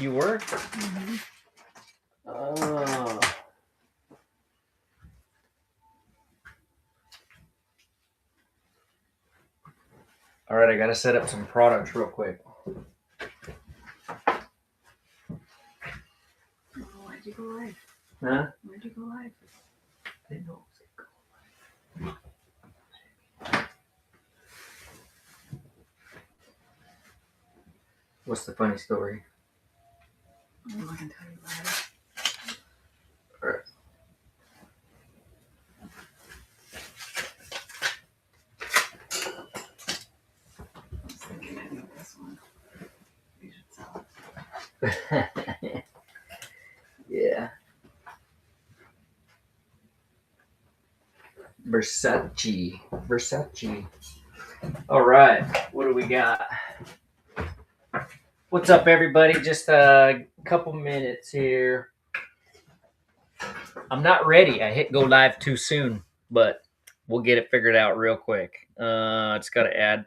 You were? Mm-hmm. Oh. All right, I got to set up some products real quick. Why'd you go live? Huh? Why'd you go live? I didn't know it was going to go live. What's the funny story? I'm not gonna tell you about it. All right. I was thinking I need this one. We should sell it. Yeah. Versace. All right. What do we got? What's up, everybody? Just a couple minutes here. I'm not ready. I hit go live too soon, but we'll get it figured out real quick. Just got to add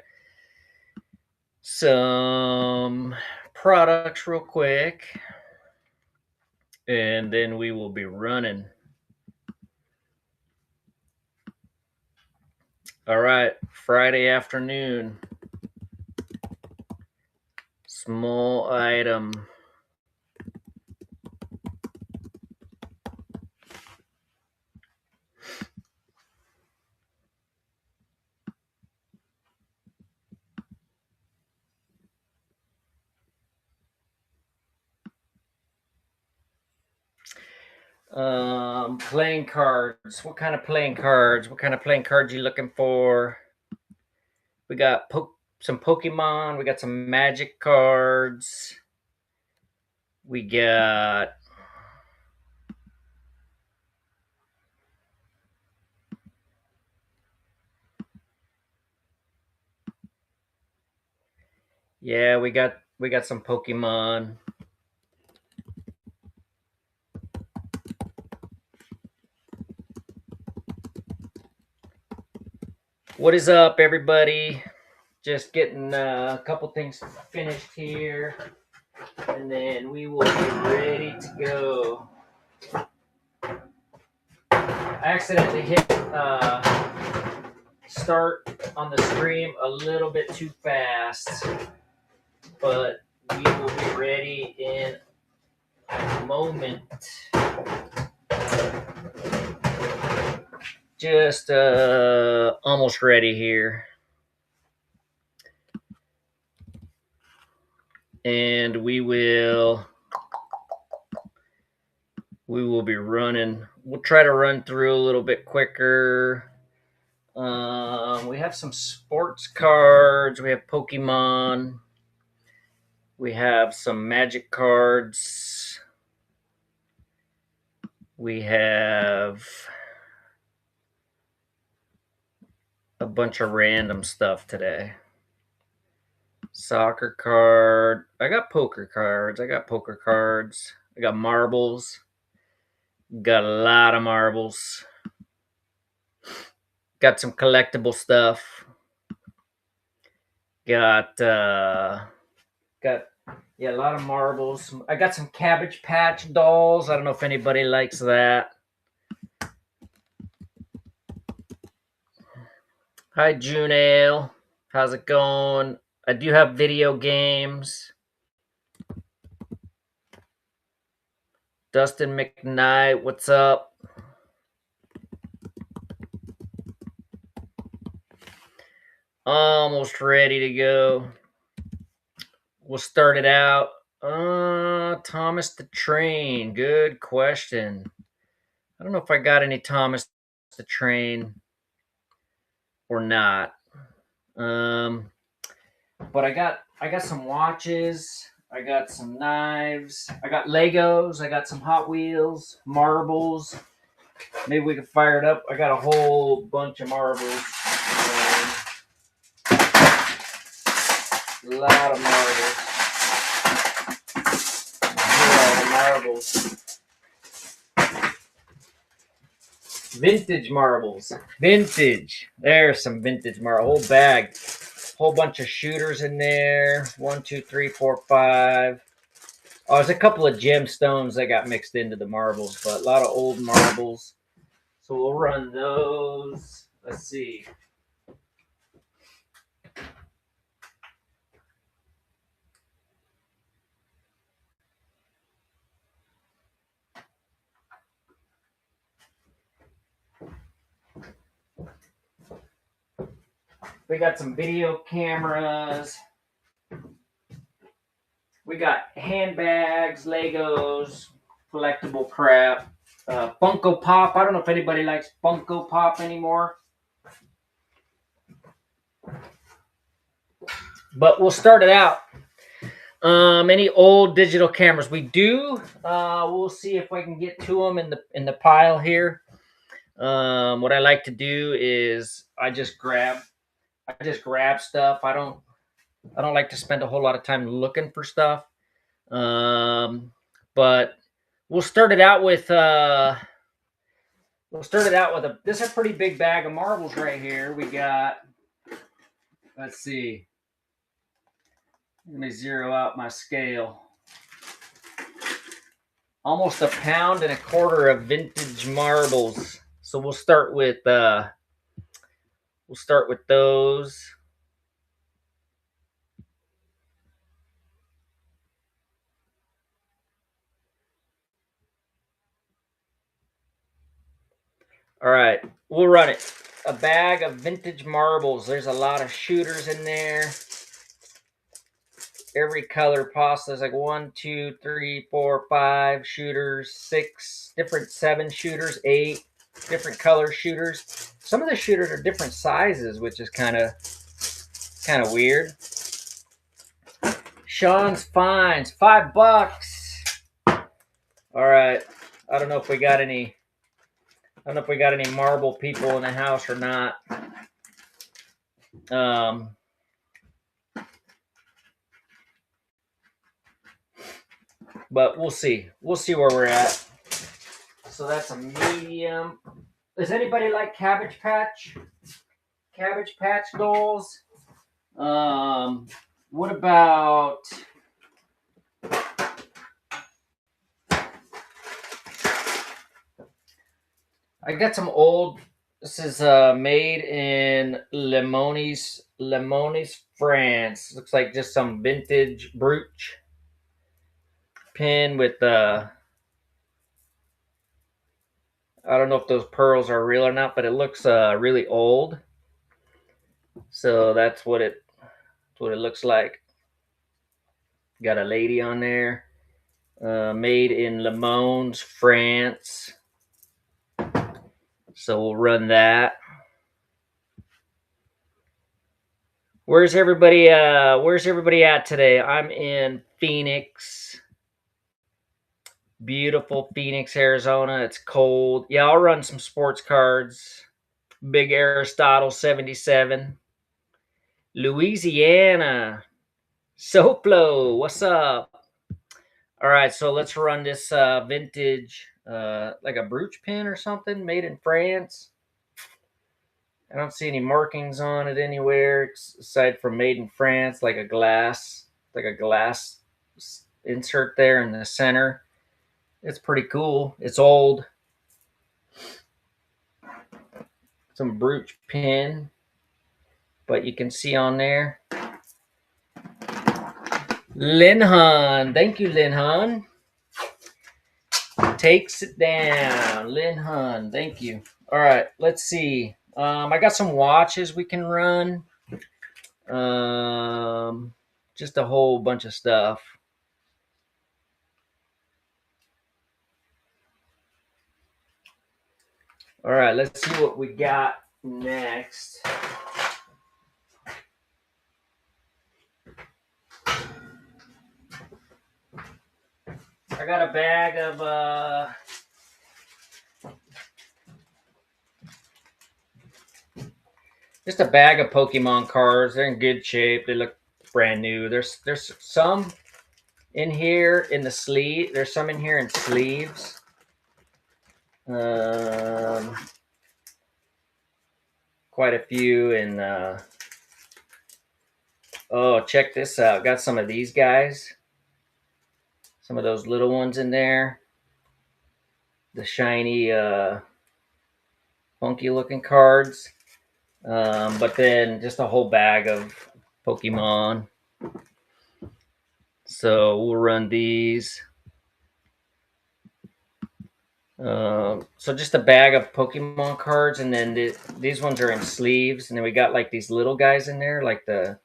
some products real quick, and then we will be running. All right, Friday afternoon. Small item. Playing cards. What kind of playing cards? What kind of playing cards you looking for? We got some Pokemon. We got some Magic cards. We got we got some Pokemon. What is up, everybody? Just getting a couple things finished here, and then we will be ready to go. I accidentally hit start on the stream a little bit too fast, but we will be ready in a moment. Just almost ready here. And we will be running. We'll try to run through a little bit quicker. We have some sports cards. We have Pokemon. We have some Magic cards. We have a bunch of random stuff today. Soccer card. I got poker cards. I got marbles. Got a lot of marbles. Got some collectible stuff. Got a lot of marbles. I got some Cabbage Patch dolls. I don't know if anybody likes that. Hi, June Ale. How's it going? I do have video games. Dustin McKnight, what's up? Almost ready to go. We'll start it out. Thomas the Train. Good question. I don't know if I got any Thomas the Train or not. But I got some watches. I got some knives. I got Legos. I got some Hot Wheels, marbles. Maybe we can fire it up. I got a whole bunch of marbles. A lot of marbles. Vintage marbles. Vintage. There's some vintage marble. Whole bag. Whole bunch of shooters in there. 1, 2, 3, 4, 5. Oh, there's a couple of gemstones that got mixed into the marbles, but a lot of old marbles. So we'll run those. Let's see. We got some video cameras. We got handbags, Legos, collectible crap. Funko Pop. I don't know if anybody likes Funko Pop anymore. But we'll start it out. Any old digital cameras? We do. We'll see if I can get to them in the pile here. What I like to do is I just grab stuff. I don't like to spend a whole lot of time looking for stuff. But we'll start it out with this is a pretty big bag of marbles right here. We got, let's see. Let me zero out my scale. Almost 1.25 pounds of vintage marbles. So we'll start with those. All right, we'll run it. A bag of vintage marbles. There's a lot of shooters in there. Every color possible. There's like 1, 2, 3, 4, 5 shooters, 6 different 7 shooters, 8 different color shooters. Some of the shooters are different sizes, which is kind of weird. Sean's Finds, $5. All right. I don't know if we got any marble people in the house or not. But we'll see. We'll see where we're at. So that's a medium. Does anybody like Cabbage Patch? Cabbage Patch dolls? What about... I got some old... This is made in Limones, France. Looks like just some vintage brooch pin with I don't know if those pearls are real or not, but it looks really old. So that's what it looks like. Got a lady on there. Made in Limones, France. So we'll run that. Where's everybody at today? I'm in Phoenix. Beautiful Phoenix, Arizona. It's cold. Yeah, I'll run some sports cards. Big Aristotle 77. Louisiana. Soplo, what's up? All right, so let's run this vintage, like a brooch pin or something, made in France. I don't see any markings on it anywhere aside from made in France, like a glass insert there in the center. It's pretty cool. It's old. Some brooch pin, but you can see on there. Linhan, thank you, Linhan. Takes it down, Linhan, thank you. All right, let's see. I got some watches we can run. Just a whole bunch of stuff. All right, let's see what we got next. I got a bag of just a bag of Pokemon cards. They're in good shape. They look brand new. There's some in here in the sleeve. There's some in here in sleeves. Quite a few in oh, check this out. Got some of these guys. Some of those little ones in there. The shiny, funky looking cards. But then just a whole bag of Pokemon. So we'll run these. So just a bag of Pokemon cards, and then these ones are in sleeves, and then we got like these little guys in there, like I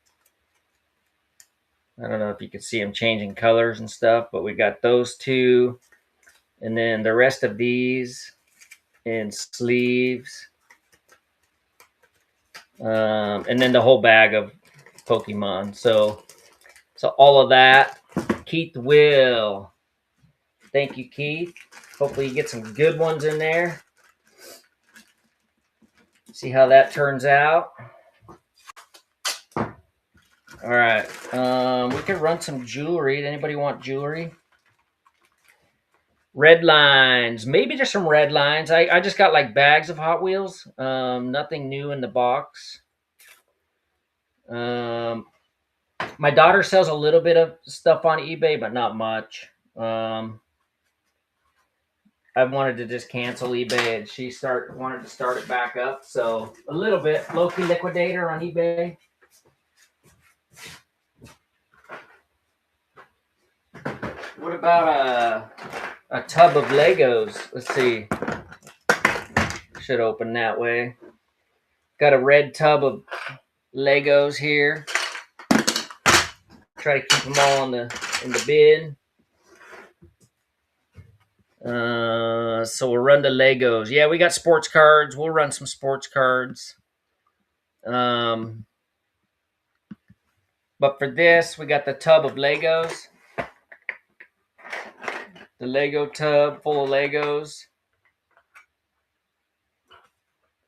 don't know if you can see them changing colors and stuff, but we got those two, and then the rest of these in sleeves, and then the whole bag of Pokemon. So all of that, Keith will. Thank you, Keith. Hopefully you get some good ones in there. See how that turns out. All right. We could run some jewelry. Anybody want jewelry? Red lines. Maybe just some red lines. I just got like bags of Hot Wheels. Nothing new in the box. My daughter sells a little bit of stuff on eBay, but not much. I wanted to just cancel eBay, and she wanted to start it back up. So a little bit. Loki Liquidator on eBay. What about a tub of Legos? Let's see. Should open that way. Got a red tub of Legos here. Try to keep them all in the bin. So we'll run the Legos. Yeah, we got sports cards. We'll run some sports cards. But for this, we got the tub of Legos. The Lego tub full of Legos.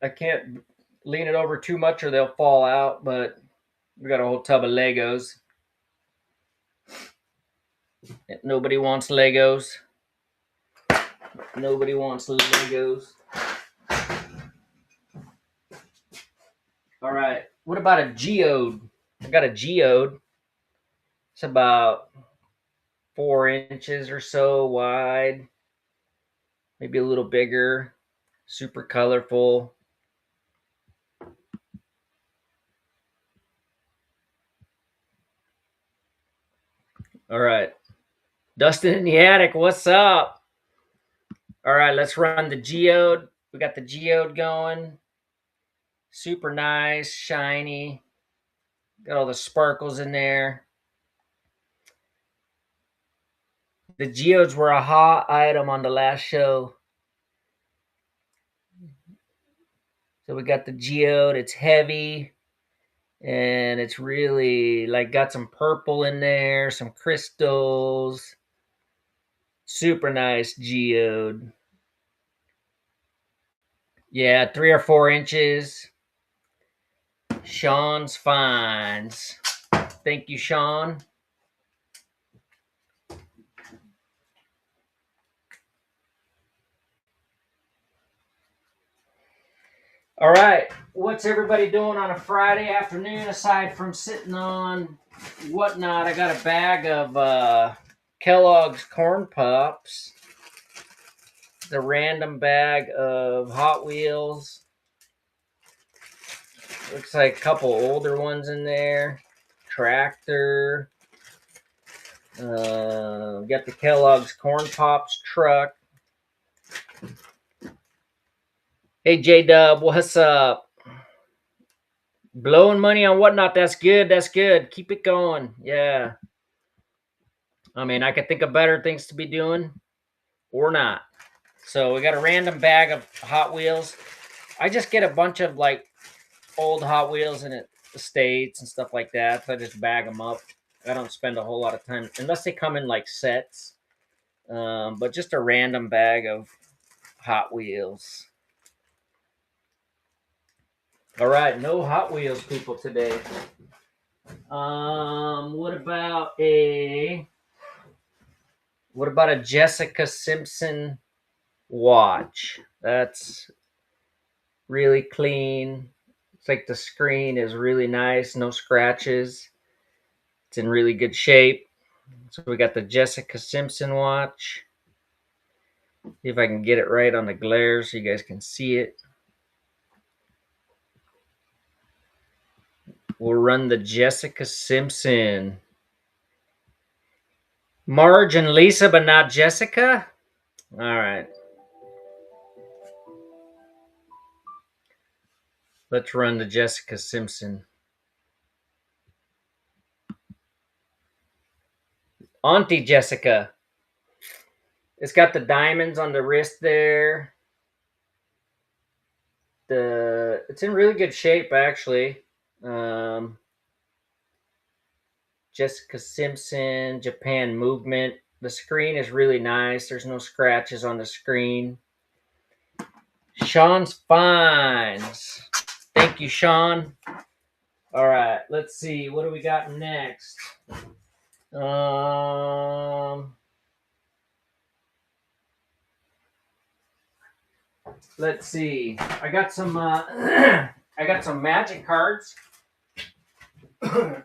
I can't lean it over too much or they'll fall out, but we got a whole tub of Legos. Nobody wants Legos. Nobody wants Legos. All right. What about a geode? I got a geode. It's about 4 inches or so wide. Maybe a little bigger. Super colorful. All right. Dustin in the attic, what's up? All right, let's run the geode. We got the geode going. Super nice, shiny. Got all the sparkles in there. The geodes were a hot item on the last show. So we got the geode. It's heavy. And it's really like got some purple in there, some crystals. Super nice geode. Yeah, 3 or 4 inches. Sean's Finds. Thank you, Sean. All right. What's everybody doing on a Friday afternoon aside from sitting on whatnot? I got a bag of Kellogg's Corn Pops. The random bag of Hot Wheels. Looks like a couple older ones in there. Tractor. Got the Kellogg's Corn Pops truck. Hey, J-Dub, what's up? Blowing money on whatnot. That's good. That's good. Keep it going. Yeah. I mean, I could think of better things to be doing or not. So we got a random bag of Hot Wheels. I just get a bunch of like old Hot Wheels in the States and stuff like that. So I just bag them up. I don't spend a whole lot of time unless they come in like sets. But just a random bag of Hot Wheels. All right, no Hot Wheels people today. What about a Jessica Simpson watch? That's really clean. It's like the screen is really nice, no scratches. It's in really good shape. So we got the Jessica Simpson watch. See if I can get it right on the glare so you guys can see it. We'll run the Jessica Simpson. Marge and Lisa, but not Jessica? All right. Let's run the Jessica Simpson. Auntie Jessica. It's got the diamonds on the wrist there. It's in really good shape, actually. Jessica Simpson, Japan movement. The screen is really nice. There's no scratches on the screen. Sean's Finds. Thank you, Sean. All right, let's see. What do we got next? Let's see. I got some I got some magic cards. Oh,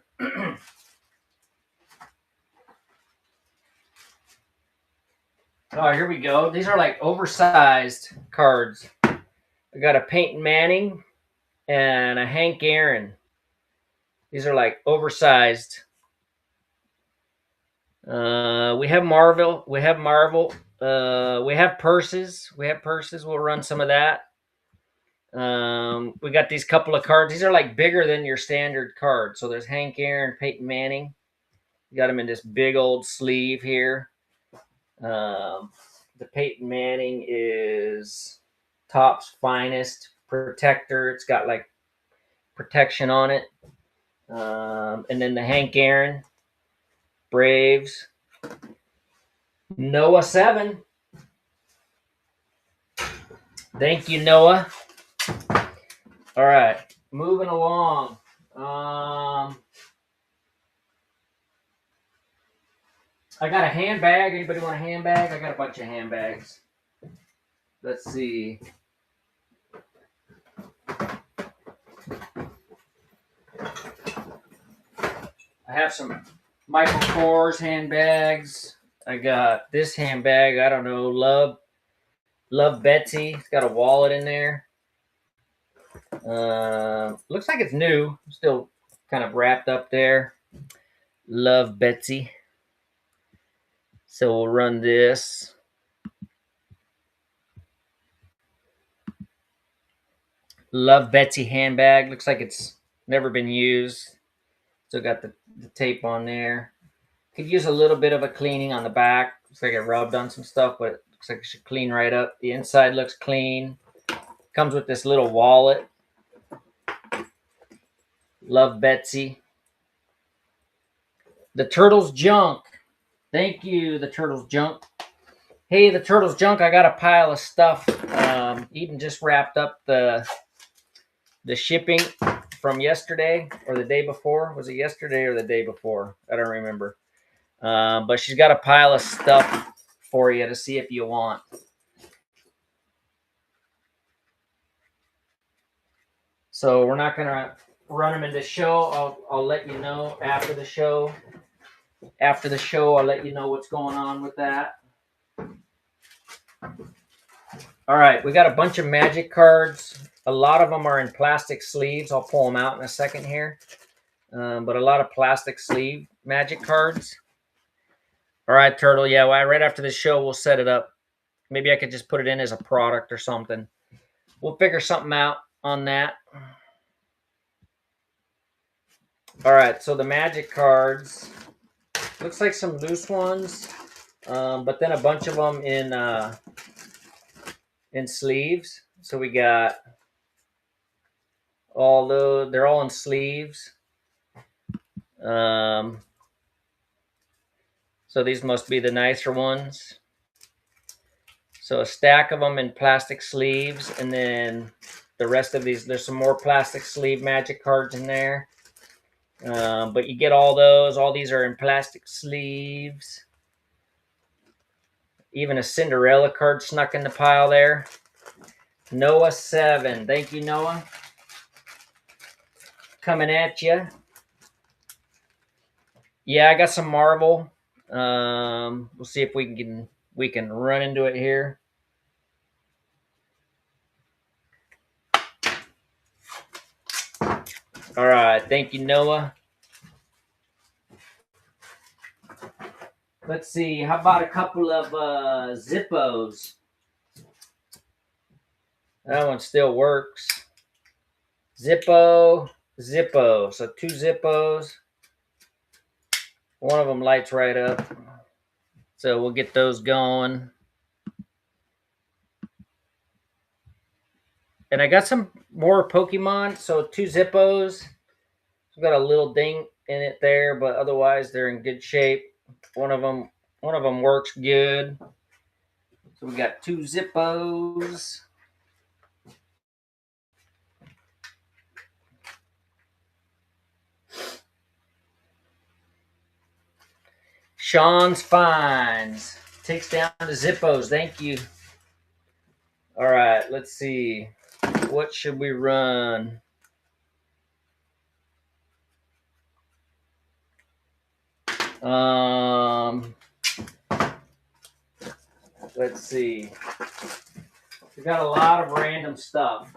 here we go. These are like oversized cards. I got a Peyton Manning and a Hank Aaron. These are like oversized. We have Marvel. We have Marvel. We have purses. We have purses. We'll run some of that. We got these couple of cards. These are like bigger than your standard card. So there's Hank Aaron, Peyton Manning. You got them in this big old sleeve here. The Peyton Manning is Topps Finest Protector. It's got like protection on it. And then the Hank Aaron Braves. Noah 7. Thank you, Noah. All right, moving along. I got a handbag. Anybody want a handbag? I got a bunch of handbags. Let's see. I have some Michael Kors handbags. I got this handbag. I don't know. Love Betsy. It's got a wallet in there. Looks like it's new. Still kind of wrapped up there. Love Betsy. So we'll run this. Love Betsy handbag. Looks like it's never been used. Still got the tape on there. Could use a little bit of a cleaning on the back. Looks like it rubbed on some stuff, but it looks like it should clean right up. The inside looks clean. Comes with this little wallet. Love Betsy. The Turtles Junk. Thank you, the Turtles Junk. Hey, the Turtles Junk, I got a pile of stuff. Eden just wrapped up the shipping from yesterday or the day before. Was it yesterday or the day before? I don't remember. But she's got a pile of stuff for you to see if you want. So we're not going to run them in the show. I'll let you know after the show. After the show, I'll let you know what's going on with that. All right, we got a bunch of magic cards. A lot of them are in plastic sleeves. I'll pull them out in a second here. But a lot of plastic sleeve magic cards. All right, Turtle. Yeah, well, right after the show, we'll set it up. Maybe I could just put it in as a product or something. We'll figure something out on that. All right, so the magic cards. Looks like some loose ones, but then a bunch of them in sleeves. So we got all those. They're all in sleeves. So these must be the nicer ones. So a stack of them in plastic sleeves, and then the rest of these, there's some more plastic sleeve magic cards in there. But you get all those. All these are in plastic sleeves. Even a Cinderella card snuck in the pile there. Noah 7. Thank you, Noah. Coming at you. Yeah, I got some Marvel. We'll see if we can run into it here. All right, thank you, Noah. Let's see. How about a couple of Zippos? That one still works. Zippo. So 2 Zippos. One of them lights right up. So we'll get those going. And I got some more Pokemon. So 2 Zippos. I've got a little ding in it there, but otherwise they're in good shape. One of them works good. So we got 2 Zippos. Sean's Finds takes down the Zippos. Thank you. All right, let's see. What should we run? Let's see. We got a lot of random stuff.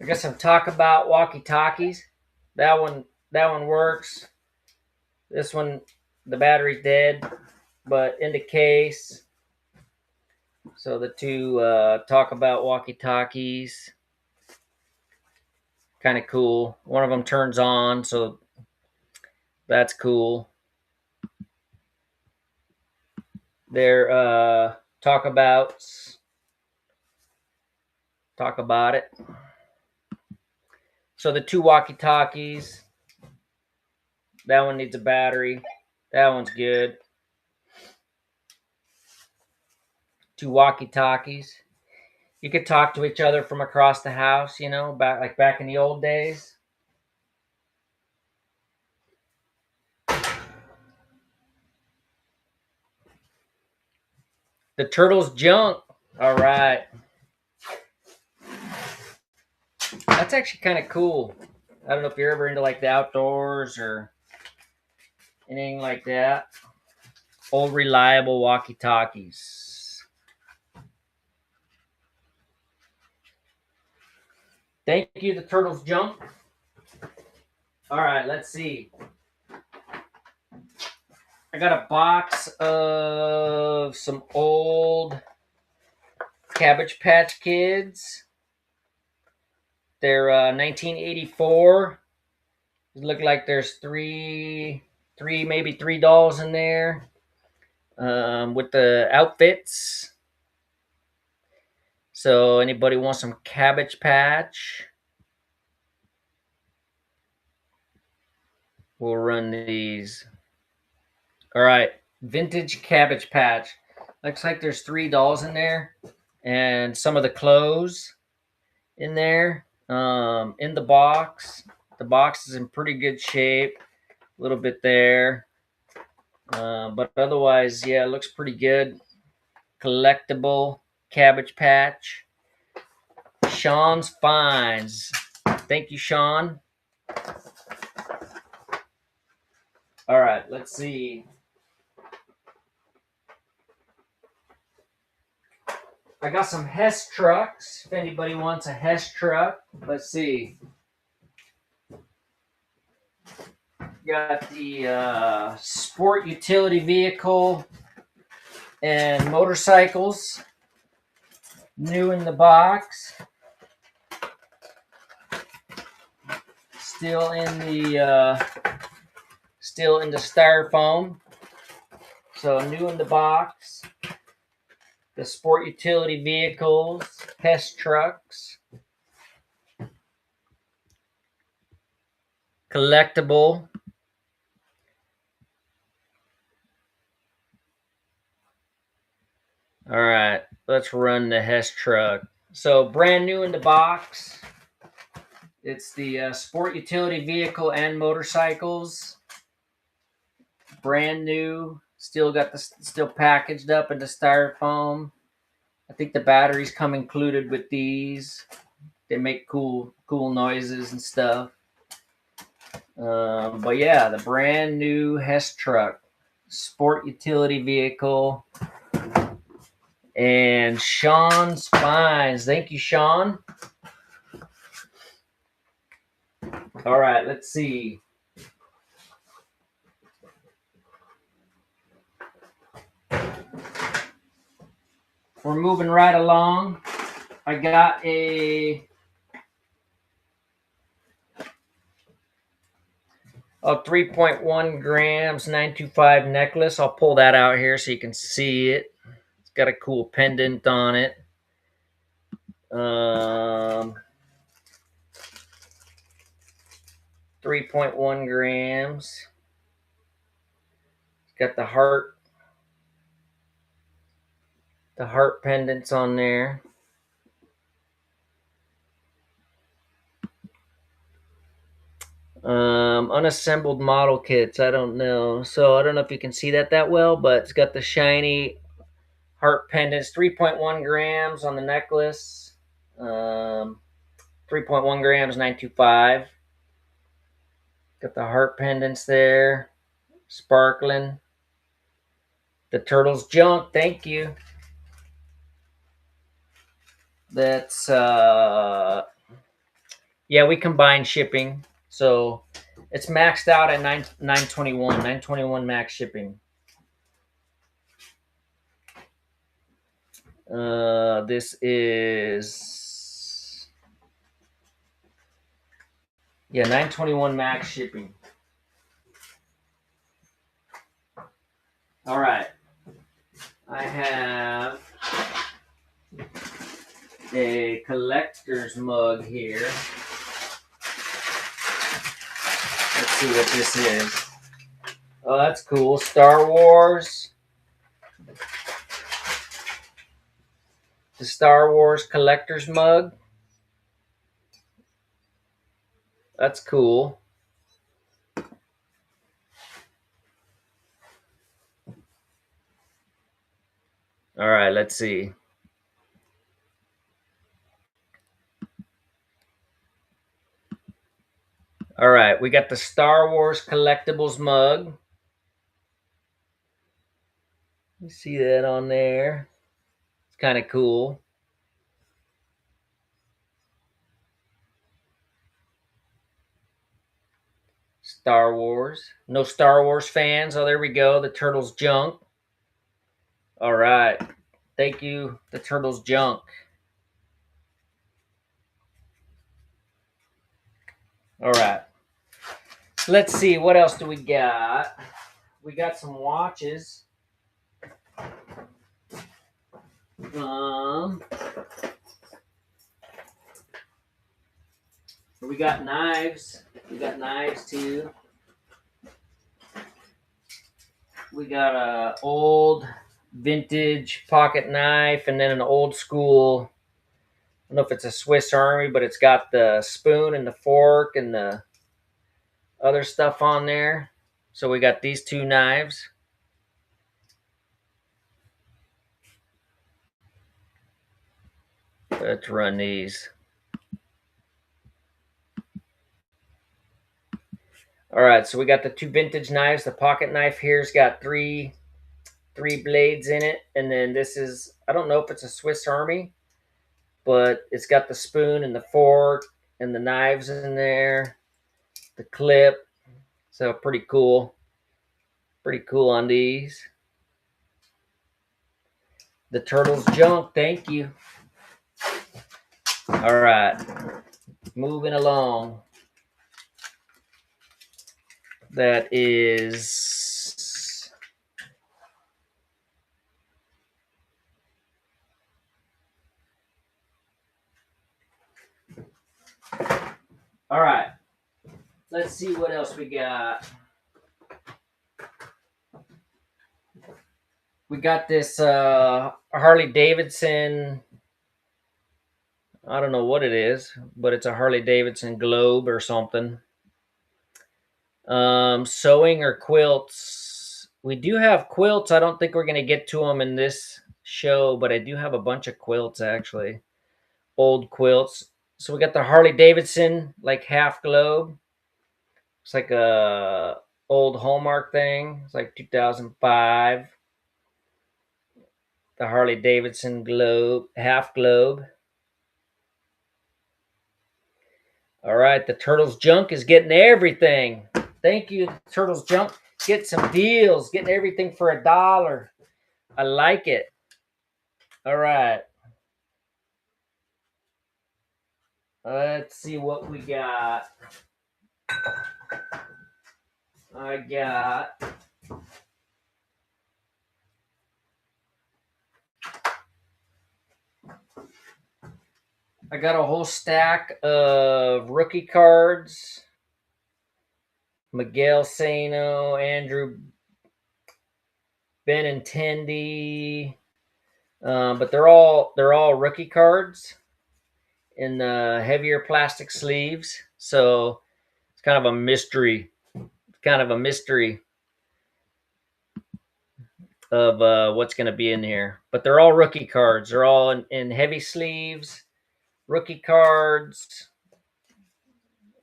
I got some talk about walkie-talkies. That one works. This one, the battery's dead, but in the case. So the 2 talk about walkie-talkies. Kind of cool. One of them turns on, so that's cool. They're talk about it. So the 2 walkie-talkies. That one needs a battery. That one's good. 2 walkie-talkies. You could talk to each other from across the house, you know, back in the old days. The turtle's junk. All right. That's actually kind of cool. I don't know if you're ever into like the outdoors or anything like that. Old reliable walkie-talkies. Thank you, the turtle's junk. All right, let's see. I got a box of some old Cabbage Patch Kids. They're 1984. It look like there's maybe three dolls in there with the outfits. So anybody wants some Cabbage Patch? We'll run these. All right, vintage Cabbage Patch. Looks like there's 3 dolls in there, and some of the clothes in there. In the box. The box is in pretty good shape. A little bit there. But otherwise, yeah, it looks pretty good. Collectible Cabbage Patch. Sean's Finds. Thank you, Sean. All right, let's see. I got some Hess trucks. If anybody wants a Hess truck, let's see. Got the sport utility vehicle and motorcycles. New in the box. Still in the styrofoam. So new in the box. The sport utility vehicles, Hess trucks, collectible. All right, let's run the Hess truck. So brand new in the box. It's the sport utility vehicle and motorcycles. Brand new. Still packaged up in the styrofoam. I think the batteries come included with these. They make cool noises and stuff. But yeah, the brand new Hess truck, sport utility vehicle, and Sean's finds. Thank you, Sean. All right, let's see. We're moving right along. I got a 3.1 grams 925 necklace. I'll pull that out here so you can see it. It's got a cool pendant on it. 3.1 grams. It's got the heart pendants on there. Unassembled model kits. I don't know. So I don't know if you can see that well, but it's got the shiny heart pendants. 3.1 grams on the necklace. 3.1 grams 925. Got the heart pendants there, sparkling. The turtle's junk. Thank you. That's yeah, we combine shipping, so it's maxed out at 921 max shipping. This is 921 max shipping. All right, I have a collector's mug here. Let's see what this is. Oh, that's cool. Star Wars. The Star Wars collector's mug. That's cool. All right, let's see. All right, we got the Star Wars collectibles mug. You see that on there? It's kind of cool. Star Wars. No Star Wars fans? Oh, there we go. The turtle's junk. All right. Thank you, the turtle's junk. All right. Let's see. What else do we got? We got some watches. We got knives. We got knives too. We got a old vintage pocket knife, and then an old school. I don't know if it's a Swiss Army, but it's got the spoon and the fork and the other stuff on there. So we got these two knives. Let's run these. All right, so we got the two vintage knives. The pocket knife here's got three blades in it, and then this is, I don't know if it's a Swiss Army, but it's got the spoon and the fork and the knives in there, the clip. So pretty cool. Pretty cool on these. The turtle's junk. Thank you. All right, moving along. That is all right. Let's see what else we got. We got this Harley Davidson. I don't know what it is, but it's a Harley Davidson Globe or something. Sewing or quilts. We do have quilts. I don't think we're going to get to them in this show, but I do have a bunch of quilts actually, old quilts. So we got the Harley Davidson like half globe. It's like a old Hallmark thing. It's like 2005. The Harley Davidson globe, half globe. All right, the Turtles Junk is getting everything. Thank you, Turtles Junk. Get some deals, getting everything for $1. I like it. All right. Let's see what we got. I got a whole stack of rookie cards. Miguel Sano, Andrew Benintendi, but they're all rookie cards in the heavier plastic sleeves. So it's kind of a mystery. Kind of a mystery of what's going to be in here. But they're all rookie cards. They're all in heavy sleeves. Rookie cards.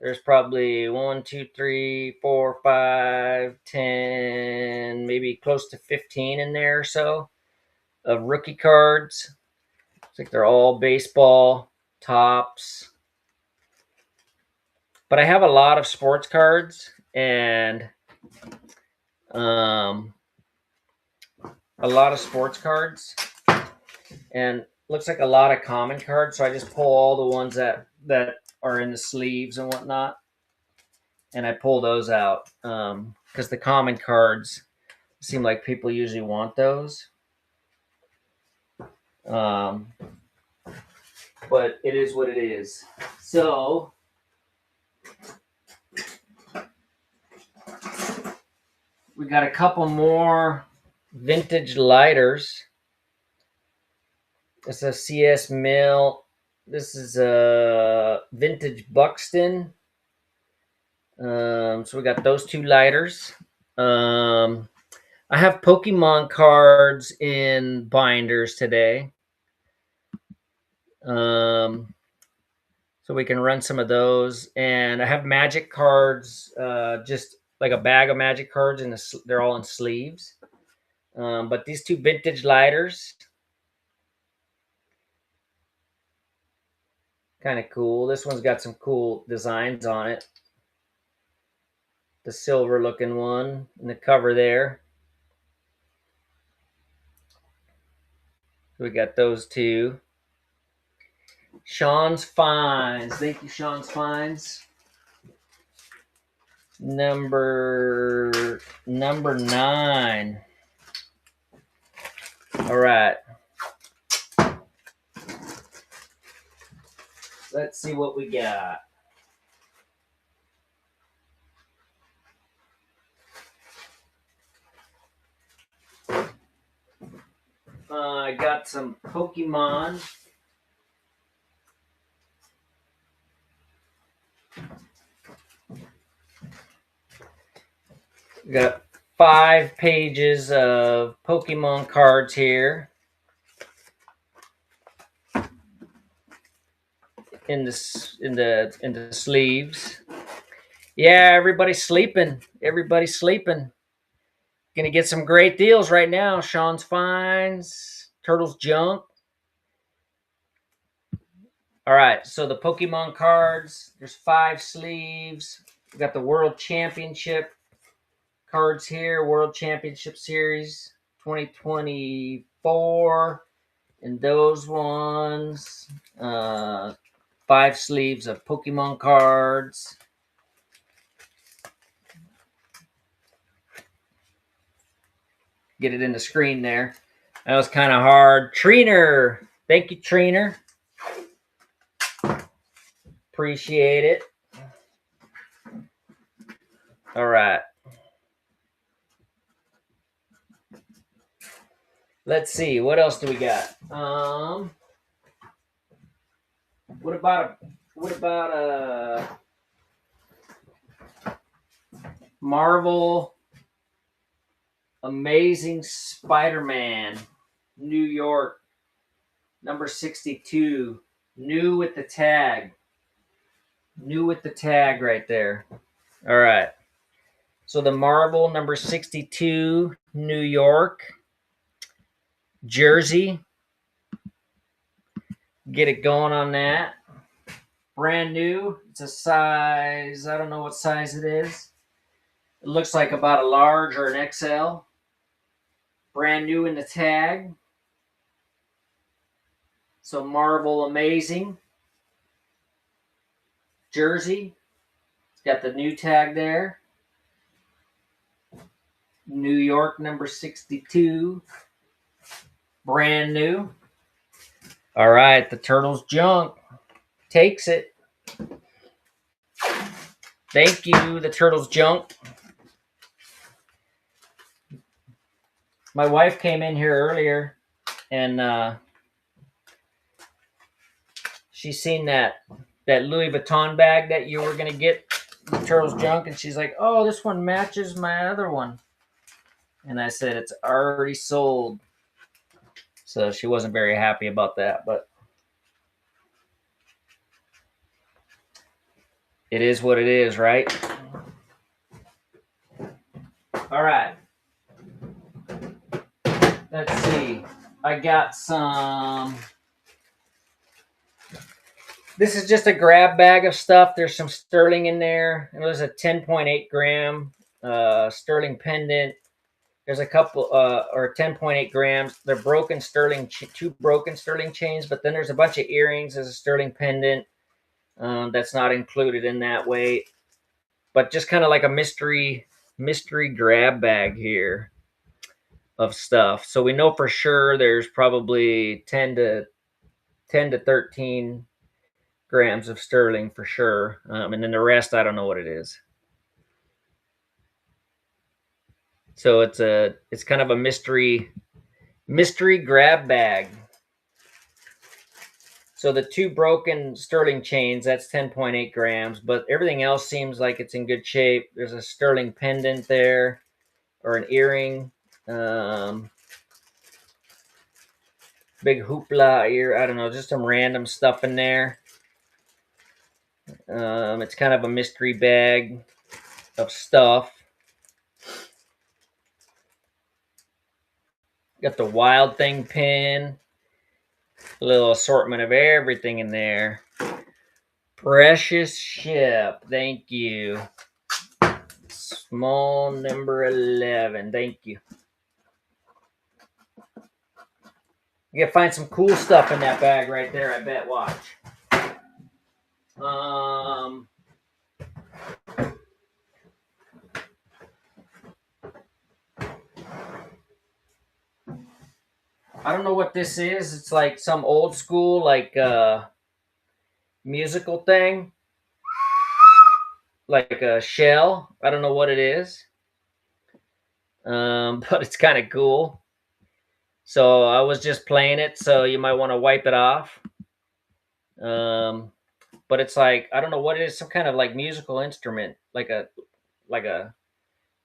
There's probably 1, 2, 3, 4, 5, 10, maybe close to 15 in there or so of rookie cards. It's like they're all baseball tops. But I have a lot of sports cards and a lot of sports cards and looks like a lot of common cards. So I just pull all the ones that are in the sleeves and whatnot, and I pull those out because the common cards seem like people usually want those. But it is what it is. So we got a couple more vintage lighters. It's a CS Mill. This is a vintage Buxton. So we got those two lighters. I have Pokemon cards in binders today. So we can run some of those. And I have Magic cards, just like a bag of Magic cards, and they're all in sleeves. But these two vintage lighters, kind of cool. This one's got some cool designs on it. The silver looking one in the cover there. We got those two. Sean's Finds. Thank you, Sean's Finds. Number 9. All right. Let's see what we got. I got some Pokemon. We got 5 pages of Pokemon cards here. In the sleeves. Yeah, everybody's sleeping. Everybody's sleeping. Gonna get some great deals right now. Sean's Finds, Turtles Junk. All right, so the Pokemon cards. There's 5 sleeves. We got the World Championship cards here. World Championship Series 2024, and those ones. 5 sleeves of Pokemon cards. Get it in the screen there. That was kind of hard. Treener. Thank you, Treener. Appreciate it. All right. Let's see. What else do we got? What about a Marvel Amazing Spider-Man New York, number 62. New with the tag. New with the tag right there. All right. So the marble, number 62, New York. Jersey. Get it going on that. Brand new. It's a size, I don't know what size it is. It looks like about a large or an XL. Brand new in the tag. So marble amazing. Jersey. It's got the new tag there. New York number 62. Brand new. All right, the Turtles junk takes it. Thank you, the Turtles junk. My wife came in here earlier and she seen that Louis Vuitton bag that you were gonna get, the Turtles junk, and she's like, "Oh, this one matches my other one." And I said, "It's already sold." So she wasn't very happy about that, but it is what it is, right? All right. Let's see. I got some. This is just a grab bag of stuff. There's some sterling in there. And there's a 10.8 gram sterling pendant. There's a couple, or 10.8 grams. They're broken sterling, two broken sterling chains, but then there's a bunch of earrings. There's a sterling pendant that's not included in that weight, but just kind of like a mystery grab bag here of stuff. So we know for sure there's probably 10 to 13 grams of sterling for sure, and then the rest I don't know what it is. So it's kind of a mystery grab bag. So the two broken sterling chains, that's 10.8 grams, but everything else seems like it's in good shape. There's a sterling pendant there, or an earring, big hoopla ear. I don't know, just some random stuff in there. It's kind of a mystery bag of stuff. Got the Wild Thing pin. A little assortment of everything in there. Precious Ship. Thank you. Small number 11. Thank you. You gotta find some cool stuff in that bag right there, I bet. Watch. I don't know what this is. It's like some old school, like musical thing, like a shell. I don't know what it is, but it's kind of cool. So I was just playing it, so you might want to wipe it off. But it's like, I don't know what it is. Some kind of like musical instrument, like a like a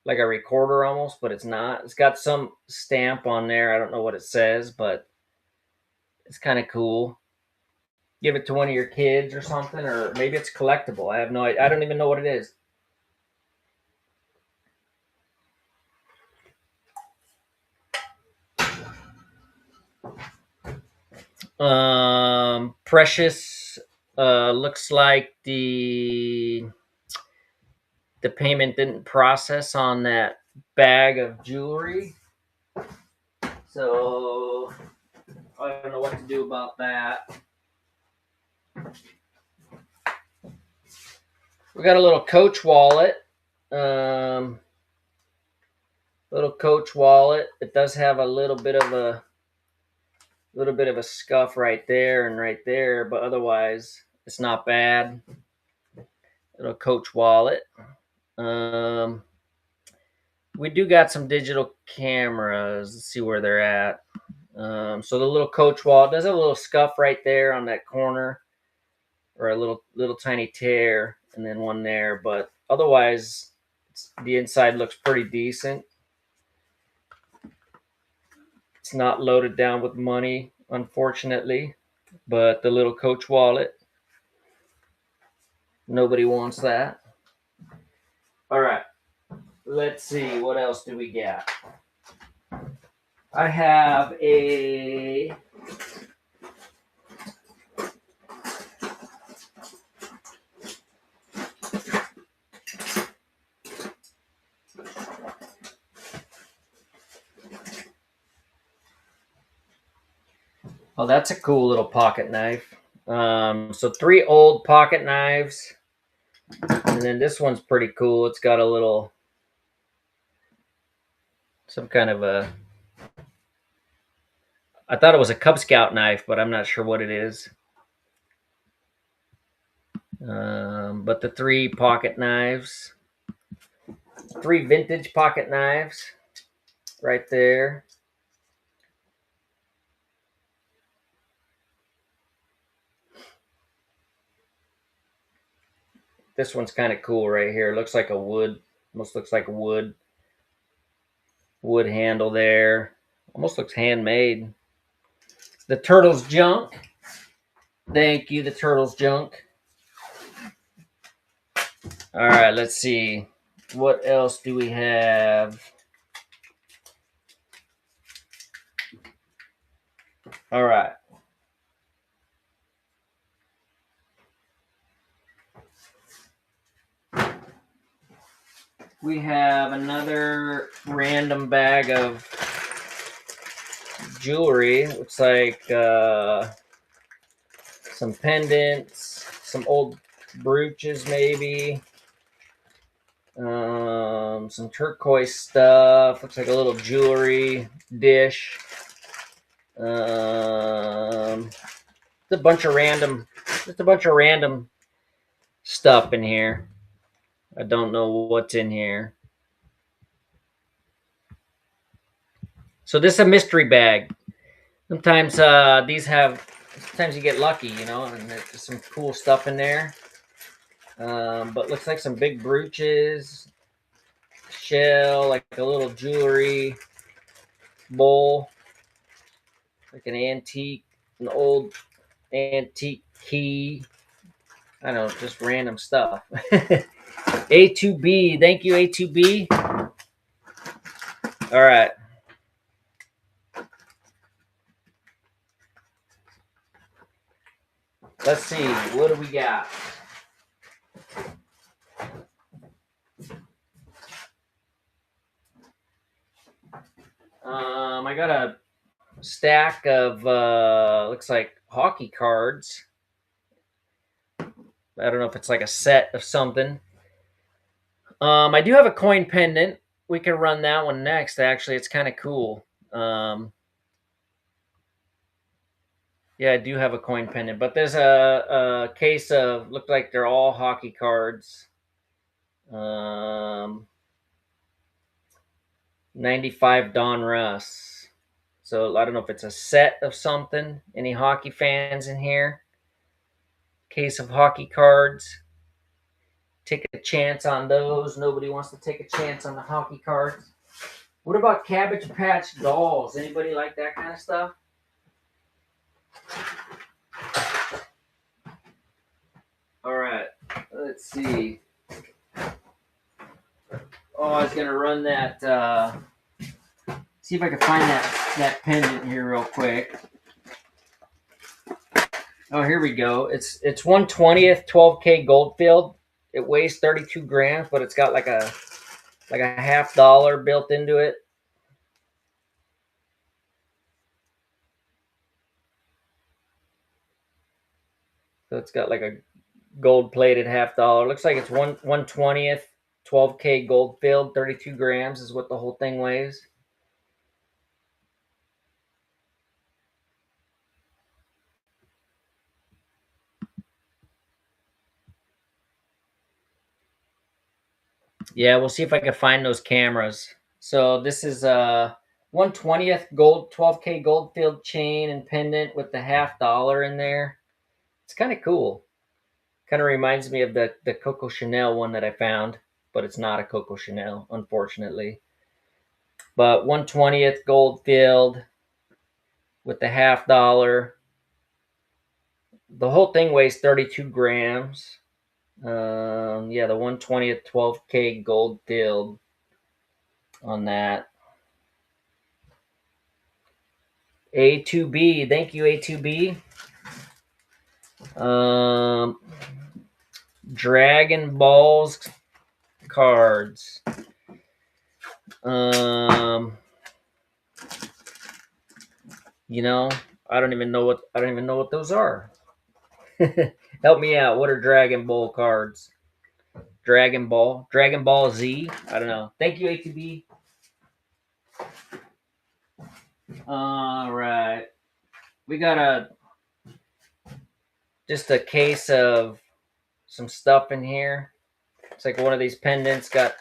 like a recorder almost, but it's not. It's got some stamp on there. I don't know what it says, but it's kind of cool. Give it to one of your kids or something, or maybe it's collectible. I have no idea. I don't even know what it is. Precious. Looks like the payment didn't process on that bag of jewelry, so I don't know what to do about that. We got a little Coach wallet. Little Coach wallet. It does have a little bit of a scuff right there and right there, but otherwise it's not bad. Little Coach wallet. We do got some digital cameras. Let's see where they're at. So the little Coach wallet does have a little scuff right there on that corner, or a little tiny tear, and then one there. But otherwise, the inside looks pretty decent. It's not loaded down with money, unfortunately, but the little Coach wallet, nobody wants that. All right, let's see, what else do we got? I have a oh, that's a cool little pocket knife. So 3 old pocket knives, and then this one's pretty cool. It's got a little, some kind of a, I thought it was a Cub Scout knife, but I'm not sure what it is. But the 3 pocket knives, 3 vintage pocket knives right there. This one's kind of cool right here. It looks like a wood, almost looks like a wood handle there. Almost looks handmade. The Turtles Junk. Thank you, the Turtles Junk. All right, let's see. What else do we have? All right. We have another random bag of jewelry. Looks like some pendants, some old brooches, maybe. Some turquoise stuff. Looks like a little jewelry dish. Just a bunch of random stuff in here. I don't know what's in here. So this is a mystery bag. Sometimes sometimes you get lucky, and there's some cool stuff in there. But looks like some big brooches, shell, like a little jewelry bowl, like an old antique key. I don't know, just random stuff. A2B, thank you, A2B. All right. Let's see, what do we got? I got a stack of looks like hockey cards. I don't know if it's like a set of something. I do have a coin pendant. We can run that one next. Actually, it's kind of cool. Yeah, I do have a coin pendant, but there's a case of, look like they're all hockey cards. 95 Don Russ. So I don't know if it's a set of something. Any hockey fans in here? Case of hockey cards. Take a chance on those. Nobody wants to take a chance on the hockey cards. What about Cabbage Patch dolls? Anybody like that kind of stuff? All right, let's see. Oh, I was gonna run that. See if I can find that pendant here real quick. Oh, here we go. It's 1/20th 12K Goldfield. It weighs 32 grams, but it's got like a $50 built into it. So it's got like a gold-plated $50. Looks like it's 1/20th 12K Goldfield. 32 grams is what the whole thing weighs. Yeah, we'll see if I can find those cameras. So this is a 1/20th gold 12K Goldfield chain and pendant with the $50 in there. It's kind of cool. Kind of reminds me of the Coco Chanel one that I found, but it's not a Coco Chanel, unfortunately. But 1/20th Goldfield. with the $half. The whole thing weighs 32 grams. Yeah, the 1/20th 12K gold filled on that. A2B, thank you, A2B. Dragon Balls cards. You know, I don't even know what those are. Help me out. What are Dragon Ball cards? Dragon Ball Z. I don't know. Thank you, A2B. All right, we got just a case of some stuff in here. It's like one of these pendants got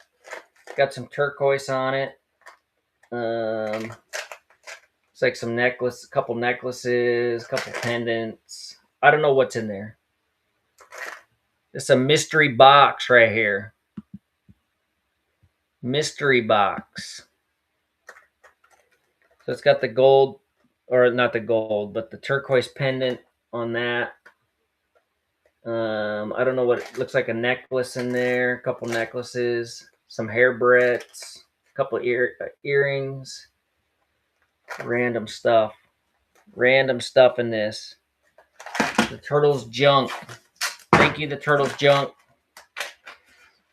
some turquoise on it. It's like some necklace, a couple necklaces, a couple pendants. I don't know what's in there. It's a mystery box right here. Mystery box. So it's got the gold, or not the gold, but the turquoise pendant on that. I don't know what it looks like. A necklace in there, a couple necklaces, some hair barrettes, a couple earrings. Random stuff in this. The turtle's junk. Thank you, the turtle's junk.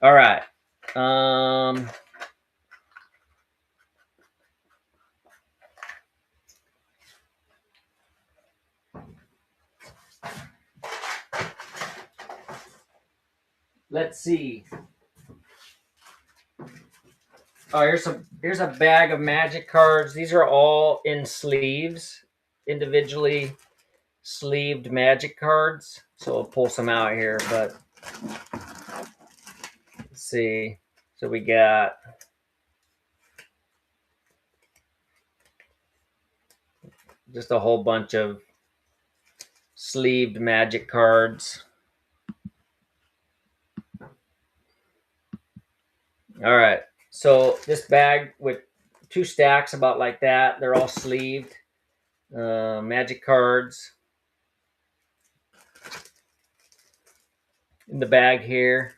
All right. Let's see. Oh, here's a bag of magic cards. These are all in sleeves, individually sleeved magic cards. So I'll pull some out here, but let's see. So we got just a whole bunch of sleeved magic cards. All right. So this bag with 2 stacks about like that. They're all sleeved. Magic cards in the bag here.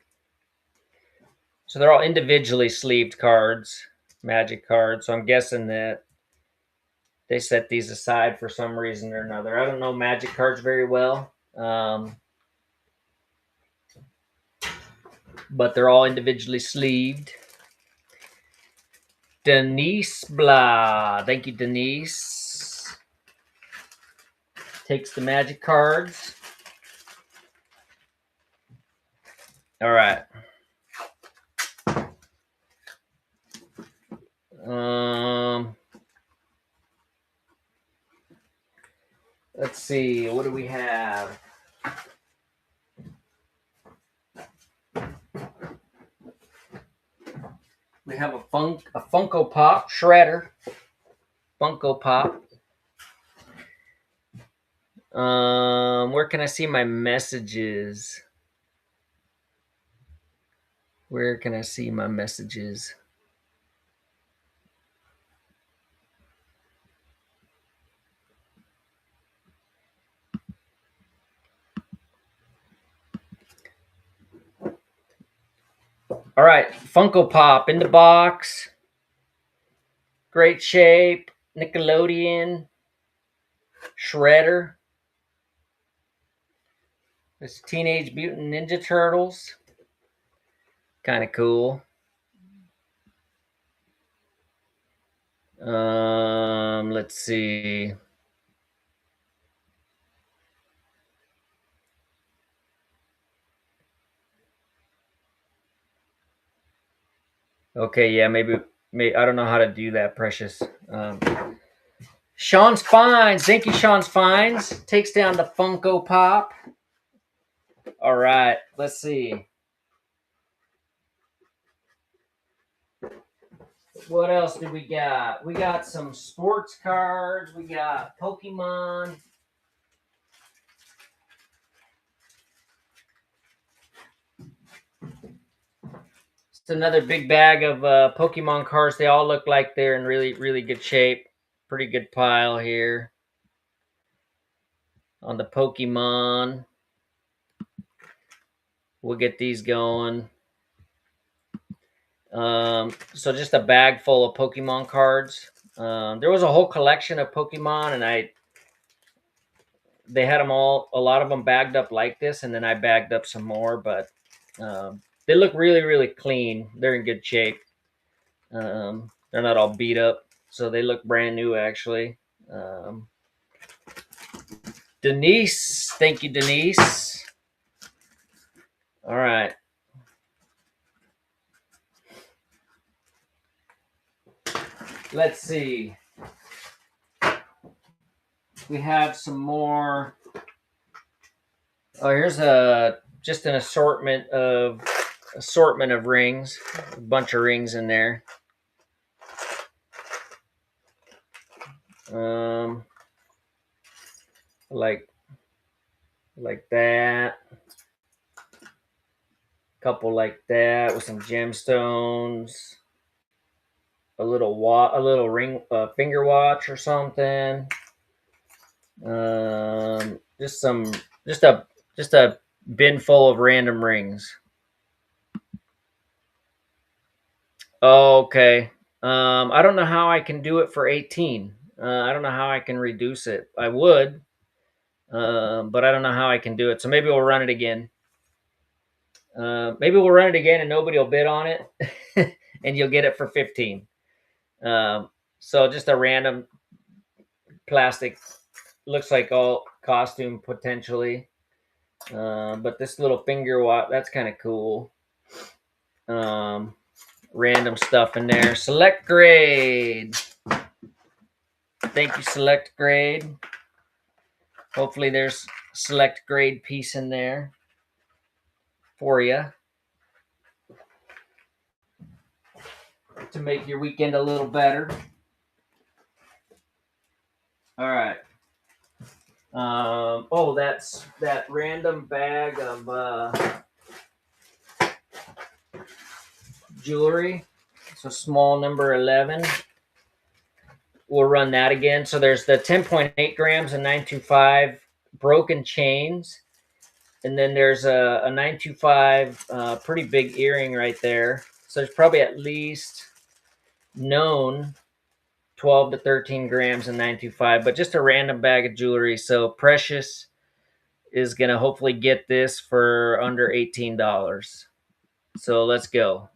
So they're all individually sleeved cards, magic cards. So I'm guessing that they set these aside for some reason or another. I don't know magic cards very well. But they're all individually sleeved. Denise Blah. Thank you, Denise. Takes the magic cards. All right. Let's see. What do we have? We have a Funko Pop Shredder. Funko Pop. Where can I see my messages? Where can I see my messages? All right, Funko Pop in the box. Great shape. Nickelodeon. Shredder. This Teenage Mutant Ninja Turtles. Kind of cool. Let's see. Okay, yeah, maybe I don't know how to do that, Precious. Sean's Finds. Thank you, Sean's Finds. Takes down the Funko Pop. All right, let's see. What else do we got? We got some sports cards. We got Pokemon. It's another big bag of Pokemon cards. They all look like they're in really, really good shape. Pretty good pile here. on the Pokemon. We'll get these going. So just a bag full of Pokemon cards. There was a whole collection of Pokemon, and they had them all, a lot of them bagged up like this, and then I bagged up some more, but they look really, really clean. They're in good shape. They're not all beat up, so they look brand new actually. Um, Denise, thank you, Denise. All right. Let's see. We have some more. Oh, here's just an assortment of rings. A bunch of rings in there. Um, like that. Couple like that with some gemstones. A little ring, finger watch or something. Just some, just a bin full of random rings. Okay. I don't know how I can do it for 18. I don't know how I can reduce it. I would, but I don't know how I can do it. So maybe we'll run it again. Maybe we'll run it again and nobody will bid on it, and you'll get it for 15. So just a random plastic, looks like all costume potentially. But this little finger watch, that's kind of cool. Random stuff in there. Select grade. Thank you, select grade. Hopefully there's select grade piece in there for you to make your weekend a little better. All right. Oh, that's that random bag of jewelry. So small number 11. We'll run that again. So there's the 10.8 grams and 925 broken chains. And then there's a 925 pretty big earring right there. So there's probably at least known 12 to 13 grams and 925, but just a random bag of jewelry. So Precious is going to hopefully get this for under $18. So let's go.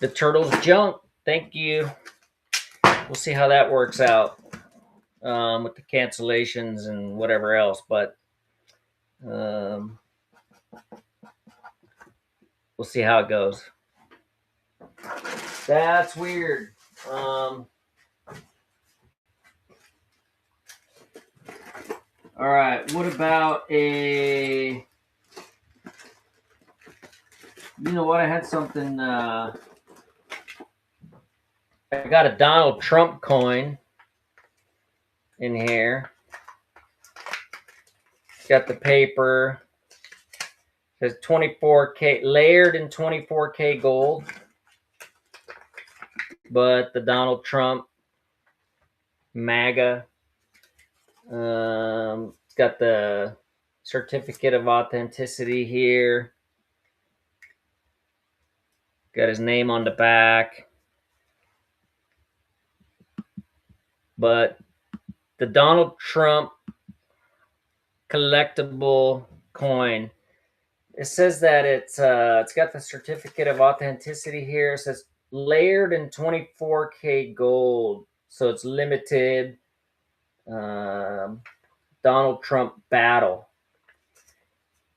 The turtles jump. Thank you. We'll see how that works out with the cancellations and whatever else, but we'll see how it goes. That's weird. All right. What about a? You know what? I had something. I got a Donald Trump coin in here. Got the paper. It says 24K, layered in 24K gold. But the Donald Trump MAGA. It's got the certificate of authenticity here. Got his name on the back. But the Donald Trump collectible coin, it says that it's got the certificate of authenticity here. It says layered in 24K gold, so it's limited. Donald Trump battle.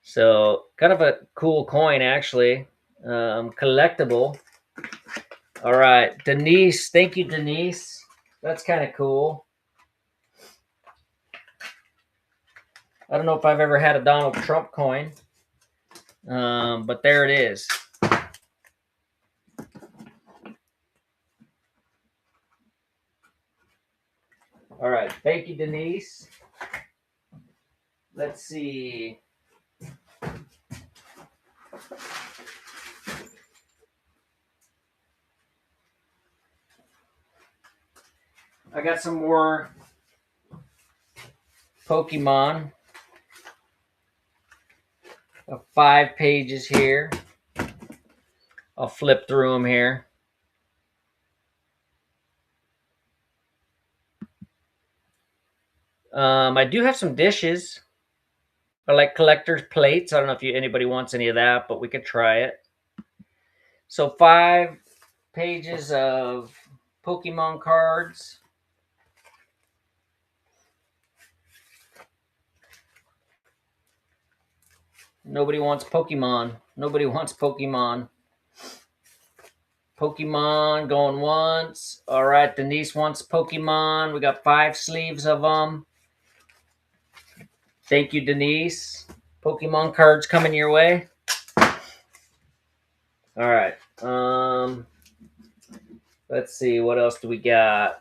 So kind of a cool coin, actually. Collectible. All right, Denise. Thank you, Denise. That's kind of cool. I don't know if I've ever had a Donald Trump coin, but there it is. All right, thank you, Denise. Let's see. I got some more Pokemon. 5 pages here. I'll flip through them here. I do have some dishes. I like collector's plates. I don't know if anybody wants any of that, but we could try it. So 5 pages of Pokemon cards. Nobody wants Pokemon. Nobody wants Pokemon. Pokemon going once. All right, Denise wants Pokemon. We got 5 sleeves of them. Thank you, Denise. Pokemon cards coming your way. All right. Let's see. What else do we got?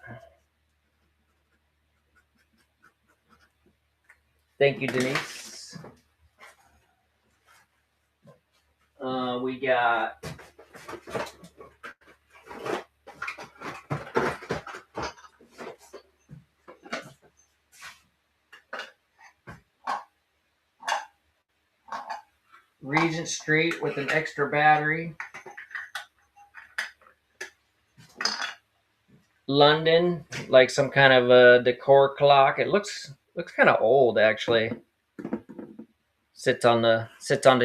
Thank you, Denise. We got Regent Street with an extra battery. London, like some kind of a decor clock. It looks kind of old actually. Sits on the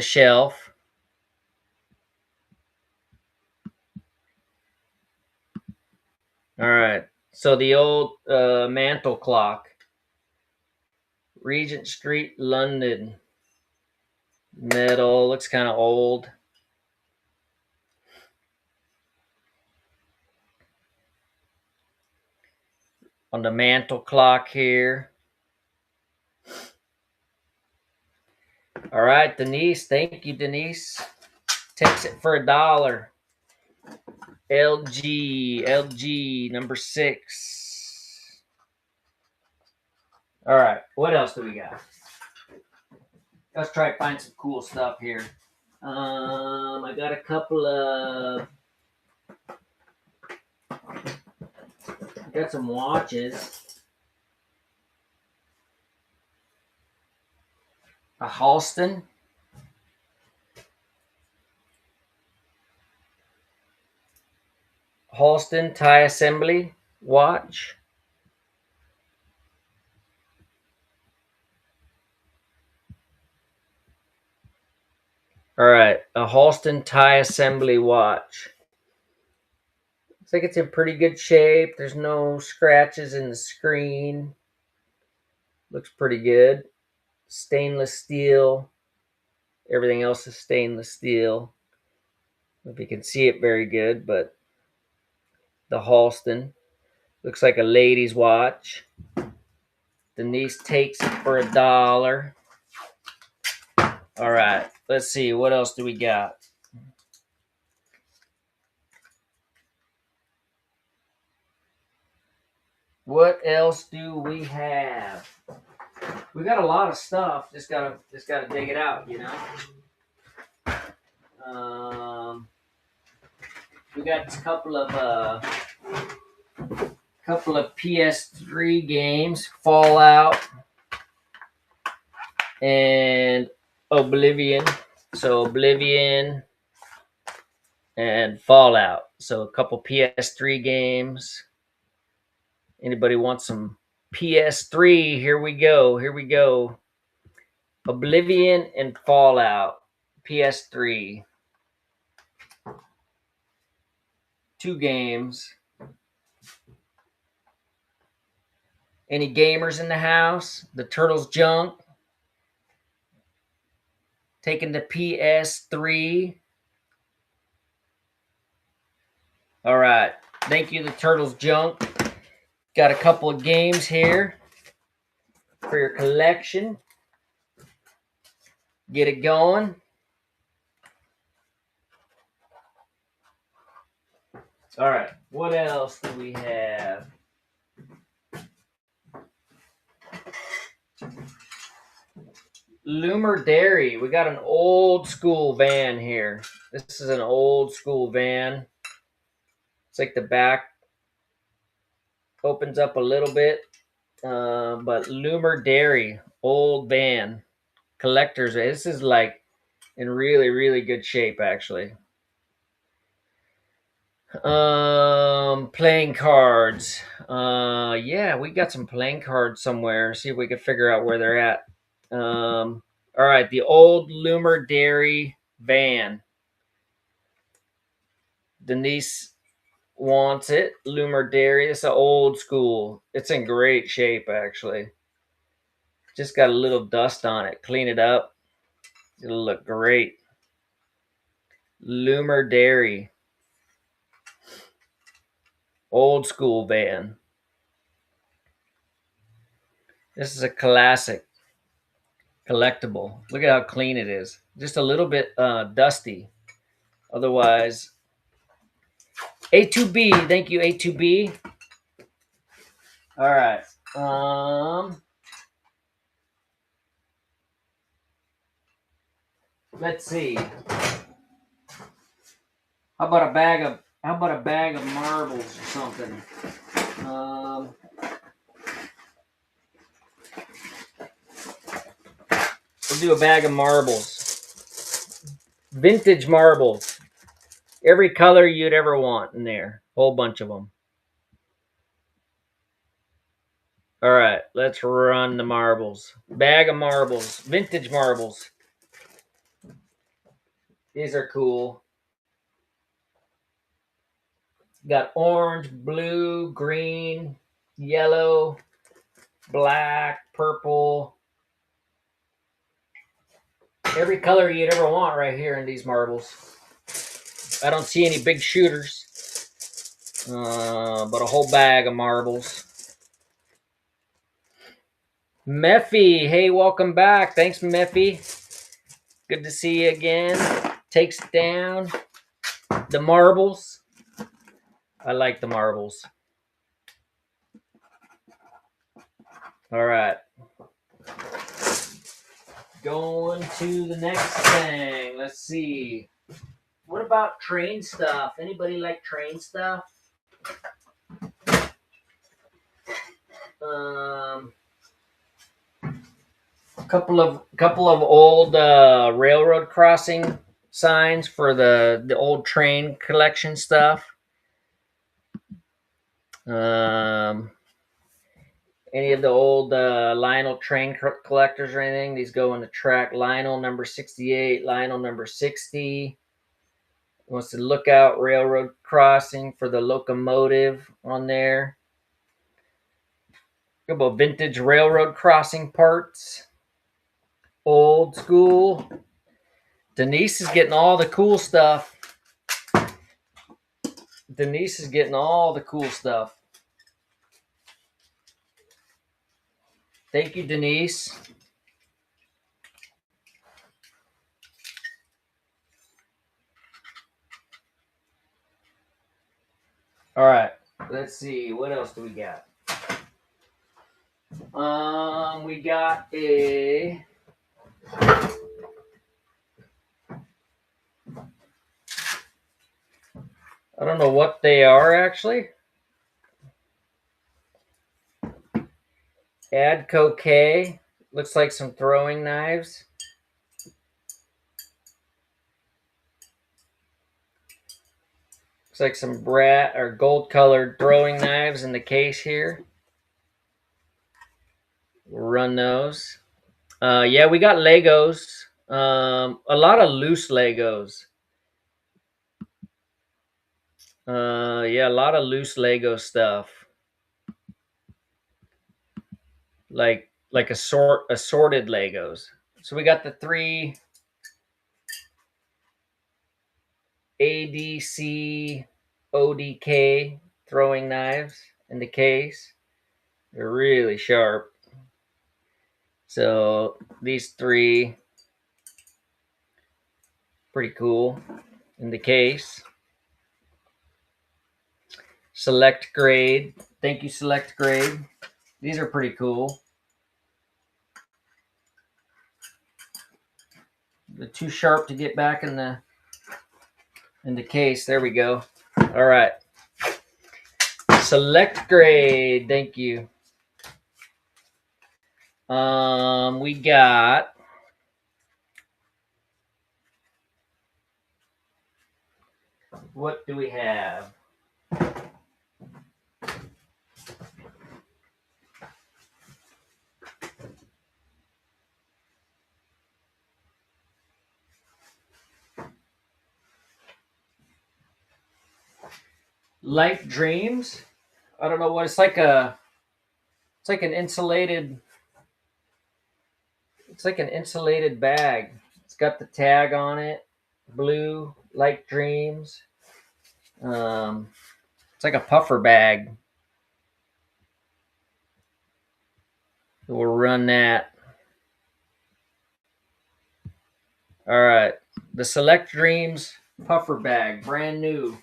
shelf. All right. So the old mantle clock. Regent Street, London. Metal, looks kind of old. On the mantle clock here. All right, Denise. Thank you, Denise. Takes it for $1. LG number 6. All right, what else do we got? Let's try to find some cool stuff here. I got a couple of. Got some watches. A Halston. Halston tie assembly watch. All right, a Halston tie assembly watch. Looks like it's in pretty good shape. There's no scratches in the screen. Looks pretty good. Stainless steel. Everything else is stainless steel. If you can see it very good, but the Halston looks like a lady's watch. Denise takes it for $1. All right, let's see. What else do we got? What else do we have? We got a lot of stuff. Just gotta dig it out, you know. We got a couple of PS3 games, Fallout and Oblivion. So Oblivion and Fallout. So a couple PS3 games. Anybody want some PS3? Here we go. Oblivion and Fallout. PS3. 2 games. Any gamers in the house? The Turtles junk. Taking the PS3. All right. Thank you, the Turtles Junk. Got a couple of games here for your collection. Get it going. All right. What else do we have? Loomer Dairy. We got an old school van here. This is an old school van. It's like the back opens up a little bit. But Loomer Dairy, old van. Collectors. This is like in really, really good shape, actually. Playing cards. Yeah, we got some playing cards somewhere. See if we can figure out where they're at. All right, the old Loomer Dairy van. Denise wants it. Loomer Dairy. It's an old school. It's in great shape, actually. Just got a little dust on it. Clean it up. It'll look great. Loomer Dairy. Old school van. This is a classic collectible. Look at how clean it is. Just a little bit dusty. Otherwise, A2B. Thank you, A2B. All right. Let's see. How about a bag of marbles or something? We'll do a bag of marbles. Vintage marbles. Every color you'd ever want in there. Whole bunch of them. All right, let's run the marbles. Bag of marbles. Vintage marbles. These are cool. Got orange, blue, green, yellow, black, purple. Every color you'd ever want right here in these marbles. I don't see any big shooters, but a whole bag of marbles. Meffy, hey, welcome back. Thanks, Meffy. Good to see you again. Takes down the marbles. I like the marbles. All right. Going to the next thing. Let's see. What about train stuff? Anybody like train stuff? Couple of old railroad crossing signs for the old train collection stuff. Any of the old Lionel train collectors or anything? These go in the track. Lionel number 68, Lionel number 60. Wants to look out railroad crossing for the locomotive on there. A couple of vintage railroad crossing parts. Old school. Denise is getting all the cool stuff. Denise is getting all the cool stuff. Thank you, Denise. All right, let's see. What else do we got? We got a I don't know what they are actually. Adco K. Looks like some throwing knives. Looks like some brat or gold colored throwing knives in the case here. We'll run those. Yeah, we got Legos. A lot of loose Legos. Yeah, a lot of loose Lego stuff. Like assorted Legos. So we got the 3 ADC ODK throwing knives in the case. They're really sharp. So these three, pretty cool in the case. Select Grade. Thank you, Select Grade. These are pretty cool. They're too sharp to get back in the case. There we go. All right. Select Grade. Thank you. We got what do we have? Light Dreams. I don't know what it's like an insulated bag. It's got the tag on it. Blue Light Dreams. It's like a puffer bag. We'll run that. All right. The Select Dreams puffer bag, brand new.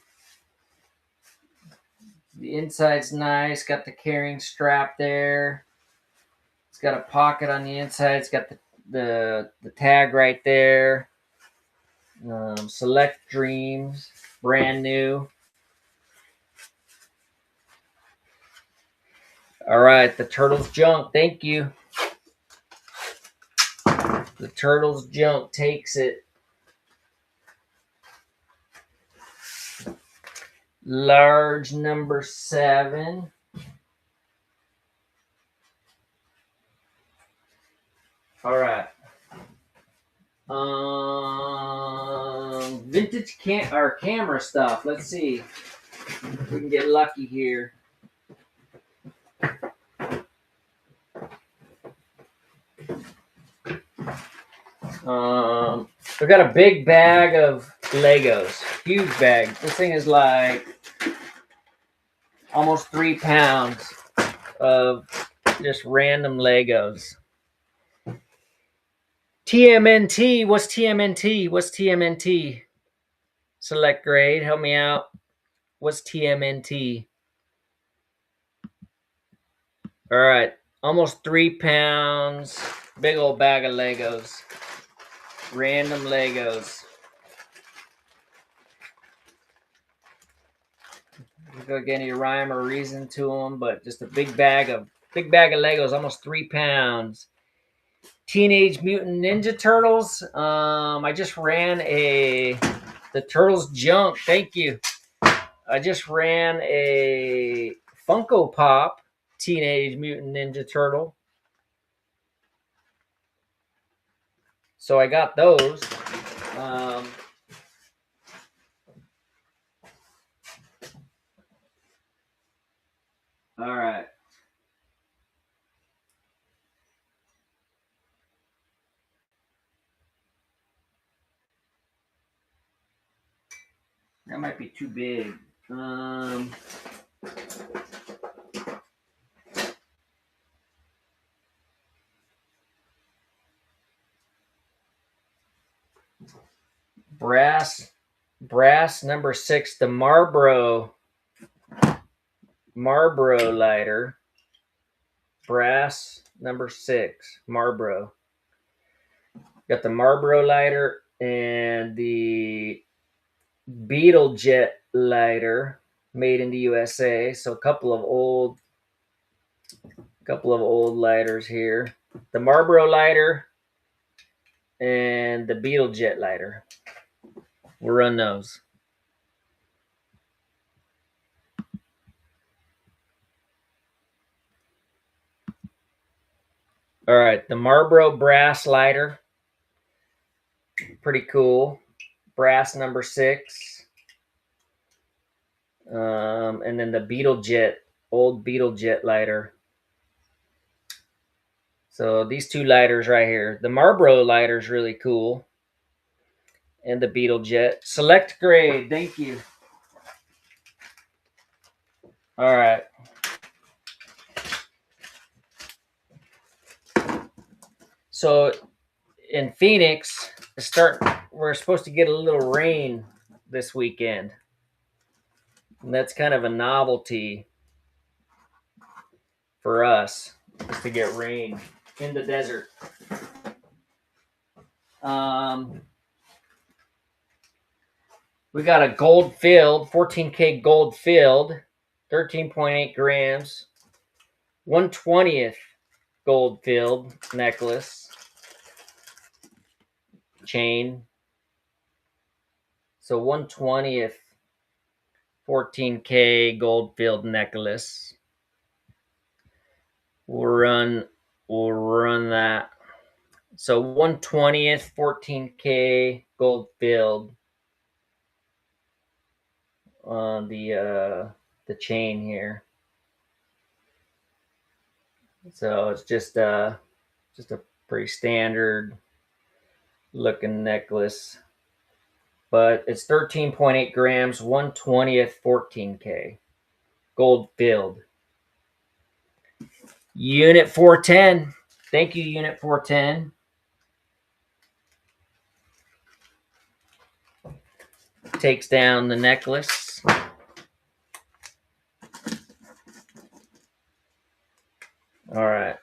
The inside's nice. Got the carrying strap there. It's got a pocket on the inside. It's got the tag right there. Select Dreams, brand new. All right, the Turtles Junk. Thank you. The Turtles Junk takes it. Large number 7. All right. Vintage camera stuff. Let's see if we can get lucky here. We've got a big bag of Legos. Huge bag. This thing is like almost 3 pounds of just random Legos. TMNT. What's TMNT? What's TMNT? Select Grade. Help me out. What's TMNT? All right. Almost 3 pounds. Big old bag of Legos. Random Legos. There's not any rhyme or reason to them, but just a big bag of Legos. Almost 3 pounds. Teenage Mutant Ninja Turtles. I just ran the Turtles Junk. Thank you. I just ran a Funko Pop Teenage Mutant Ninja Turtle. So I got those. All right. That might be too big. Brass number 6, the Marlboro lighter. Brass number 6, Marlboro. Got the Marlboro lighter and the Beetle Jet lighter, made in the USA. So a couple of old lighters here. The Marlboro lighter and the Beetle Jet lighter. We'll run those. All right, the Marlboro brass lighter. Pretty cool. Brass number 6. And then the Beetle Jet, old Beetle Jet lighter. So these two lighters right here. The Marlboro lighter is really cool. And the Beetle Jet. Select Grade, thank you. All right. So in Phoenix, we're supposed to get a little rain this weekend. And that's kind of a novelty for us, is to get rain in the desert. We got a gold filled, 14K gold filled, 13.8 grams, 1/20th gold filled necklace chain. So 1/20th 14K gold filled necklace. We'll run that. So 1/20th 14K gold filled on the chain here. So it's just a pretty standard looking necklace, but it's 13.8 grams, 1/20th 14K gold filled. Unit 410. Thank you, Unit 410. Takes down the necklace. All right.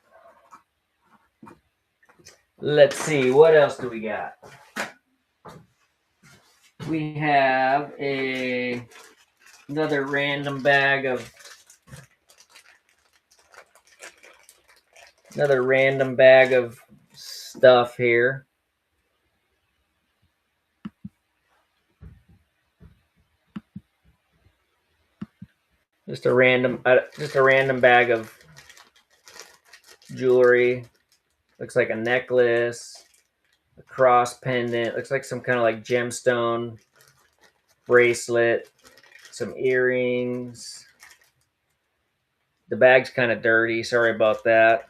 Let's see, what else do we got? We have another random bag of stuff here. Just a random bag of jewelry. Looks like a necklace, a cross pendant. Looks like some kind of like gemstone bracelet, some earrings. The bag's kind of dirty. Sorry about that.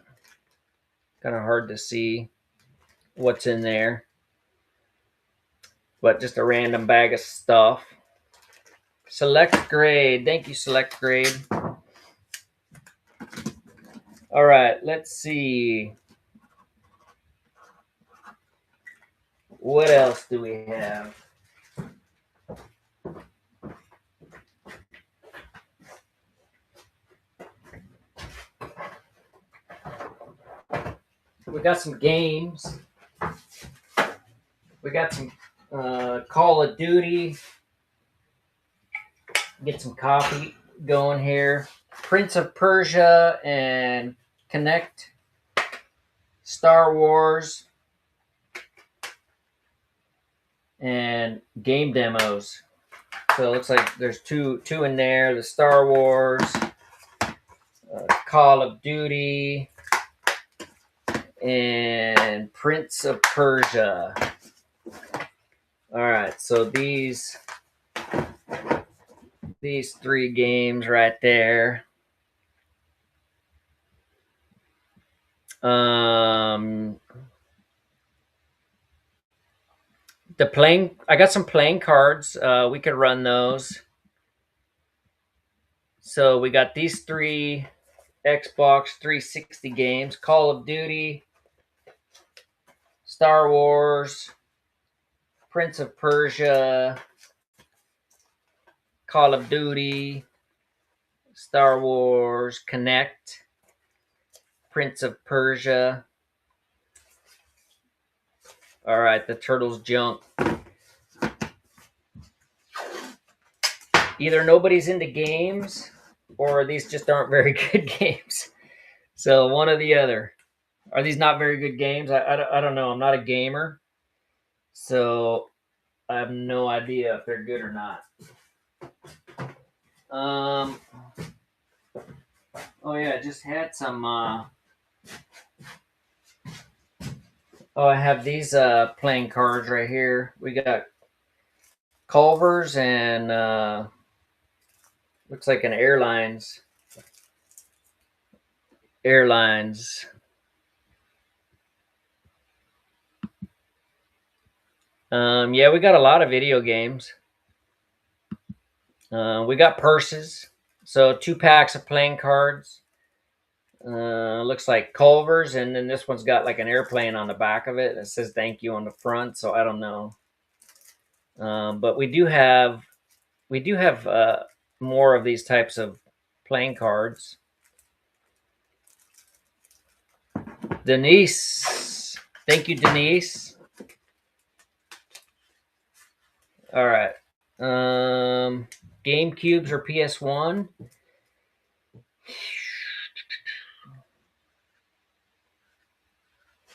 Kind of hard to see what's in there. But just a random bag of stuff. Select grade. Thank you, Select grade. All right, let's see. What else do we have? We got some games. We got some Call of Duty. Get some coffee going here. Prince of Persia and Connect. Star Wars. And game demos. So it looks like there's two in there. The Star Wars, Call of Duty, and Prince of Persia. All right, so these three games right there. I got some playing cards. We could run those. So we got these three Xbox 360 games: Call of Duty, Star Wars, Prince of Persia, Call of Duty, Star Wars, Connect, Prince of Persia. All right, the turtle's junk. Either nobody's into games or these just aren't very good games. So one or the other. Are these not very good games? I don't know. I'm not a gamer. So I have no idea if they're good or not. Oh yeah, I just had some I have these playing cards right here. We got Culver's and looks like an Airlines. Yeah, we got a lot of video games. We got purses, So 2 packs of playing cards. Looks like Culver's, and then this one's got like an airplane on the back of it. It says thank you on the front, so I don't know. But we do have more of these types of playing cards. Denise, thank you, Denise. All right. Game Cubes or PS1?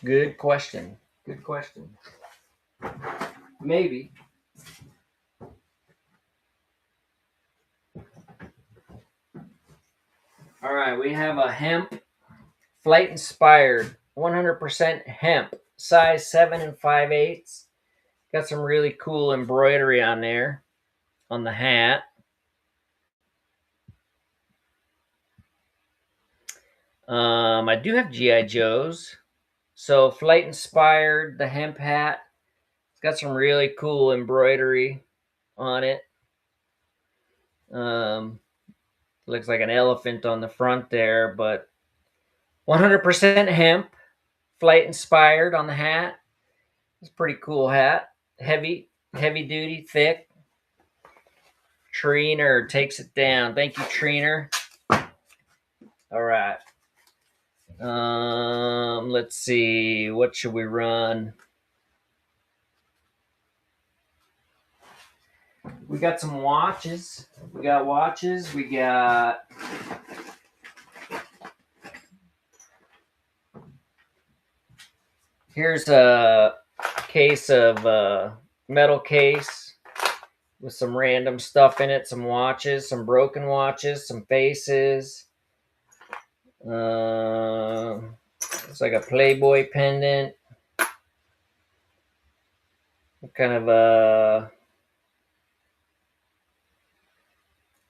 Good question. Good question. Maybe. All right, we have a hemp flight inspired 100% hemp, size 7 and 5/8. Got some really cool embroidery on there on the hat. I do have GI Joes. So flight inspired, the hemp hat. It's got some really cool embroidery on it. Looks like an elephant on the front there, but 100% hemp, flight inspired on the hat. It's a pretty cool hat. Heavy duty, thick. Treener takes it down. Thank you, Treener. All right. Let's see. What should we run? We got some watches. We got watches. We got here's a case of metal case with some random stuff in it. Some watches, some broken watches, some faces. It's like a Playboy pendant. Kind of a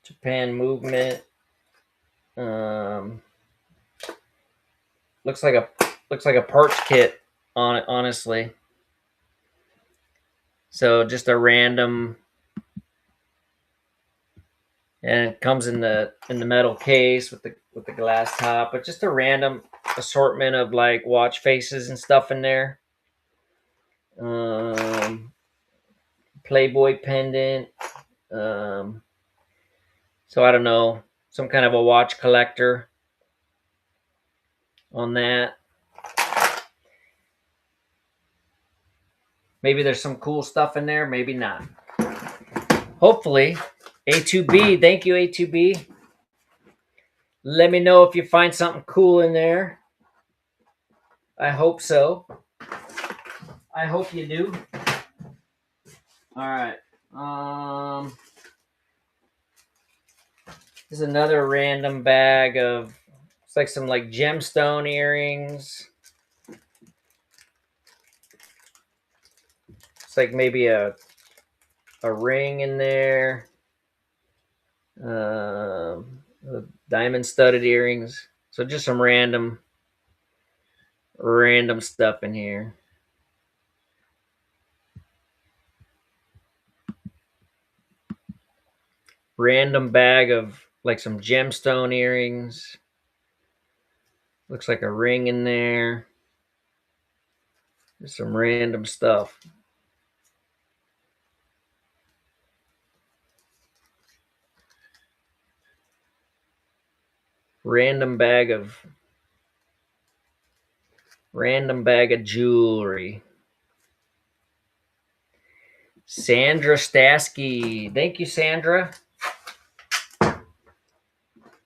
Japan movement. Looks like a parts kit on it, honestly. So just a random, and it comes in the metal case with the glass top, but just a random assortment of like watch faces and stuff in there. Playboy pendant. So I don't know, some kind of a watch collector on that. Maybe there's some cool stuff in there, maybe not. Hopefully. A2B, thank you, A2B. Let me know if you find something cool in there. I hope so. I hope you do. All right. This is another random bag of, it's like some like gemstone earrings. It's like maybe a ring in there. Diamond studded earrings. So just some random stuff in here. Random bag of like some gemstone earrings. Looks like a ring in there. Just some random stuff. Random bag of jewelry. Sandra Stasky. Thank you, Sandra.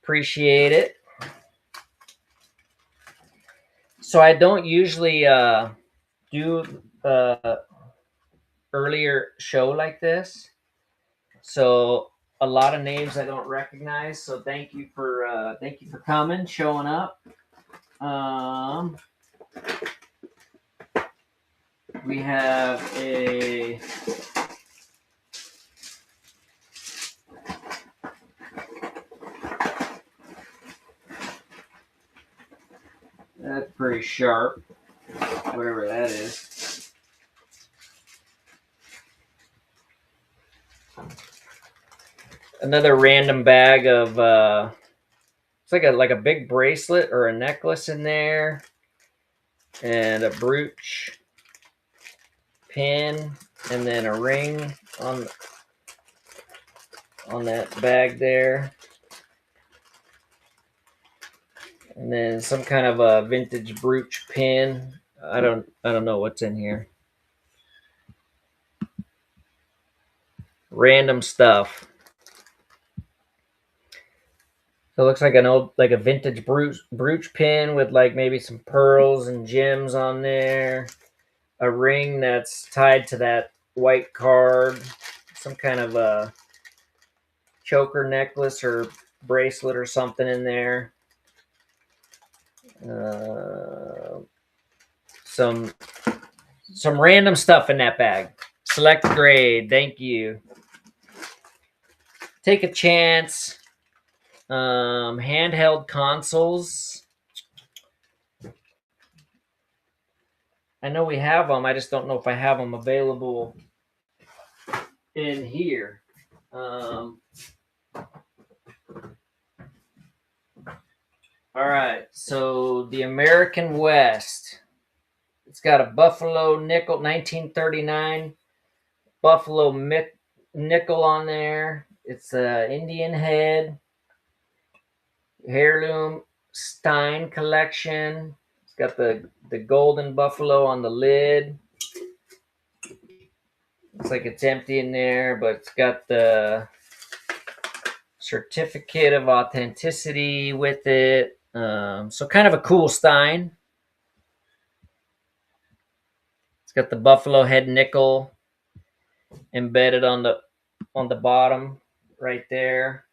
Appreciate it. So I don't usually do earlier show like this. So a lot of names I don't recognize. So thank you for coming, showing up. We have a that's pretty sharp, whatever that is. Another random bag of it's like a big bracelet or a necklace in there, and a brooch, pin, and then a ring on that bag there, and then some kind of a vintage brooch pin. I don't know what's in here. Random stuff. So it looks like like a vintage brooch pin with like maybe some pearls and gems on there. A ring that's tied to that white card. Some kind of a choker necklace or bracelet or something in there. Uh, some random stuff in that bag. Select grade. Thank you. Take a chance. Handheld consoles. I know we have them. I just don't know if I have them available in here. All right. So the American West. It's got a Buffalo nickel, 1939 Buffalo nickel on there. It's a Indian head, heirloom Stein collection. It's got the golden buffalo on the lid. Looks like it's empty in there, but it's got the certificate of authenticity with it. So kind of a cool Stein. It's got the buffalo head nickel embedded on the bottom right there.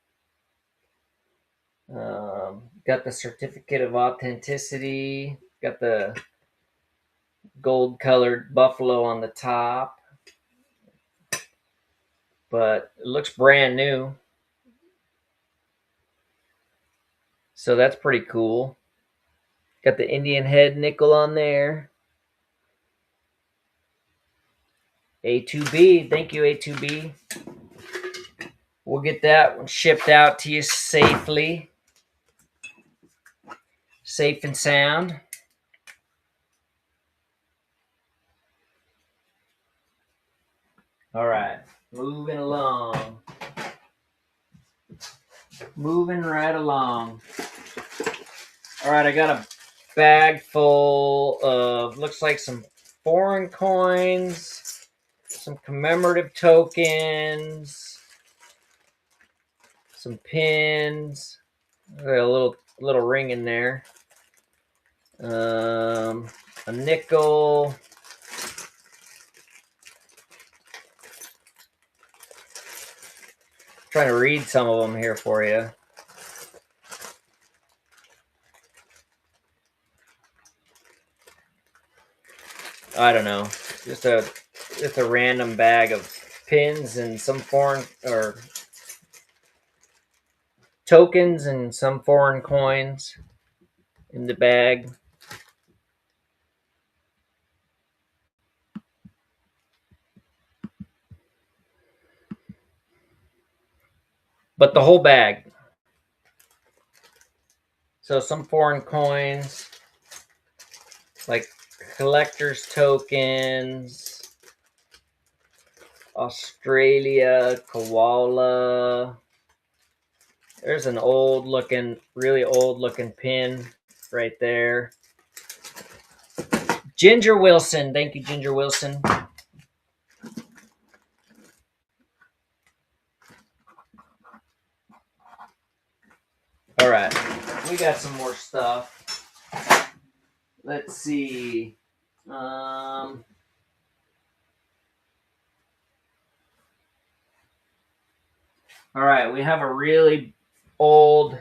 Got the certificate of authenticity. Got the gold colored buffalo on the top. But it looks brand new. So that's pretty cool. Got the Indian head nickel on there. A2B. Thank you, A2B. We'll get that one shipped out to you safely. Safe and sound. All right. Moving along. Moving right along. All right, I got a bag full of, looks like some foreign coins, some commemorative tokens, some pins, got a little ring in there, a nickel, trying to read some of them here for you. I don't know, just a random bag of pins and some foreign or tokens and some foreign coins in the bag. But the whole bag. So some foreign coins, like collector's tokens, Australia, koala. There's an really old looking pin right there. Ginger Wilson. Thank you, Ginger Wilson. All right. We got some more stuff. Let's see. All right. We have a really old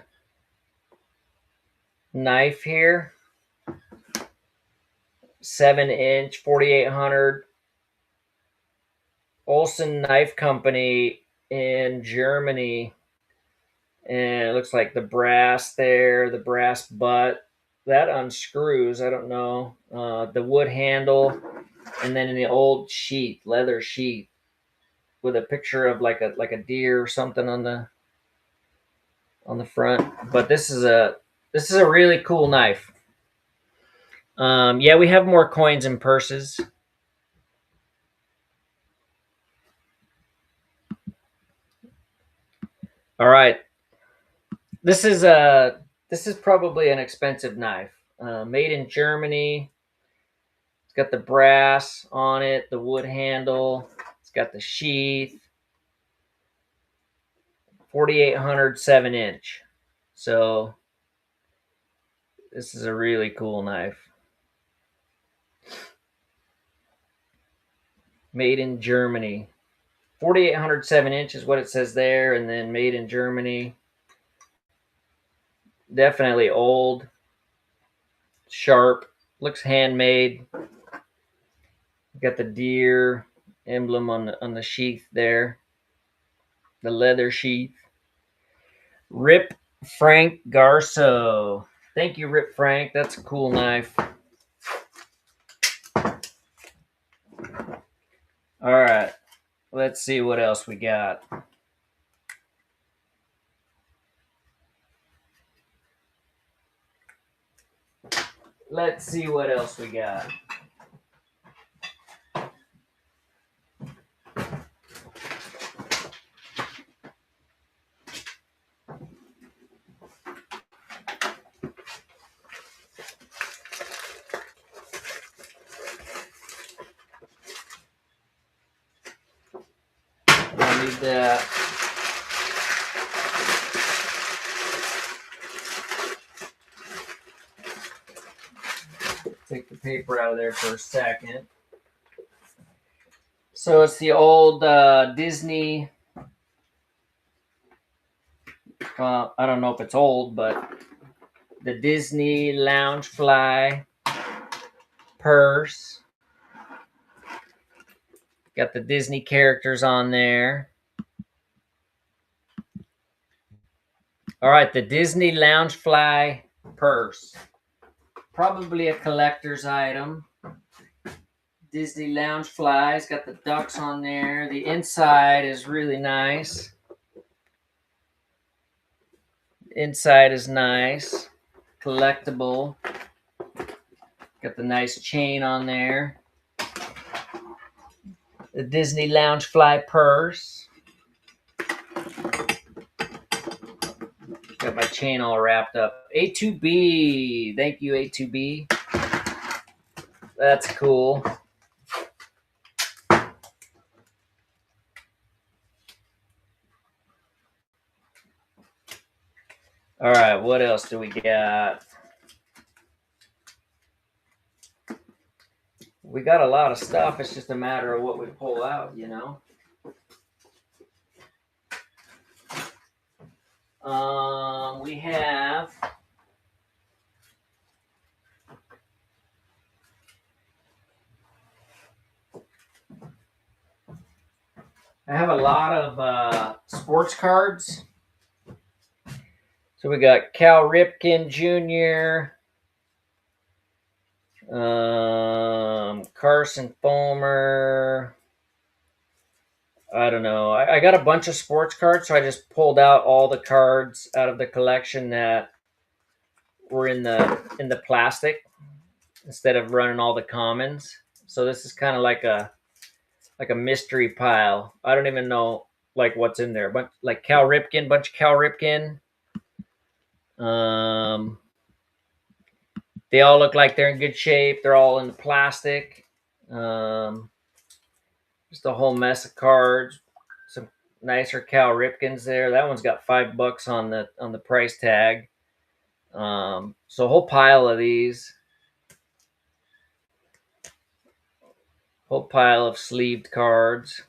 knife here. 7-inch, 4800 Olsen Knife Company in Germany. And it looks like the brass there, the brass butt, that unscrews. I don't know. The wood handle, and then in the old leather sheath, with a picture of like a deer or something on the on the front. But this is a really cool knife. Yeah, we have more coins and purses. All right, this is probably an expensive knife. Made in Germany. It's got the brass on it, the wood handle. It's got the sheath. 4800 7-inch. So this is a really cool knife. Made in Germany. 4800 7-inch is what it says there, and then made in Germany. Definitely old, sharp, looks handmade. Got the deer emblem on the sheath there, the leather sheath. Rip Frank Garso. Thank you, Rip Frank. That's a cool knife. All right, let's see what else we got. Let's see what else we got. I need that. Take the paper out of there for a second. So it's the old Disney. I don't know if it's old, but the Disney Loungefly purse. Got the Disney characters on there. All right, the Disney Loungefly purse. Probably a collector's item. Disney Loungefly's got the ducks on there. The inside is really nice. Inside is nice. Collectible. Got the nice chain on there. The Disney Loungefly purse. Got my chain all wrapped up. A2B. Thank you, A2B. That's cool. All right, what else do we got? We got a lot of stuff. It's just a matter of what we pull out, you know? We have I have a lot of sports cards. So we got Cal Ripken Jr., Carson Fulmer. I don't know. I got a bunch of sports cards, so I just pulled out all the cards out of the collection that were in the plastic instead of running all the commons. So this is kind of like a mystery pile. I don't even know like what's in there, but like Cal Ripken, bunch of Cal Ripken. They all look like they're in good shape. They're all in the plastic. Just a whole mess of cards. Some nicer Cal Ripkens there. That one's got $5 on the price tag. So a whole pile of these. Whole pile of sleeved cards.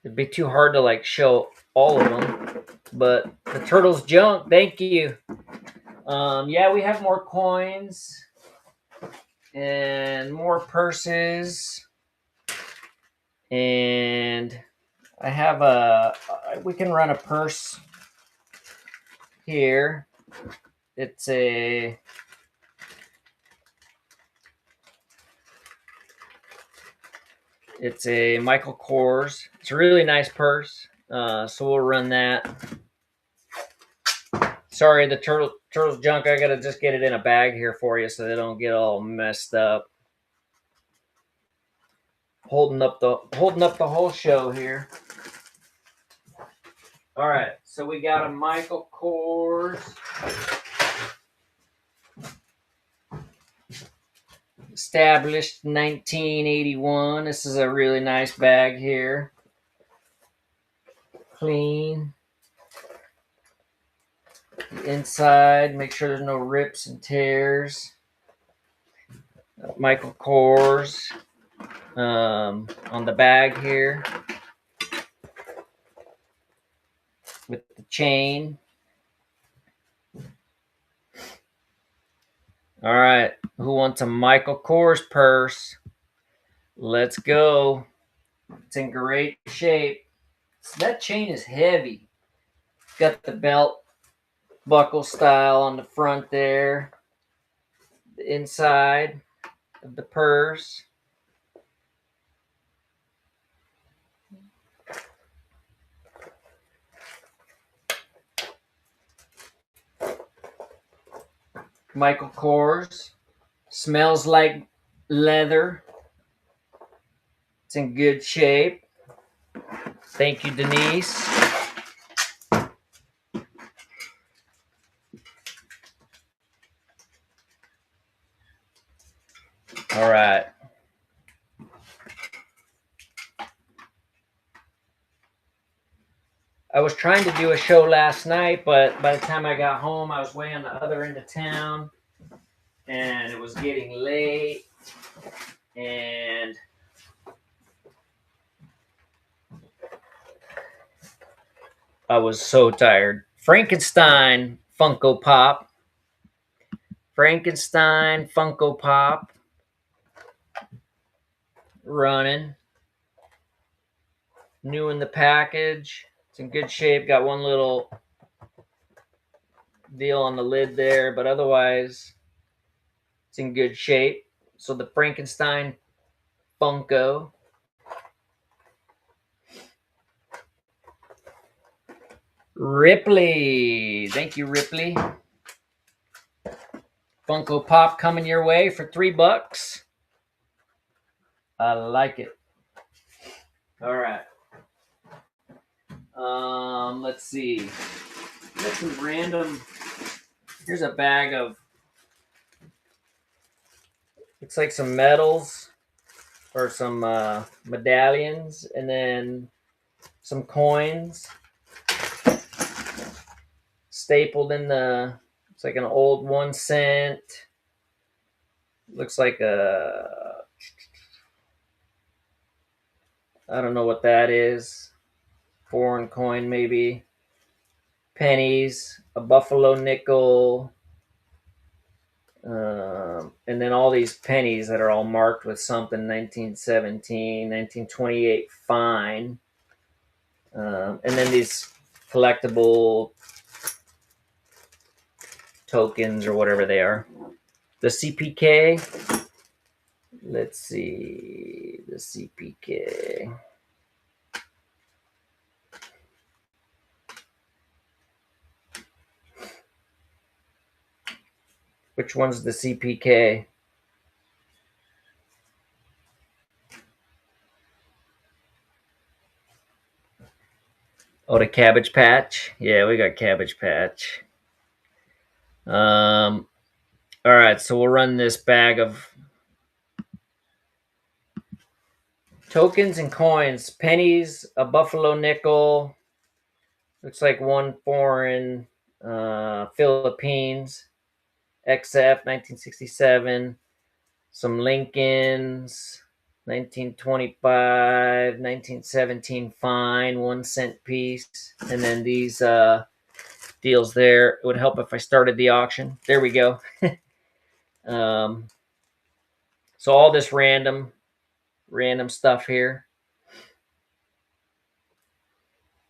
It'd be too hard to like show all of them, but the turtle's junk. Thank you. Yeah, we have more coins and more purses, and I have we can run a purse here. It's a Michael Kors. It's a really nice purse. So we'll run that. Sorry, the turtles junk. I gotta just get it in a bag here for you so they don't get all messed up. Holding up the whole show here. All right, so we got a Michael Kors. Established 1981. This is a really nice bag here. Clean. The inside, make sure there's no rips and tears. Michael Kors on the bag here with the chain. All right, who wants a Michael Kors purse? Let's go. It's in great shape. That chain is heavy. Got the belt buckle style on the front there. The inside of the purse. Michael Kors. Smells like leather. It's in good shape. Thank you, Denise. All right. I was trying to do a show last night, but by the time I got home, I was way on the other end of town, and it was getting late, and I was so tired. Frankenstein Funko Pop. Frankenstein Funko Pop. Running. New in the package. It's in good shape. Got one little deal on the lid there, but otherwise it's in good shape. So the Frankenstein Funko. Ripley. Thank you, Ripley. Funko Pop coming your way for $3. I like it. All right. Let's see. Got some random. Here's a bag of. Looks like some medals or some medallions, and then some coins stapled in the. It's like an old 1 cent. Looks like a. I don't know what that is. Foreign coin, maybe. Pennies, a buffalo nickel, and then all these pennies that are all marked with something 1917, 1928 fine. And then these collectible tokens or whatever they are. The CPK. Let's see. The CPK. Which one's the CPK? Oh, the Cabbage Patch. Yeah, we got Cabbage Patch. All right, so we'll run this bag of tokens and coins. Pennies, a buffalo nickel. Looks like one foreign Philippines. XF 1967. Some Lincolns. 1925, 1917 fine, 1 cent piece. And then these deals there. It would help if I started the auction. There we go. So all this random stuff here.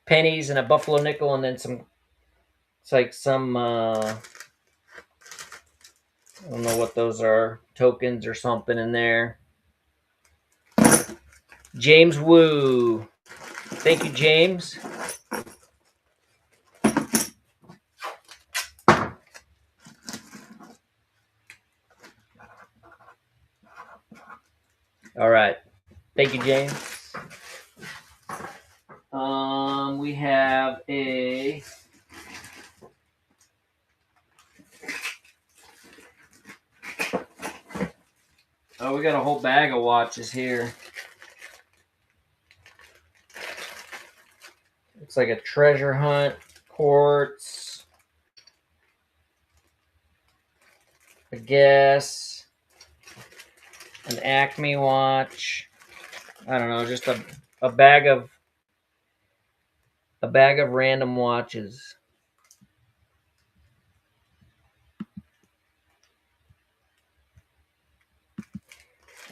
Pennies and a buffalo nickel, and then some. It's like some. I don't know what those are. Tokens or something in there. James Wu. Thank you, James. All right. Thank you, James. We have a we got a whole bag of watches here. It's like a treasure hunt, quartz, I guess, an Acme watch. I don't know, just a bag of random watches.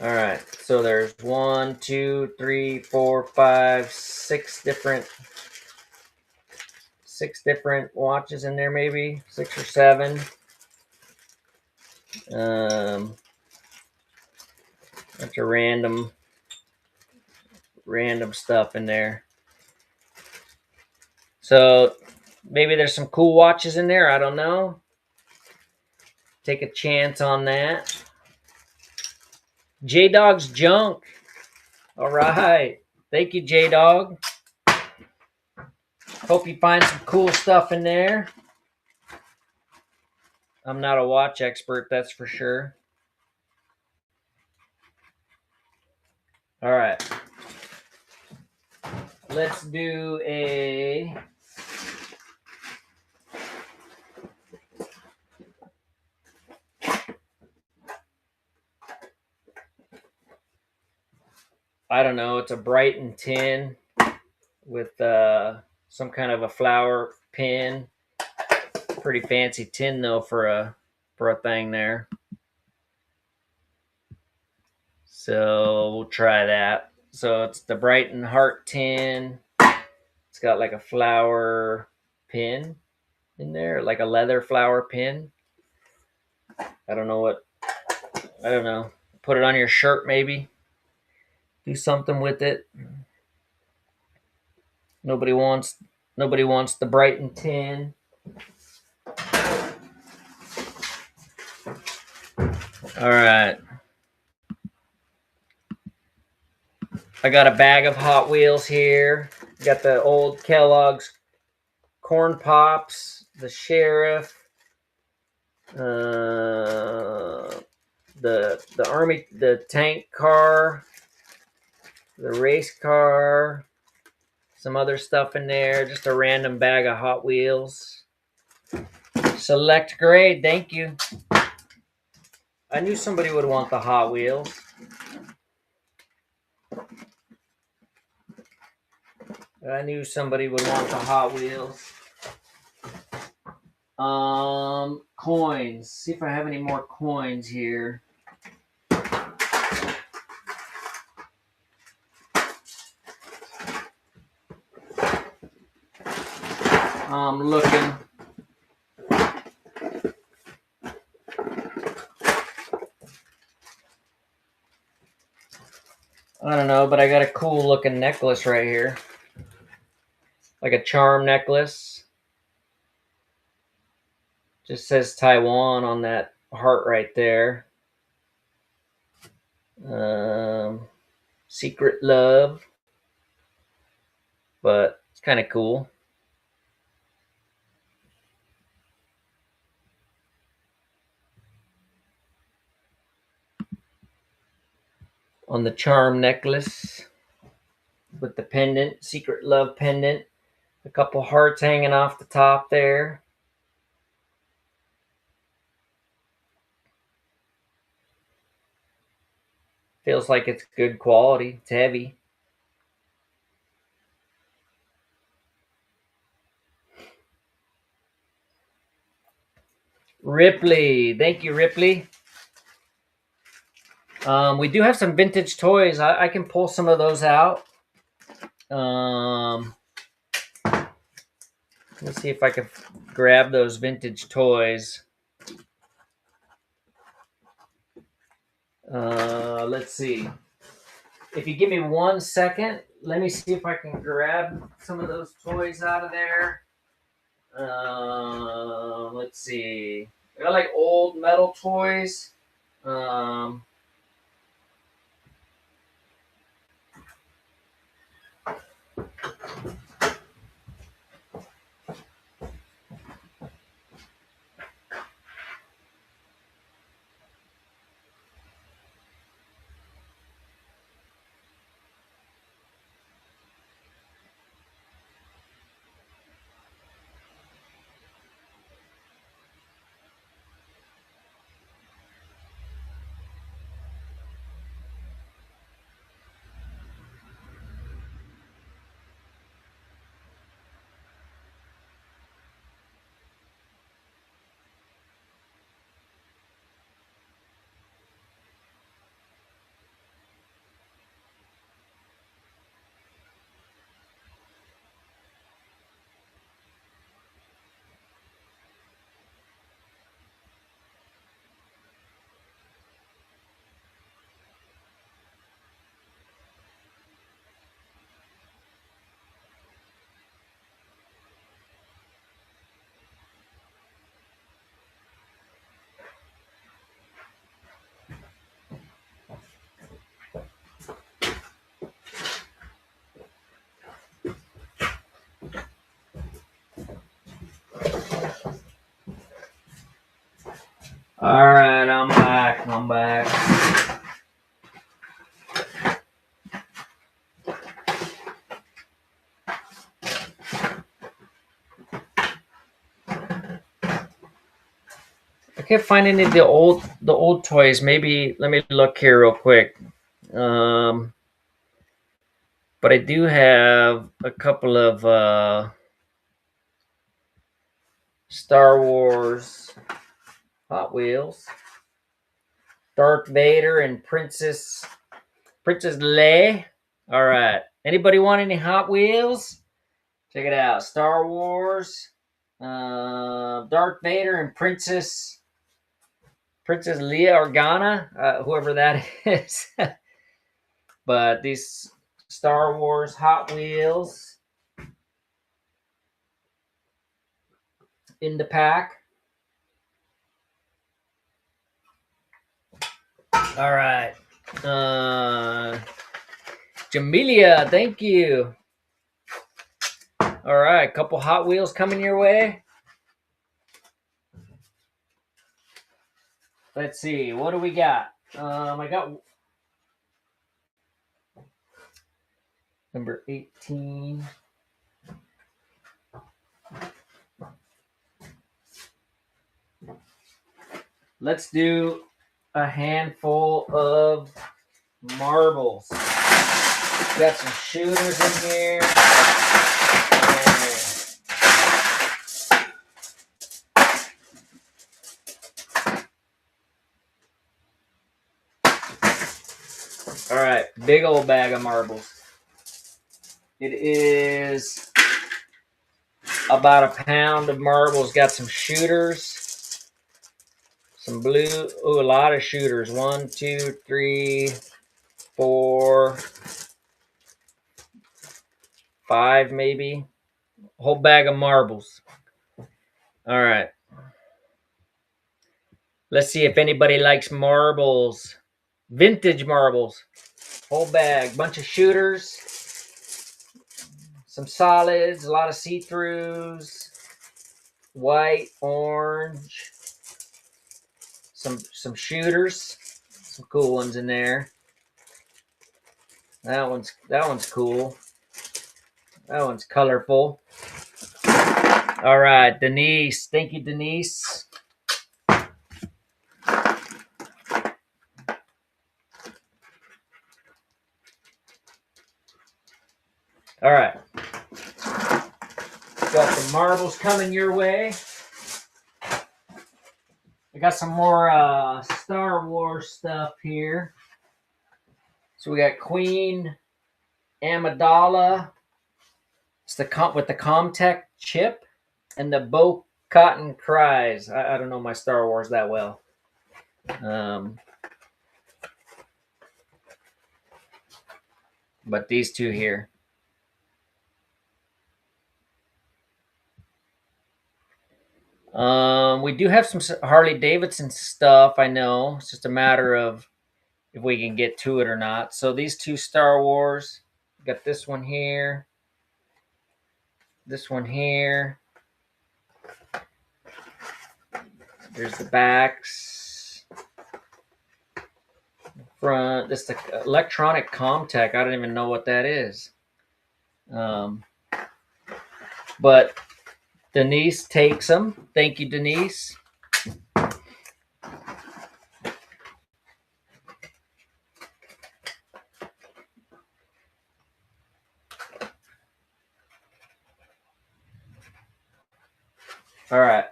All right, so there's 1, 2, 3, 4, 5, 6 different watches in there, maybe 6 or 7. Bunch of random stuff in there. So maybe there's some cool watches in there. I don't know. Take a chance on that. J Dog's junk. All right. Thank you, J Dog. Hope you find some cool stuff in there. I'm not a watch expert, that's for sure. All right. Let's do a I don't know, it's a Brighton tin with some kind of a flower pin. Pretty fancy tin though for a thing there. So we'll try that. So it's the Brighton heart tin. It's got like a flower pin in there, like a leather flower pin. I don't know. Put it on your shirt maybe. Do something with it. Nobody wants the Brighton tin. All right. I got a bag of Hot Wheels here. Got the old Kellogg's Corn Pops, the Sheriff, the army, the tank car, the race car, some other stuff in there. Just a random bag of Hot Wheels. Select grade, thank you. I knew somebody would want the Hot Wheels. I knew somebody would want the Hot Wheels. Coins. See if I have any more coins here. I'm looking. I don't know, but I got a cool looking necklace right here. Like a charm necklace. Just says Taiwan on that heart right there. Secret love. But it's kind of cool. On the charm necklace with the pendant, secret love pendant. A couple hearts hanging off the top there. Feels like it's good quality. It's heavy. Ripley. Thank you, Ripley. We do have some vintage toys. I can pull some of those out. Let's see if I can grab those vintage toys. Let's see. If you give me 1 second, let me see if I can grab some of those toys out of there. Let's see. I got like old metal toys. All right, I'm back. I'm back. I can't find any of the old toys. Maybe let me look here real quick. But I do have a couple of Star Wars Hot Wheels, Darth Vader and Princess Leia. All right. Anybody want any Hot Wheels? Check it out. Star Wars, Darth Vader and Princess Leia Organa, whoever that is. But these Star Wars Hot Wheels in the pack. All right. Jamelia, thank you. All right, couple Hot Wheels coming your way. Let's see, what do we got? I got number 18. Let's do a handful of marbles. Got some shooters in here. All right, big old bag of marbles. It is about a pound of marbles. Got some shooters, some blue. Oh, a lot of shooters. 1, 2, 3, 4, 5, maybe. A whole bag of marbles. All right. Let's see if anybody likes marbles. Vintage marbles. Whole bag. Bunch of shooters. Some solids. A lot of see-throughs. White, orange. Some shooters. Some cool ones in there. That one's cool. That one's colorful. All right, Denise. Thank you, Denise. All right. Got some marbles coming your way. I got some more Star Wars stuff here. So we got Queen Amidala. It's with the Comtech chip and the Bo Cotton Cries. I don't know my Star Wars that well. But these two here. We do have some Harley Davidson stuff, I know. It's just a matter of if we can get to it or not. So these two Star Wars. Got this one here. this one here. There's the backs. Front. This is the electronic Comtech. I don't even know what that is. But Denise takes them. Thank you, Denise. All right.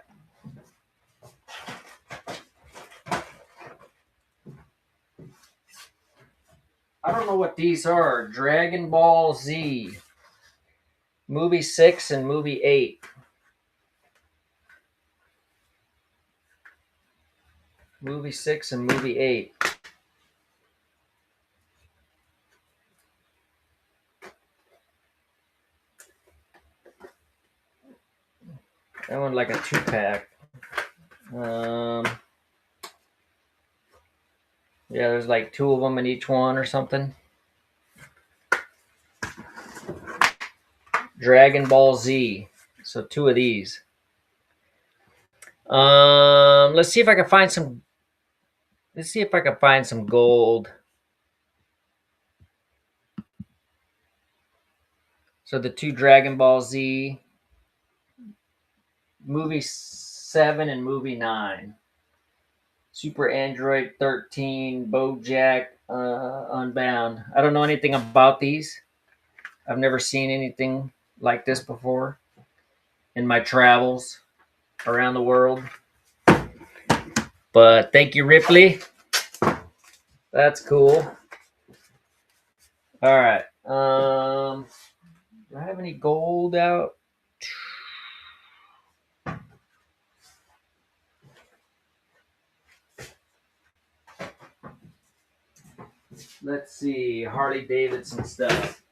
I don't know what these are. Dragon Ball Z. Movie 6 and movie 8. Movie 6 and movie 8. That one like a 2-pack. Yeah, there's like 2 of them in each one or something. Dragon Ball Z. So 2 of these. Let's see if I can find some. Let's see if I can find some gold. So the 2 Dragon Ball Z, movie 7 and movie 9. Super Android 13, BoJack Unbound. I don't know anything about these. I've never seen anything like this before in my travels around the world. But thank you, Ripley. That's cool. All right. Do I have any gold out? Let's see. Harley Davidson stuff.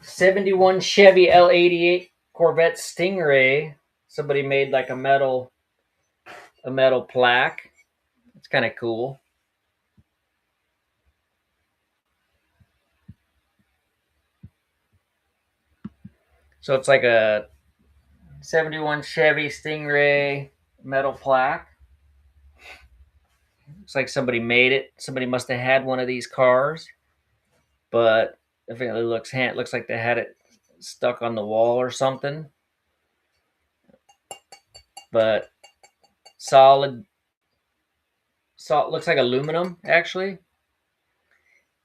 '71 Chevy L88 Corvette Stingray. Somebody made like a metal plaque. It's kind of cool. So it's like a '71 Chevy Stingray metal plaque. Looks like somebody made it. Somebody must have had one of these cars, but it looks like they had it stuck on the wall or something. But solid. Looks like aluminum actually.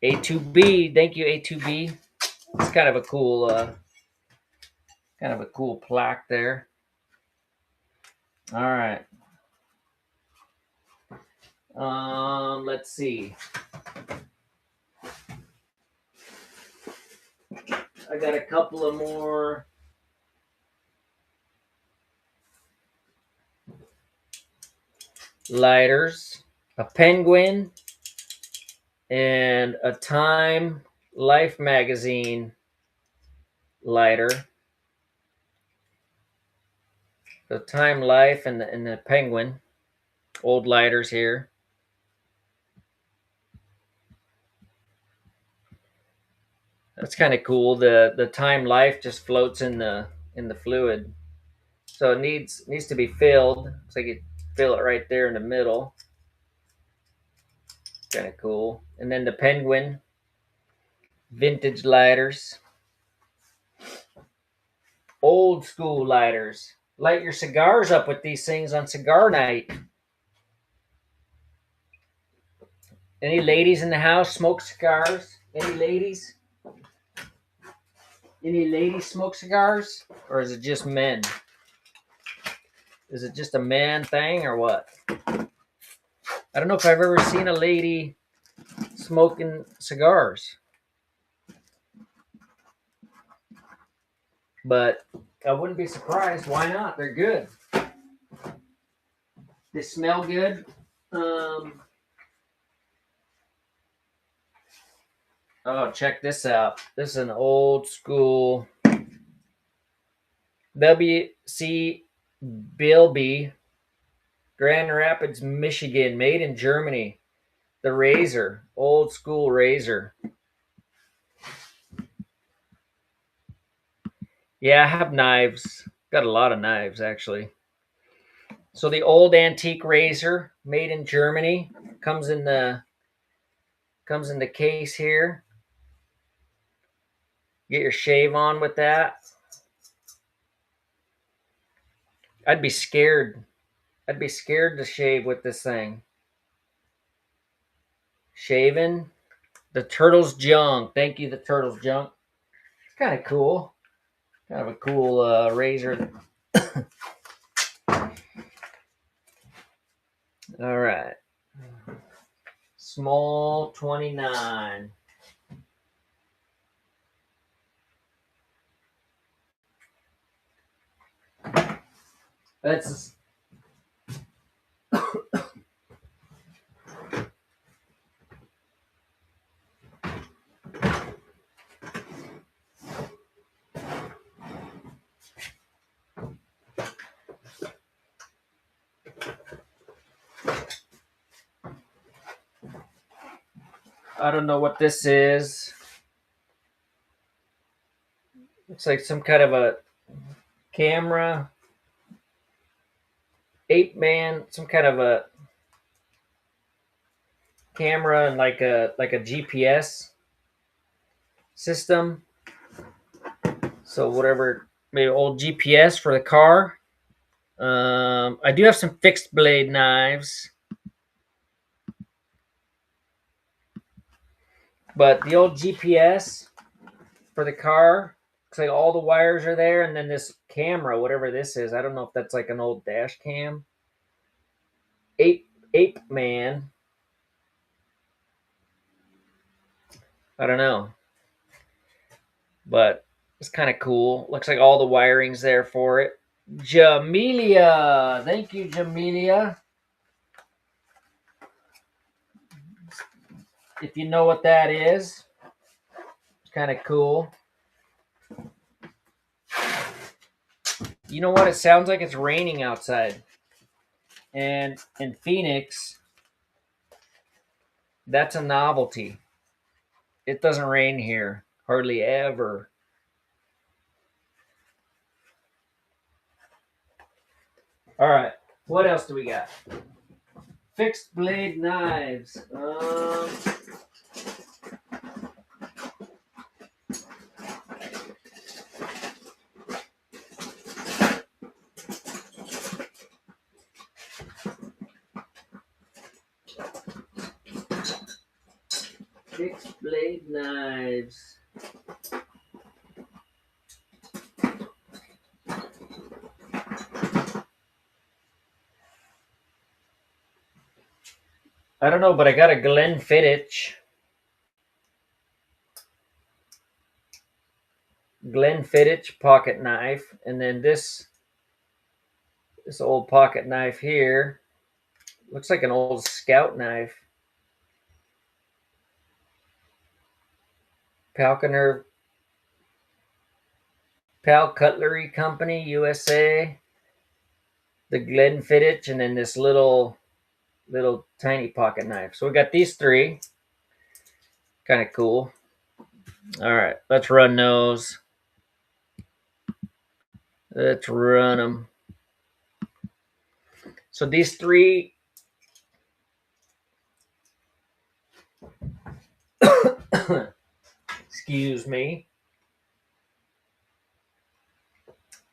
A2B. Thank you, A2B. It's kind of a cool plaque there. All right. Let's see. I got a couple of more lighters, a penguin, and a Time Life magazine lighter. The Time Life and the penguin, old lighters here. That's kind of cool. The Time Life just floats in the fluid, so it needs to be filled. Looks like you fill it right there in the middle. Kind of cool. And then the penguin, vintage lighters, old school lighters. Light your cigars up with these things on cigar night. Any ladies in the house smoke cigars? Any ladies? Any ladies smoke cigars? Or is it just men? Is it just a man thing or what? I don't know if I've ever seen a lady smoking cigars. But I wouldn't be surprised. Why not? They're good. They smell good. Oh, check this out. This is an old school WC Bilby, Grand Rapids, Michigan, made in Germany. The razor, old school razor. Yeah, I have knives. Got a lot of knives actually. So the old antique razor, made in Germany, comes in the case here. Get your shave on with that. I'd be scared. I'd be scared to shave with this thing. Shaving. The Turtle's Junk. Thank you, the Turtle's Junk. It's kind of cool. Kind of a cool razor. All right. Small 29. That's I don't know what this is. Looks like some kind of a camera. Ape Man, some kind of a camera and like a GPS system. So whatever, maybe old GPS for the car. I do have some fixed blade knives, but the old GPS for the car looks like all the wires are there, and then this camera, whatever this is, I don't know if that's like an old dash cam. Ape Man, I don't know, but it's kind of cool. Looks like all the wiring's there for it. Jamelia, thank you, Jamelia. If you know what that is, it's kind of cool. You know what? It sounds like it's raining outside. And in Phoenix, that's a novelty. It doesn't rain here hardly ever. All right. What else do we got? Fixed blade knives. Fixed blade knives. I don't know, but I got a Glenfiddich pocket knife, and then this old pocket knife here looks like an old scout knife. Falconer Pal Cutlery Company, USA. The Glenfiddich, and then this little tiny pocket knife. So we got these three. Kind of cool. All right, let's run those. Let's run them. So these three, excuse me,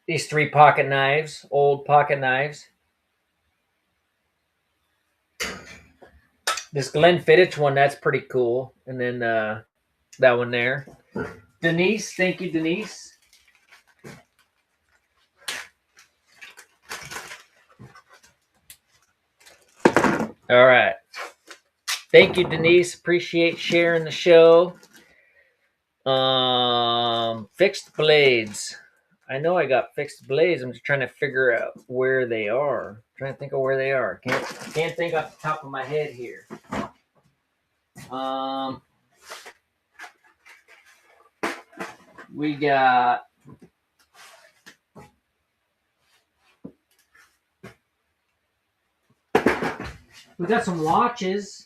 these three pocket knives, old pocket knives. This Glenfiddich one, that's pretty cool. And then that one there. Denise, thank you, Denise. All right. Thank you, Denise. Appreciate sharing the show. Fixed blades. I know I got fixed blades. I'm just trying to figure out where they are. I'm trying to think of where they are. Can't think off the top of my head here. We got We got some watches.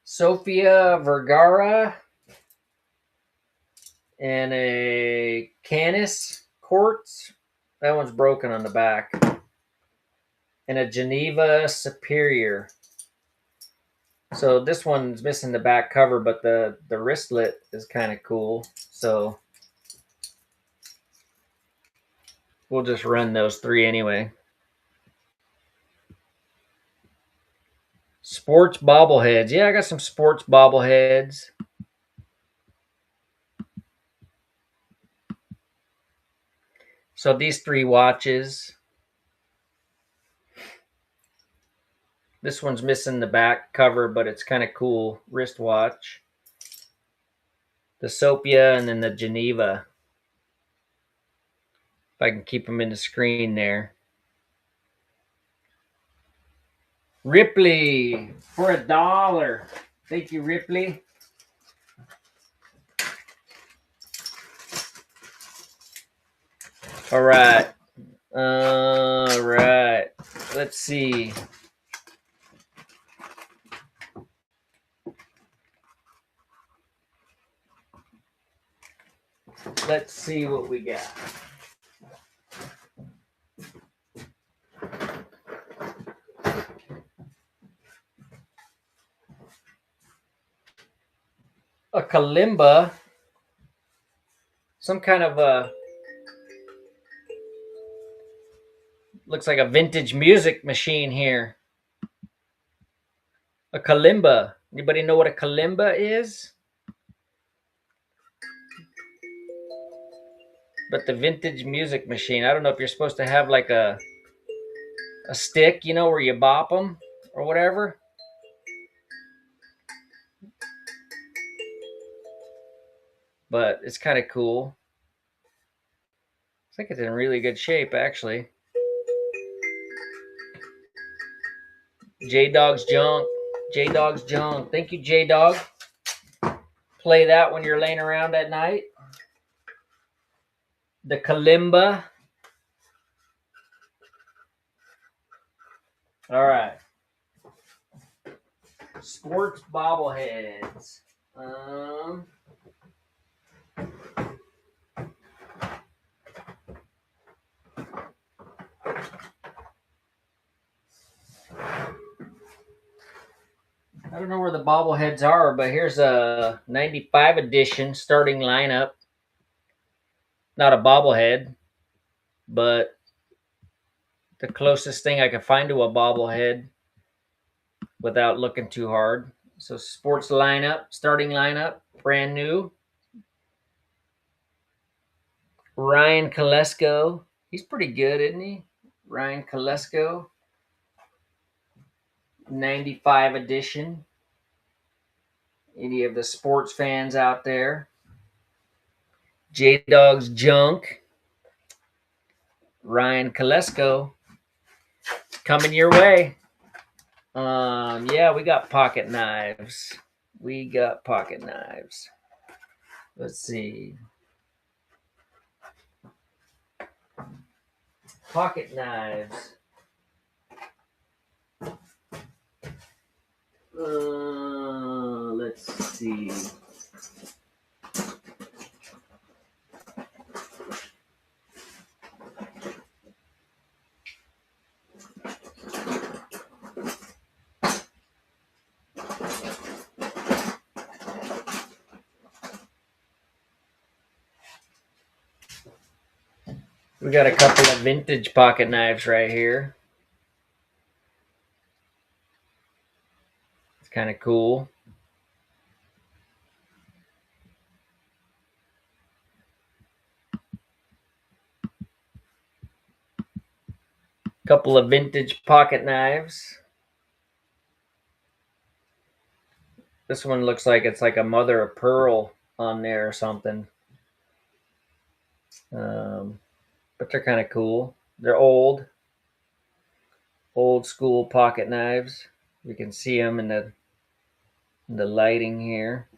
Sofia Vergara and a Canis quartz. That one's broken on the back. And a Geneva Superior. So this one's missing the back cover, but the wristlet is kind of cool. So we'll just run those three anyway. Sports bobbleheads. Yeah, I got some sports bobbleheads. So these three watches. This one's missing the back cover, but it's kind of cool wristwatch. The Sophia and then the Geneva. If I can keep them in the screen there. Ripley for $1. Thank you, Ripley. All right. All right. Let's see. Let's see what we got. A kalimba. Some kind of a... Looks like a vintage music machine here. A kalimba. Anybody know what a kalimba is? But the vintage music machine. I don't know if you're supposed to have like a stick, you know, where you bop them or whatever. But it's kind of cool. I think it's in really good shape, actually. J-Dog's Junk. J-Dog's Junk. Thank you, J-Dog. Play that when you're laying around at night. The kalimba. All right. Sports bobbleheads. I don't know where the bobbleheads are, but here's a 95 edition starting lineup. Not a bobblehead, but the closest thing I could find to a bobblehead without looking too hard. So sports lineup, starting lineup, brand new. Ryan Kolesko. He's pretty good, isn't he? Ryan Kolesko. 95 edition. Any of the sports fans out there? J-Dog's Junk. Ryan Kolesko. Coming your way. Yeah, we got pocket knives. We got pocket knives. Let's see. Pocket knives. Let's see. We got a couple of vintage pocket knives right here. It's kind of cool. Couple of vintage pocket knives. This one looks like it's like a mother of pearl on there or something. But they're kind of cool. They're old school pocket knives. You can see them in the The lighting here.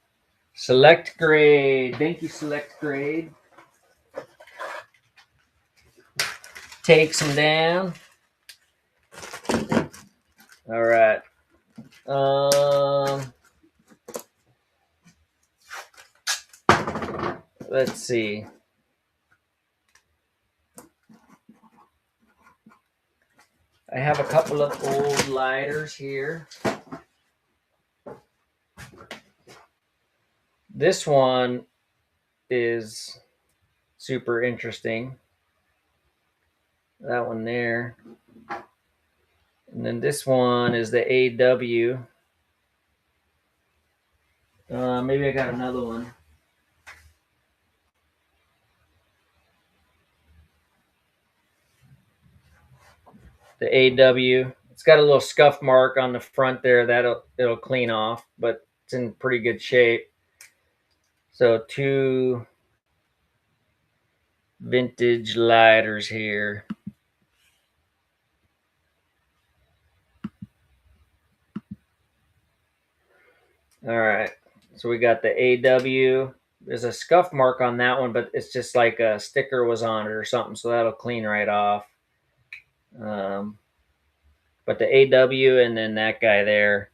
Select grade. Thank you, Select grade. Takes them down. All right. Let's see. I have a couple of old lighters here. This one is super interesting. That one there. And then this one is the AW. Maybe I got another one. The AW. It's got a little scuff mark on the front there that it'll clean off, but it's in pretty good shape. So 2 vintage lighters here. All right. So we got the AW. There's a scuff mark on that one, but it's just like a sticker was on it or something, so that'll clean right off. But the AW and then that guy there,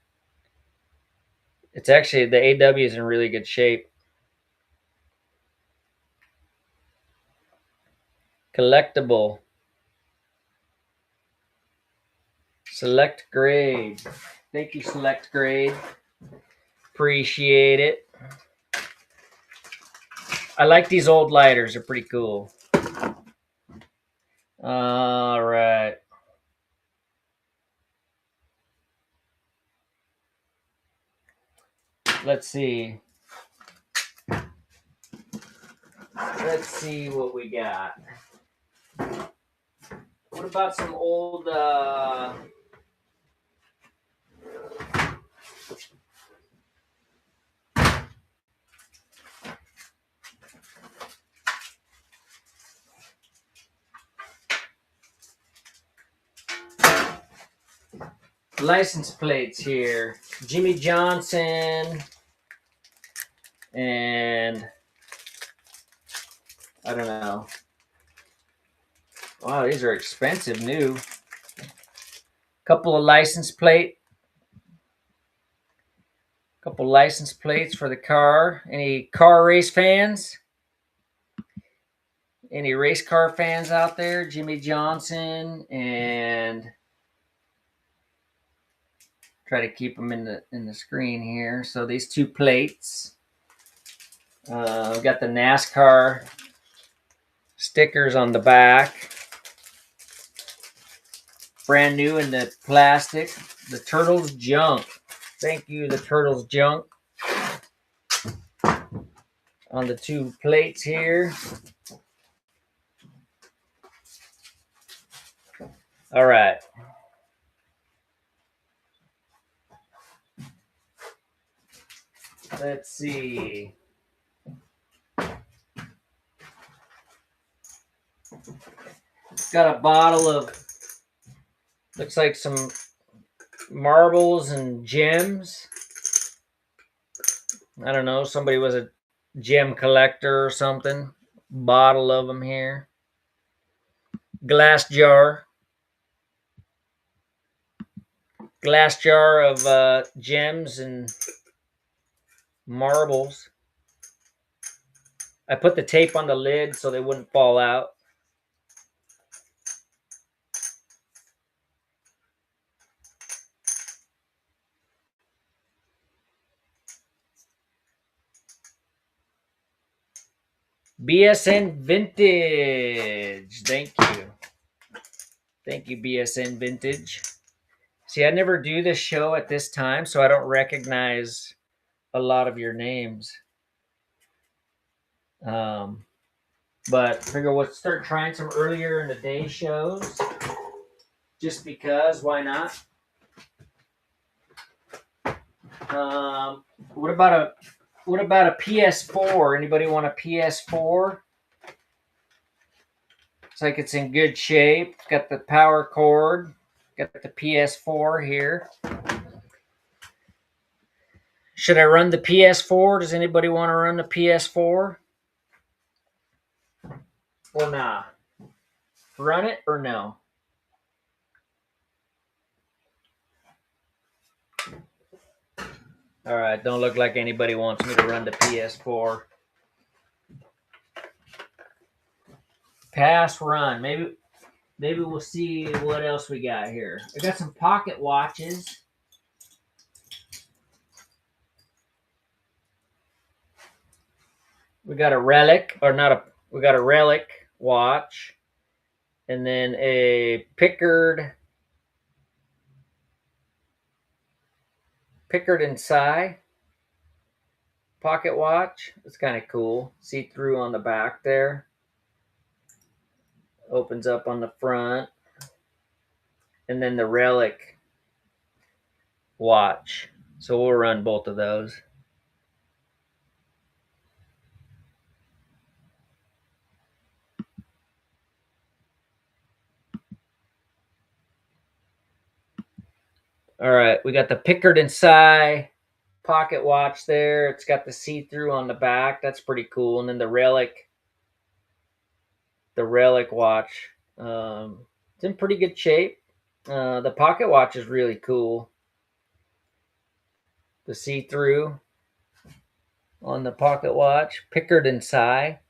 it's actually, the AW is in really good shape. Collectible. Select grade. Thank you, Select grade. Appreciate it. I like these old lighters. They're pretty cool. All right. Let's see. Let's see what we got. What about some old license plates here? Jimmy Johnson and I don't know. Wow, these are expensive new. Couple license plates for the car. Any car race fans? Any race car fans out there? Jimmy Johnson, and try to keep them in the screen here. So these 2 plates. We've got the NASCAR stickers on the back. Brand new in the plastic. The Turtles Junk. Thank you, the Turtles Junk. On the 2 plates here. All right. Let's see. Got a bottle of, looks like some marbles and gems. I don't know. Somebody was a gem collector or something. Bottle of them here. Glass jar. Glass jar of gems and marbles. I put the tape on the lid so they wouldn't fall out. BSN Vintage. Thank you. Thank you, BSN Vintage. See, I never do this show at this time, so I don't recognize a lot of your names. But figure we'll start trying some earlier in the day shows. Just because, why not? What about a PS4? Anybody want a PS4? Looks like it's in good shape. It's got the power cord. Got the PS4 here. Should I run the PS4? Does anybody want to run the PS4? Or nah? Run it or no? All right, don't look like anybody wants me to run the PS4. Pass run. Maybe we'll see what else we got here. I got some pocket watches. We got a relic, or not a. We got a relic watch, and then a Pickard and Cy pocket watch. It's kind of cool. See through on the back there. Opens up on the front, and then the relic watch. So we'll run both of those. All right, we got the Pickard and Cy pocket watch there. It's got the see-through on the back. That's pretty cool. And then the relic watch. It's in pretty good shape. The pocket watch is really cool. The see-through on the pocket watch. Pickard and Cy.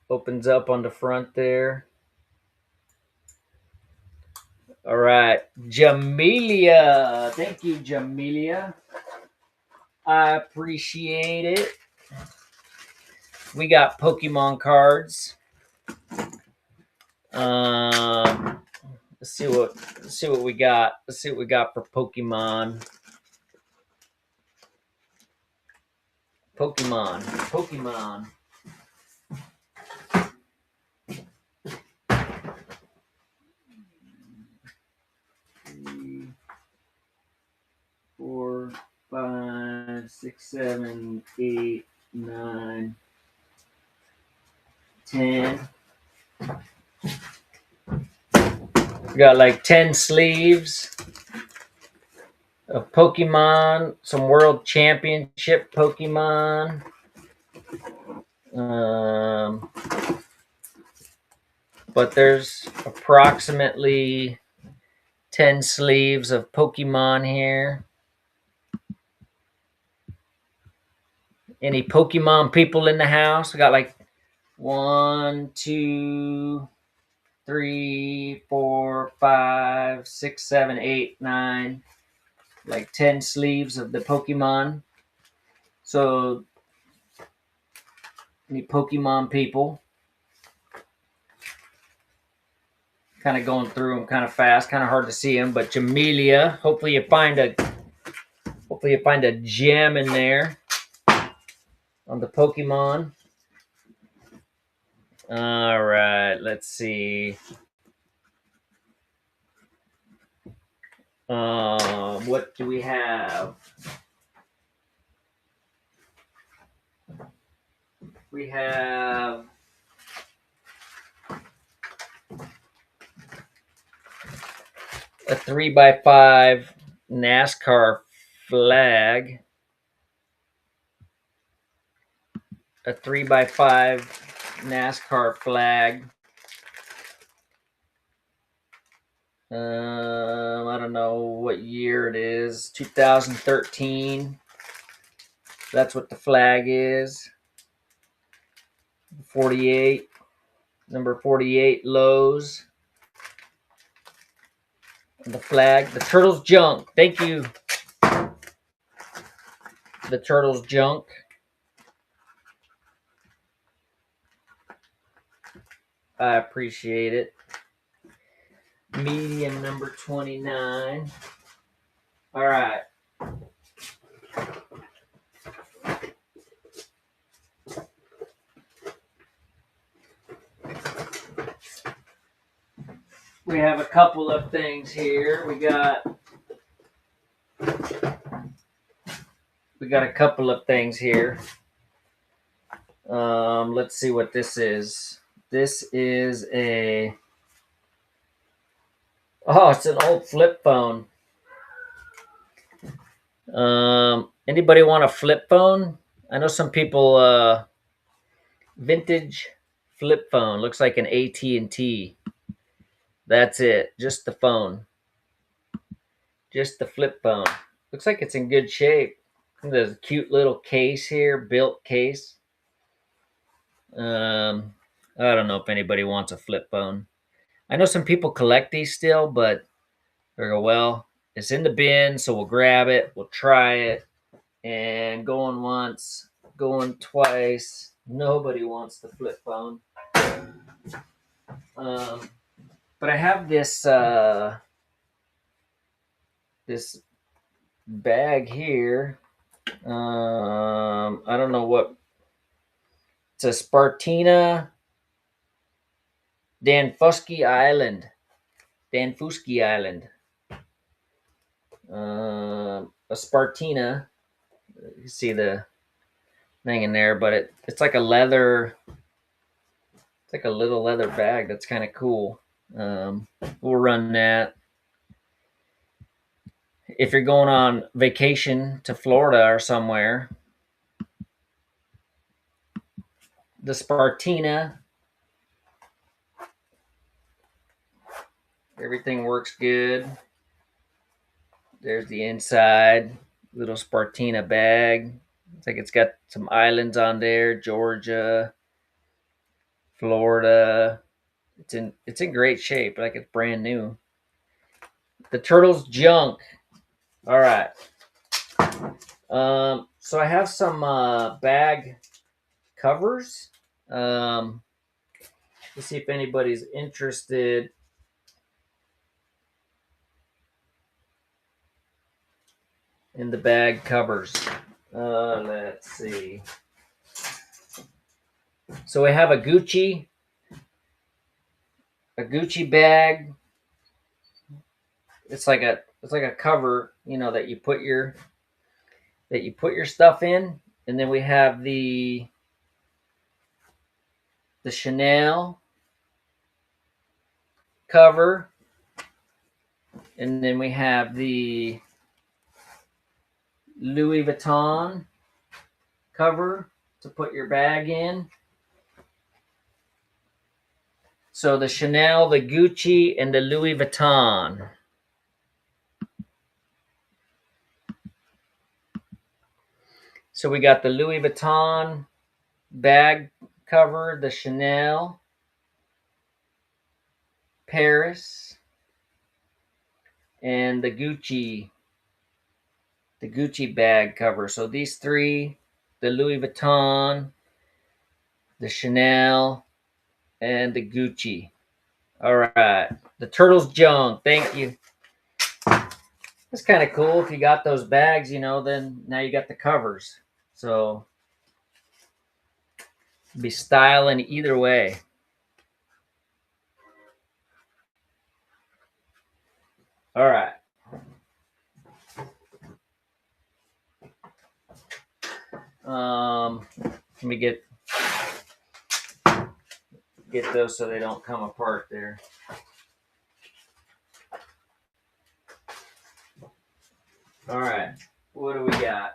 Opens up on the front there. All right, Jamelia. Thank you, Jamelia. I appreciate it. We got Pokemon cards. Let's see what we got. Let's see what we got for Pokemon. Pokemon. 4, 5, 6, 7, 8, 9, 10. We got like 10 sleeves of Pokemon, some World Championship Pokemon. But there's approximately 10 sleeves of Pokemon here. Any Pokemon people in the house? We got like 1, 2, 3, 4, 5, 6, 7, 8, 9, like 10 sleeves of the Pokemon. So, any Pokemon people? Kind of going through them kind of fast, kind of hard to see them. But Jamelia, hopefully you find a gem in there on the Pokemon. All right, let's see. What do we have? We have a 3x5 NASCAR flag. A 3x5 NASCAR flag. I don't know what year it is. 2013. That's what the flag is. 48. Number 48 Lowe's. The flag. The Turtles Junk. Thank you. The Turtles Junk. I appreciate it. Medium number 29. All right. We have a couple of things here. We got a couple of things here. Let's see what this is. This is it's an old flip phone. Anybody want a flip phone? I know some people. Vintage flip phone looks like an AT&T. That's it, just the phone, just the flip phone. Looks like it's in good shape. There's a cute little case here, built case. I don't know if anybody wants a flip phone. I know some people collect these still, but they go, well, it's in the bin, so we'll grab it, we'll try it, and going once, going twice. Nobody wants the flip phone. But I have this bag here. I don't know what it's a Spartina Danfusky Island. Danfusky Island. A Spartina. You see the thing in there, but it's like a leather. It's like a little leather bag. That's kind of cool. We'll run that. If you're going on vacation to Florida or somewhere, the Spartina. Everything works good. There's the inside, little Spartina bag. It's like it's got some islands on there, Georgia, Florida. It's in great shape, like it's brand new. The turtle's junk. All right. So I have some bag covers. Let's see if anybody's interested. In the bag covers. Let's see. So we have a Gucci bag. It's like a cover, that you put your stuff in, and then we have the Chanel cover, and then we have the Louis Vuitton cover to put your bag in. So the Chanel, the Gucci, and the Louis Vuitton. So we got the Louis Vuitton bag cover, the Chanel, Paris, and the Gucci bag cover. So these three, the Louis Vuitton, the Chanel, and the Gucci. All right. The turtle's junk. Thank you. It's kind of cool if you got those bags, then now you got the covers. So be styling either way. All right. Let me get those so they don't come apart there. All right. What do we got?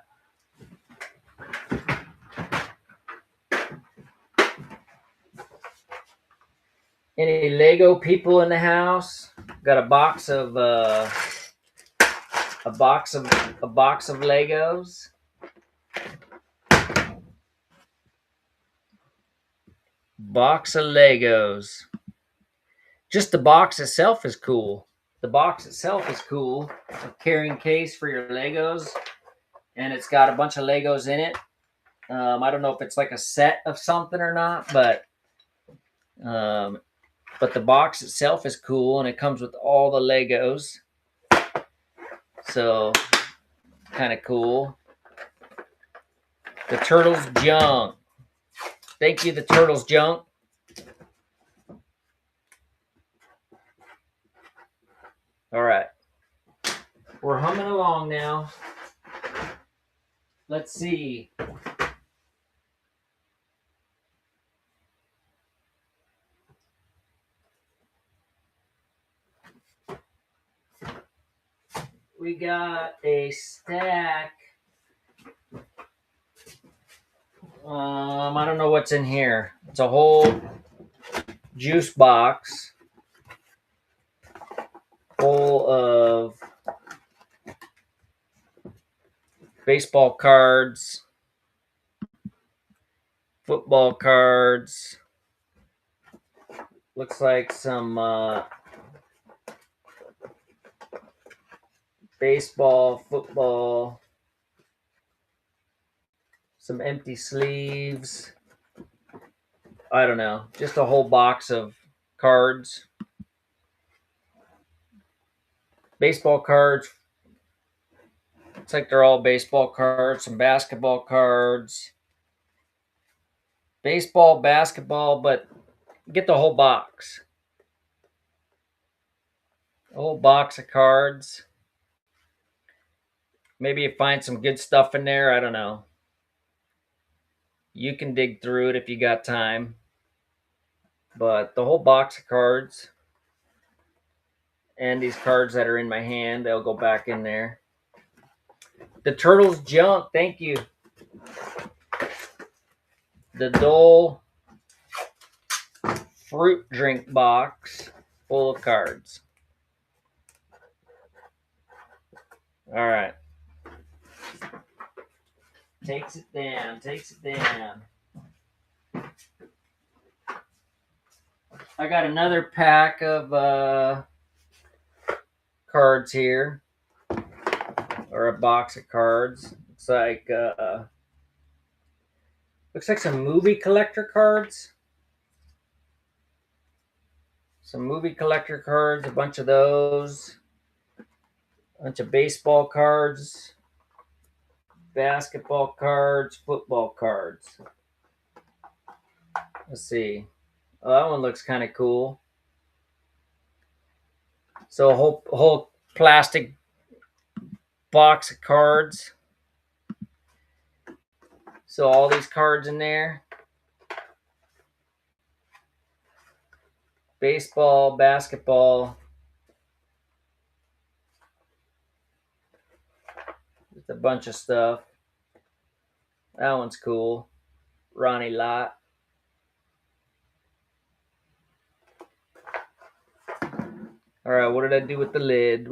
Any Lego people in the house? Got a box of Legos. Box of Legos. Just the box itself is cool. The box itself is cool. A carrying case for your Legos, and it's got a bunch of Legos in it. I don't know if it's like a set of something or not, but the box itself is cool, and it comes with all the Legos. So, kind of cool. The turtle's junk. Thank you, the turtle's junk. All right. We're humming along now. Let's see. we got a stack. I don't know what's in here. It's a whole juice box full of baseball cards, football cards. Looks like some baseball, football, some empty sleeves. I don't know. Just a whole box of cards. Baseball cards. Looks like they're all baseball cards. Some basketball cards. Baseball, basketball, but get the whole box. A whole box of cards. Maybe you find some good stuff in there. I don't know. You can dig through it if you got time. But the whole box of cards and these cards that are in my hand, they'll go back in there. The Turtles junk, thank you. The Dole fruit drink box full of cards. All right. Takes it down. I got another pack of cards here, or a box of cards. It's like looks like some movie collector cards. Some movie collector cards, a bunch of those. A bunch of baseball cards, basketball cards, football cards. Let's see. Oh, that one looks kind of cool. So a whole plastic box of cards. So all these cards in there. Baseball, basketball. Just a bunch of stuff. That one's cool. Ronnie Lott. All right, what did I do with the lid?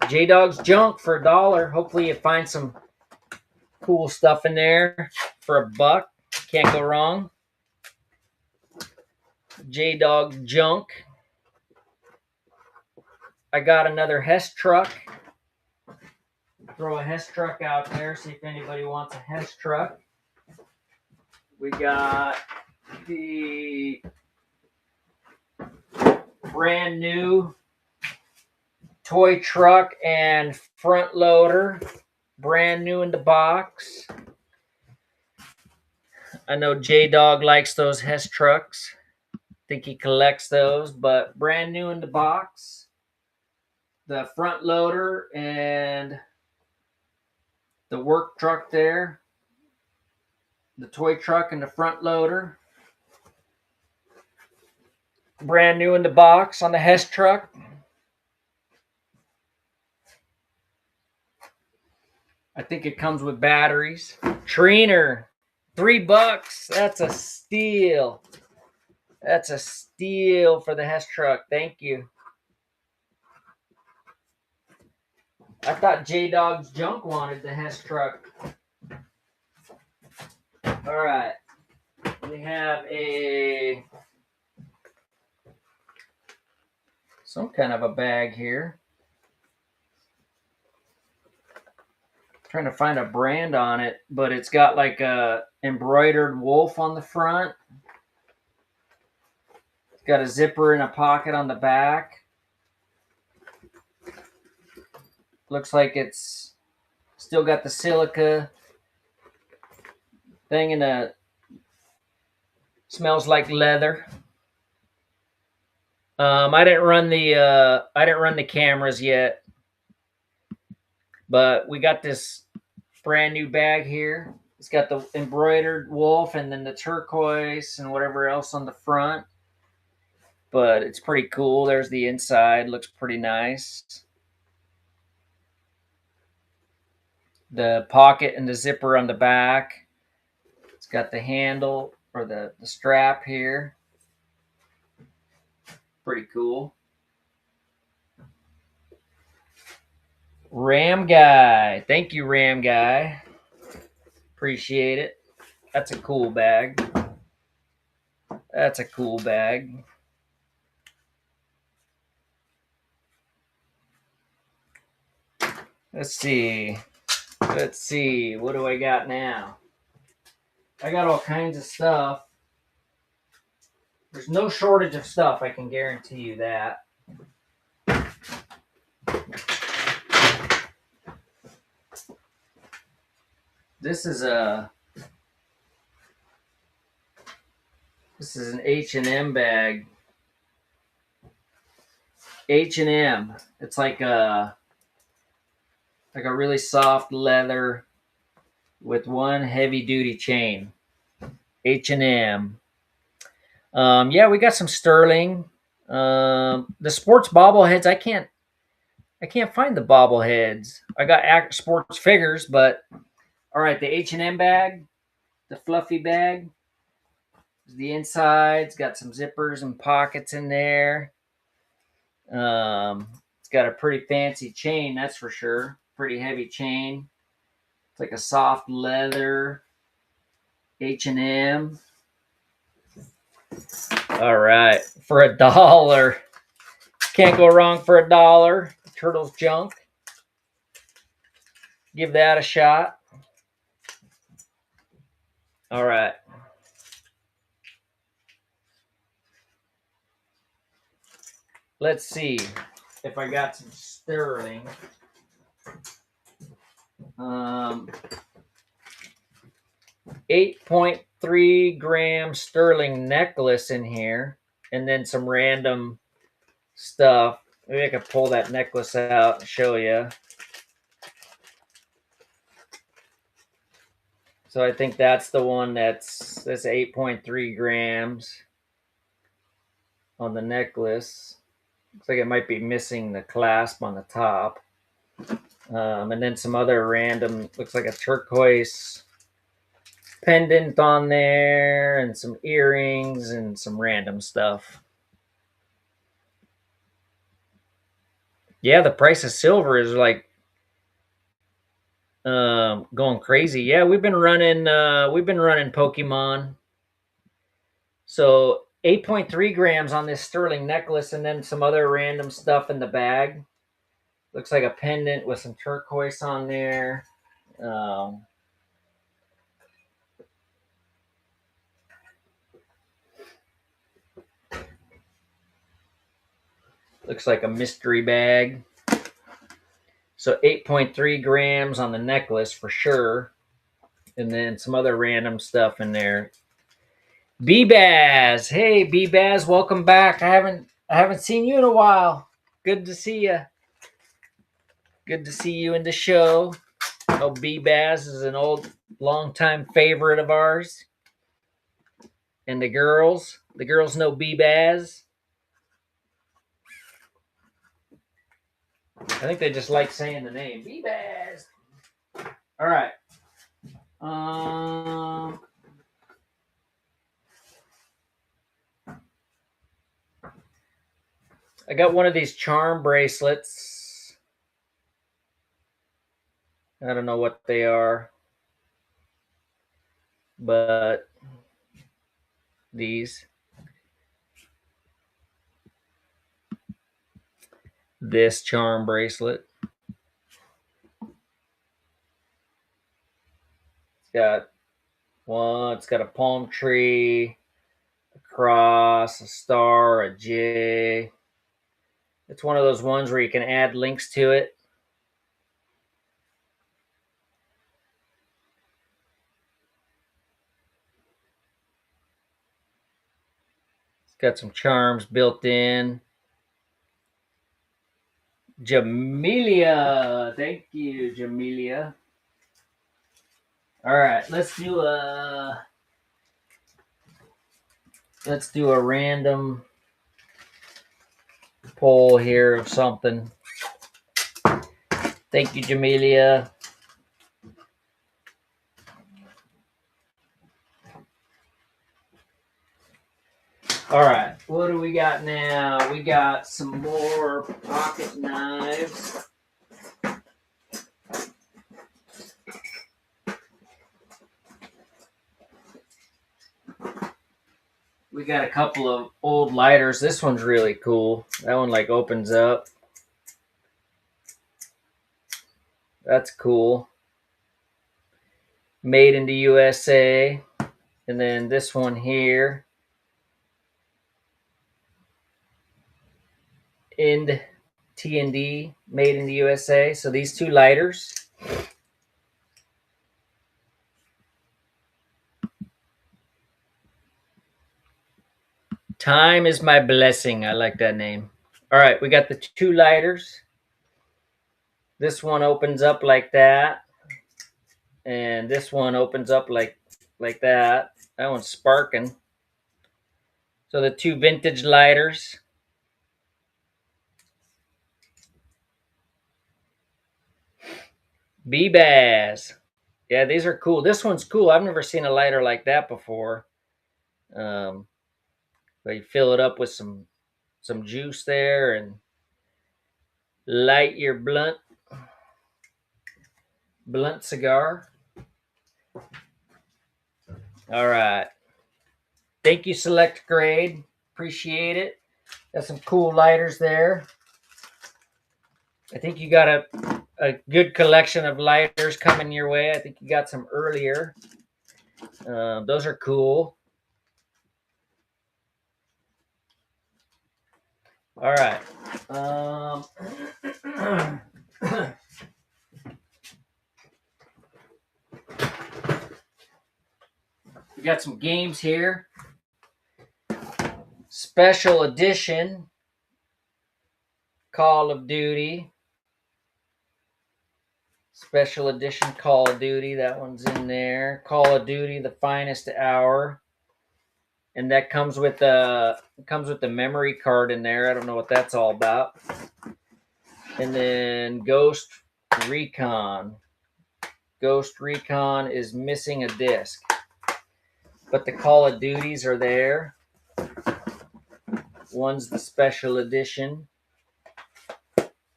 J-Dog's junk for $1. Hopefully you find some cool stuff in there for $1. Can't go wrong. J-Dog junk. I got another Hess truck. Throw a Hess truck out there, see if anybody wants a Hess truck. We got the brand new toy truck and front loader, brand new in the box. I know J-Dog likes those Hess trucks. I think he collects those, but brand new in the box. The front loader and the work truck there. The toy truck and the front loader. Brand new in the box on the Hess truck. I think it comes with batteries. Trainer, $3. That's a steal. That's a steal for the Hess truck. Thank you. I thought J-Dog's junk wanted the Hess truck. All right. We have some kind of a bag here. Trying to find a brand on it, but it's got like a embroidered wolf on the front. It's got a zipper and a pocket on the back. Looks like it's still got the silica thing in a smells like leather. I didn't run the cameras yet, but we got this brand new bag here. It's got the embroidered wolf and then the turquoise and whatever else on the front. But it's pretty cool. There's the inside. Looks pretty nice. the pocket and the zipper on the back. It's got the handle or the strap here. Pretty cool. Ram Guy. Thank you, Ram Guy. Appreciate it. That's a cool bag. That's a cool bag. Let's see. Let's see. What do I got now? I got all kinds of stuff. There's no shortage of stuff, I can guarantee you that. This is an H&M bag. H&M. It's like a really soft leather with one heavy duty chain. H&M. Yeah, we got some sterling. The sports bobbleheads, I can't find the bobbleheads. I got sports figures, but all right, the H&M bag, the fluffy bag. The inside's got some zippers and pockets in there. It's got a pretty fancy chain, that's for sure. Pretty heavy chain. It's like a soft leather H&M. All right, for $1. Can't go wrong for $1. Turtle's junk. Give that a shot. All right. Let's see if I got some sterling. 8.3 gram sterling necklace in here, and then some random stuff. Maybe I could pull that necklace out and show you. So I think that's the one that's 8.3 grams on the necklace. Looks like it might be missing the clasp on the top. And then some other random, looks like a turquoise pendant on there, and some earrings and some random stuff. Yeah, the price of silver is like going crazy. Yeah, we've been running Pokemon. So 8.3 grams on this sterling necklace, and then some other random stuff in the bag. Looks like a pendant with some turquoise on there. Looks like a mystery bag. So 8.3 grams on the necklace for sure. And then some other random stuff in there. B-Baz. Hey, B-Baz, welcome back. I haven't seen you in a while. Good to see you. Good to see you in the show. Oh, B-Baz is an old, longtime favorite of ours. And the girls know B-Baz. I think they just like saying the name. B-Baz. All right. I got one of these charm bracelets. I don't know what they are, but this charm bracelet. It's got a palm tree, a cross, a star, a J. It's one of those ones where you can add links to it. It's got some charms built in. Jamelia. Thank you, Jamelia. All right, let's do a random poll here of something. Thank you, Jamelia. All right, what do we got now? We got some more pocket knives. We got a couple of old lighters. This one's really cool. That one like opens up. That's cool. Made in the USA. And then this one here. In T&D, made in the USA. So these two lighters. Time is my blessing. I like that name. All right, we got the two lighters. This one opens up like that. And this one opens up like that. That one's sparking. So the two vintage lighters. B-Baz. Yeah, these are cool. This one's cool. I've never seen a lighter like that before. But you fill it up with some juice there and light your blunt cigar. All right. Thank you, Select Grade. Appreciate it. Got some cool lighters there. I think you got a good collection of lighters coming your way. I think you got some earlier. Those are cool. All right. We got some games here. Special edition Call of Duty. Special edition Call of Duty. That one's in there. Call of Duty: The Finest Hour. And that comes with the memory card in there. I don't know what that's all about. And then Ghost Recon. Ghost Recon is missing a disc, but the Call of Duties are there. One's the special edition.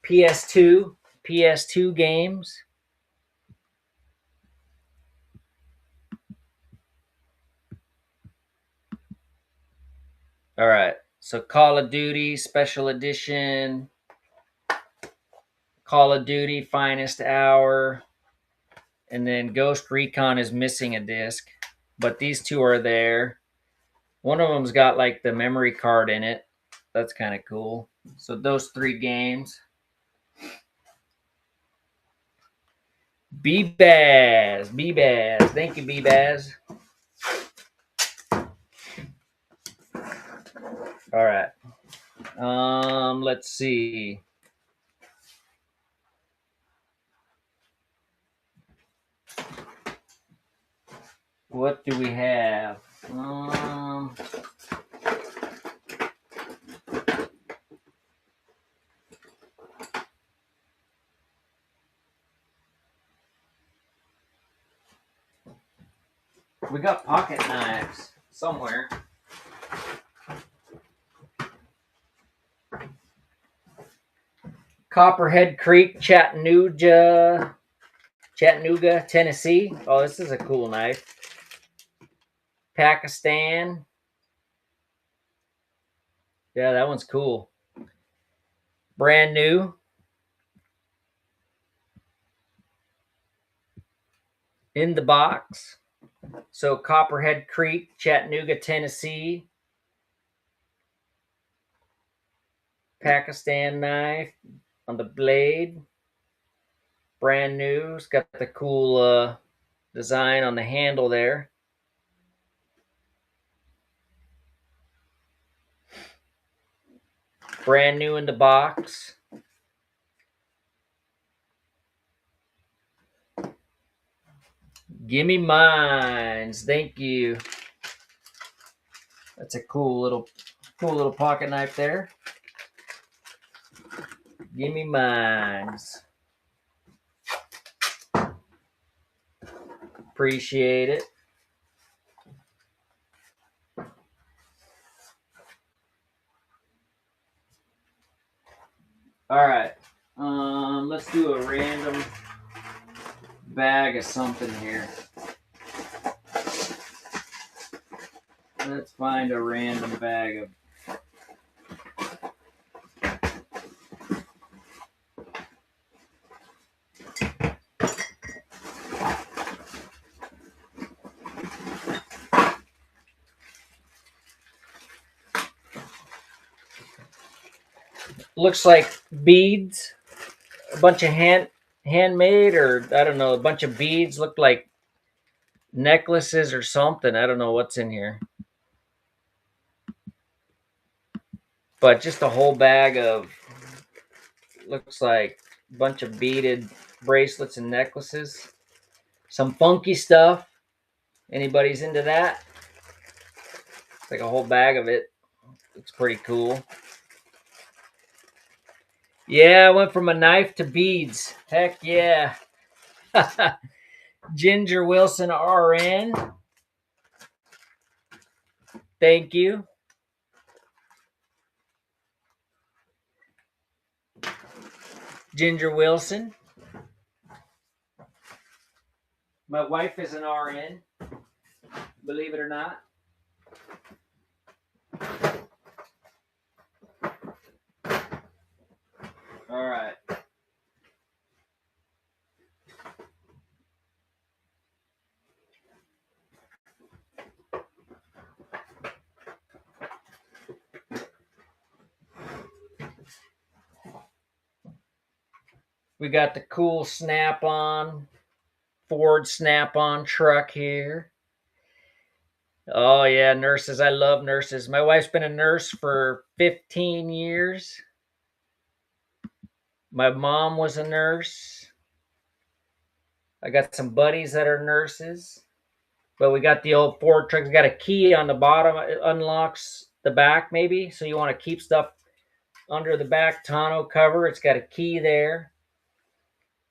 PS2 games. All right. So Call of Duty special edition. Call of Duty Finest Hour. And then Ghost Recon is missing a disc, but these two are there. One of them's got like the memory card in it. That's kind of cool. So those three games. B-Baz. Thank you, B-Baz. All right. Let's see. What do we have? We got pocket knives somewhere. Copperhead Creek, Chattanooga, Tennessee. Oh, this is a cool knife. Pakistan. Yeah, that one's cool. Brand new. In the box. So Copperhead Creek, Chattanooga, Tennessee. Pakistan knife on the blade. Brand new. It's got the cool design on the handle there. Brand new in the box. Gimme mines. Thank you. That's a cool little pocket knife there. Gimme mines. Appreciate it. All right. Let's do a random bag of something here. Let's find a random bag of. Looks like beads. A bunch of handmade, or I don't know, a bunch of beads. Look like necklaces or something. I don't know what's in here, but just a whole bag of, looks like a bunch of beaded bracelets and necklaces. Some funky stuff. Anybody's into that? It's like a whole bag of it. Looks pretty cool. Yeah, I went from a knife to beads. Heck yeah. Ginger Wilson RN. Thank you. Ginger Wilson. My wife is an RN, believe it or not. All right. We got the cool Snap-on, Ford Snap-on truck here. Oh yeah, nurses. I love nurses. My wife's been a nurse for 15 years. My mom was a nurse. I got some buddies that are nurses. But we got the old Ford truck. It's got a key on the bottom. It unlocks the back maybe. So you want to keep stuff under the back tonneau cover. It's got a key there.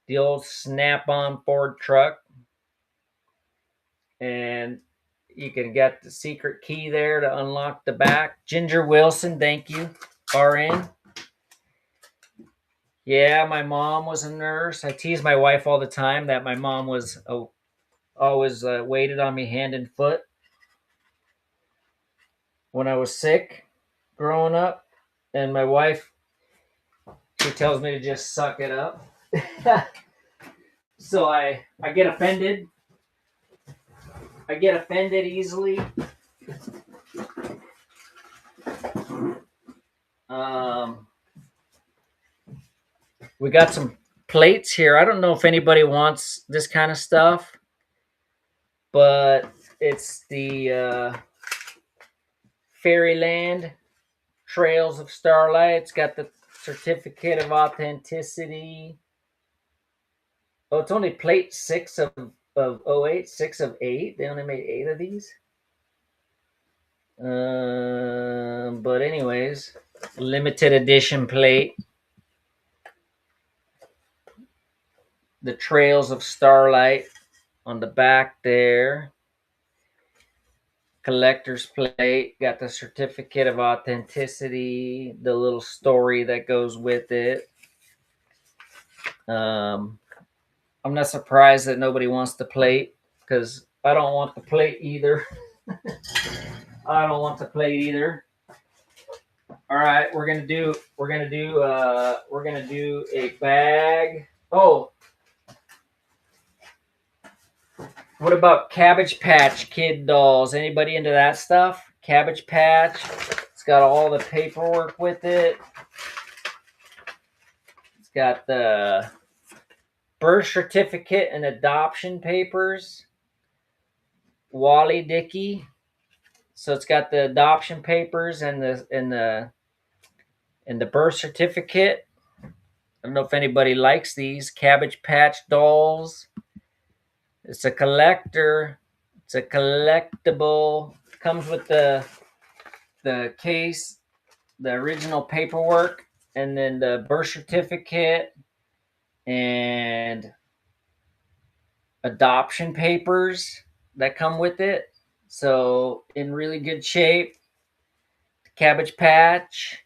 The old Snap-on Ford truck. And you can get the secret key there to unlock the back. Ginger Wilson, thank you. RN. Yeah, my mom was a nurse. I tease my wife all the time that my mom was always waited on me hand and foot when I was sick growing up. And my wife, she tells me to just suck it up. So I get offended. I get offended easily. Um, we got some plates here. I don't know if anybody wants this kind of stuff, but it's the Fairyland Trails of Starlight. It's got the certificate of authenticity. Oh, it's only plate 6 of '08, 6 of 8. They only made 8 of these. But anyways, limited edition plate. The Trails of Starlight on the back there. Collector's plate. Got the certificate of authenticity. The little story that goes with it. I'm not surprised that nobody wants the plate because I don't want the plate either. I don't want the plate either. All right, we're gonna do a bag. Oh, what about Cabbage Patch Kid dolls? Anybody into that stuff? Cabbage Patch. It's got all the paperwork with it. It's got the birth certificate and adoption papers. Wally Dickey. So it's got the adoption papers and the birth certificate. I don't know if anybody likes these Cabbage Patch dolls. It's a collector. It's a collectible. Comes with the case, the original paperwork, and then the birth certificate and adoption papers that come with it. So in really good shape. Cabbage Patch.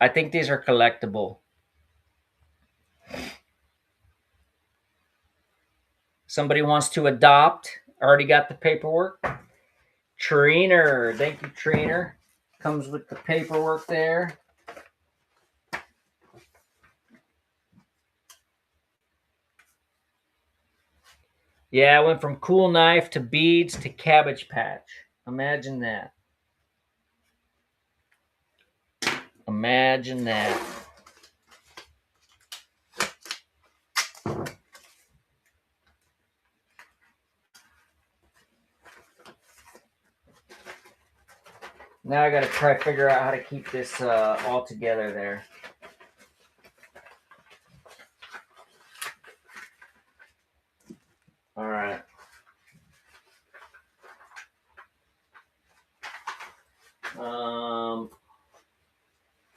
I think these are collectible. Somebody wants to adopt. Already got the paperwork. Trainer. Thank you, Trainer. Comes with the paperwork there. Yeah, I went from cool knife to beads to Cabbage Patch. Imagine that. Imagine that. Now I got to try to figure out how to keep this all together there. All right.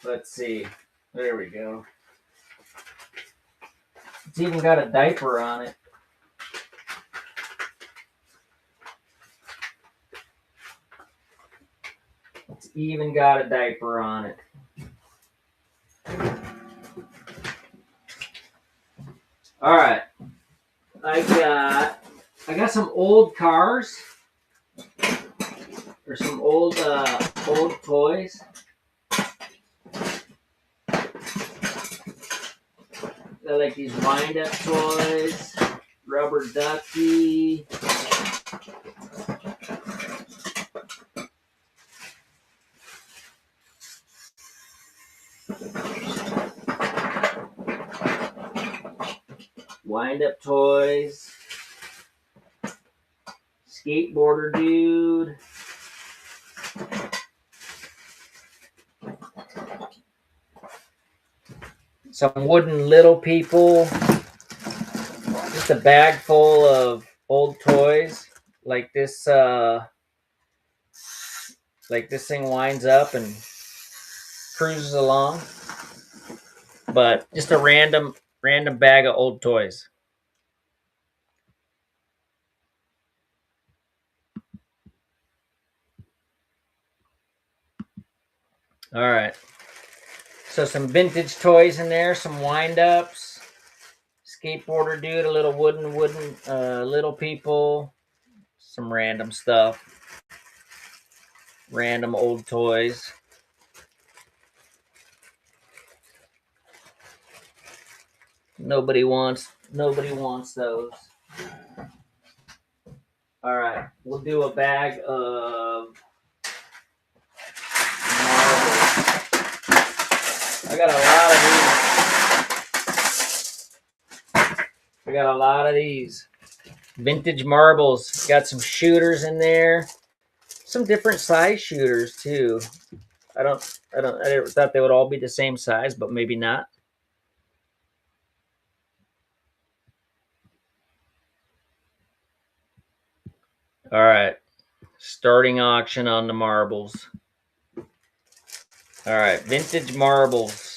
Let's see. There we go. It's even got a diaper on it. It's even got a diaper on it. All right. I got some old cars or some old toys. I like these wind up toys, rubber ducky. Wind up toys. Skateboarder dude. Some wooden little people. Just a bag full of old toys. Like this thing winds up and cruises along. But just a random bag of old toys. All right. So some vintage toys in there, some wind ups, skateboarder dude, a little wooden little people, some random stuff, random old toys. Nobody wants those. All right, we'll do a bag of marbles. I got a lot of these vintage marbles. Got some shooters in there, some different size shooters too. I thought they would all be the same size, but maybe not. All right, starting auction on the marbles. All right, vintage marbles.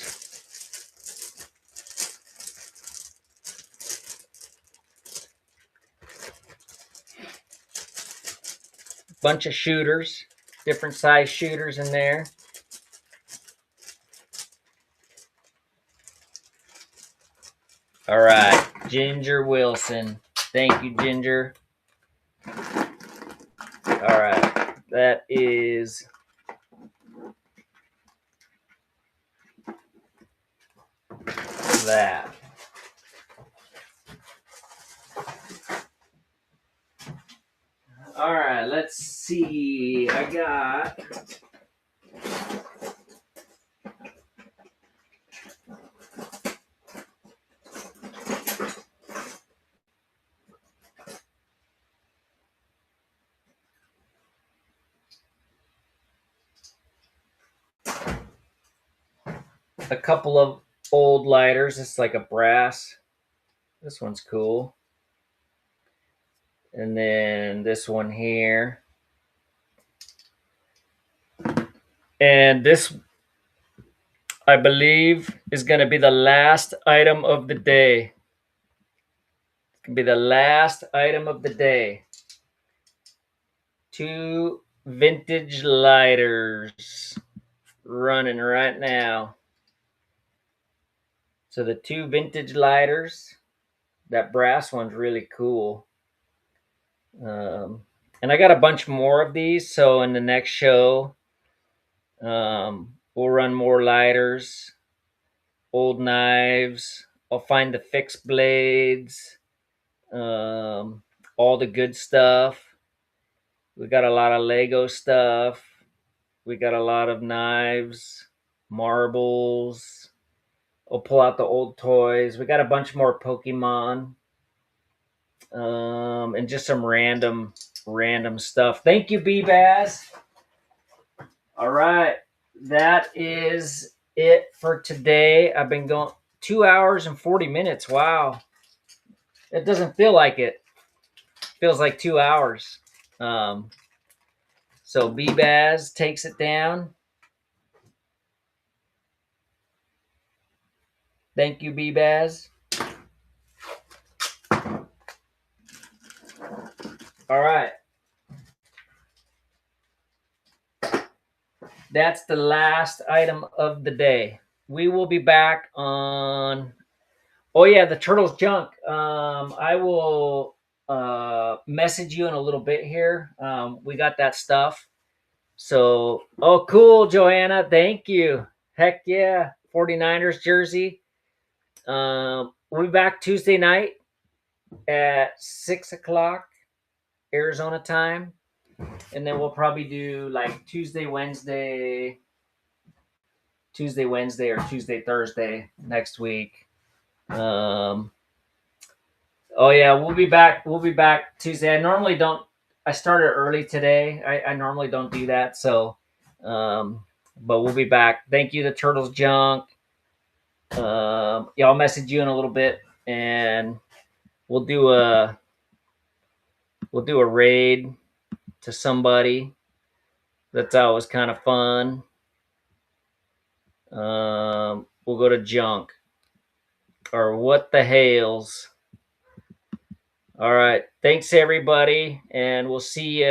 Bunch of shooters, different size shooters in there. All right, Ginger Wilson. Thank you, Ginger. All right, that is that. All right, let's see. I got a couple of old lighters. It's like a brass. This one's cool. And then this one here. And this, I believe, is going to be the last item of the day. It's going to be the last item of the day. 2 vintage lighters running right now. So the 2 vintage lighters. That brass one's really cool. And I got a bunch more of these. So in the next show, we'll run more lighters, old knives. I'll find the fixed blades, all the good stuff. We got a lot of Lego stuff. We got a lot of knives, marbles. I'll pull out the old toys. We got a bunch more Pokemon, and just some random stuff. Thank you, B-Baz. All right, that is it for today. I've been going 2 hours and 40 minutes. Wow, it doesn't feel like it. Feels like 2 hours. So B-Baz takes it down. Thank you, B-Baz. All right. That's the last item of the day. We will be back on. Oh yeah, the turtles junk. I will message you in a little bit here. We got that stuff. So, oh cool, Joanna. Thank you. Heck yeah. 49ers jersey. We'll be back Tuesday night at 6 o'clock Arizona time. And then we'll probably do like Tuesday, Wednesday, or Tuesday, Thursday next week. Oh yeah, we'll be back. We'll be back Tuesday. I normally don't. I started early today. I normally don't do that. So, but we'll be back. Thank you, the Turtles Junk. Yeah, I'll message you in a little bit, and we'll do a raid to somebody. That's always kind of fun. We'll go to junk or what the hails. All right. Thanks, everybody. And we'll see you.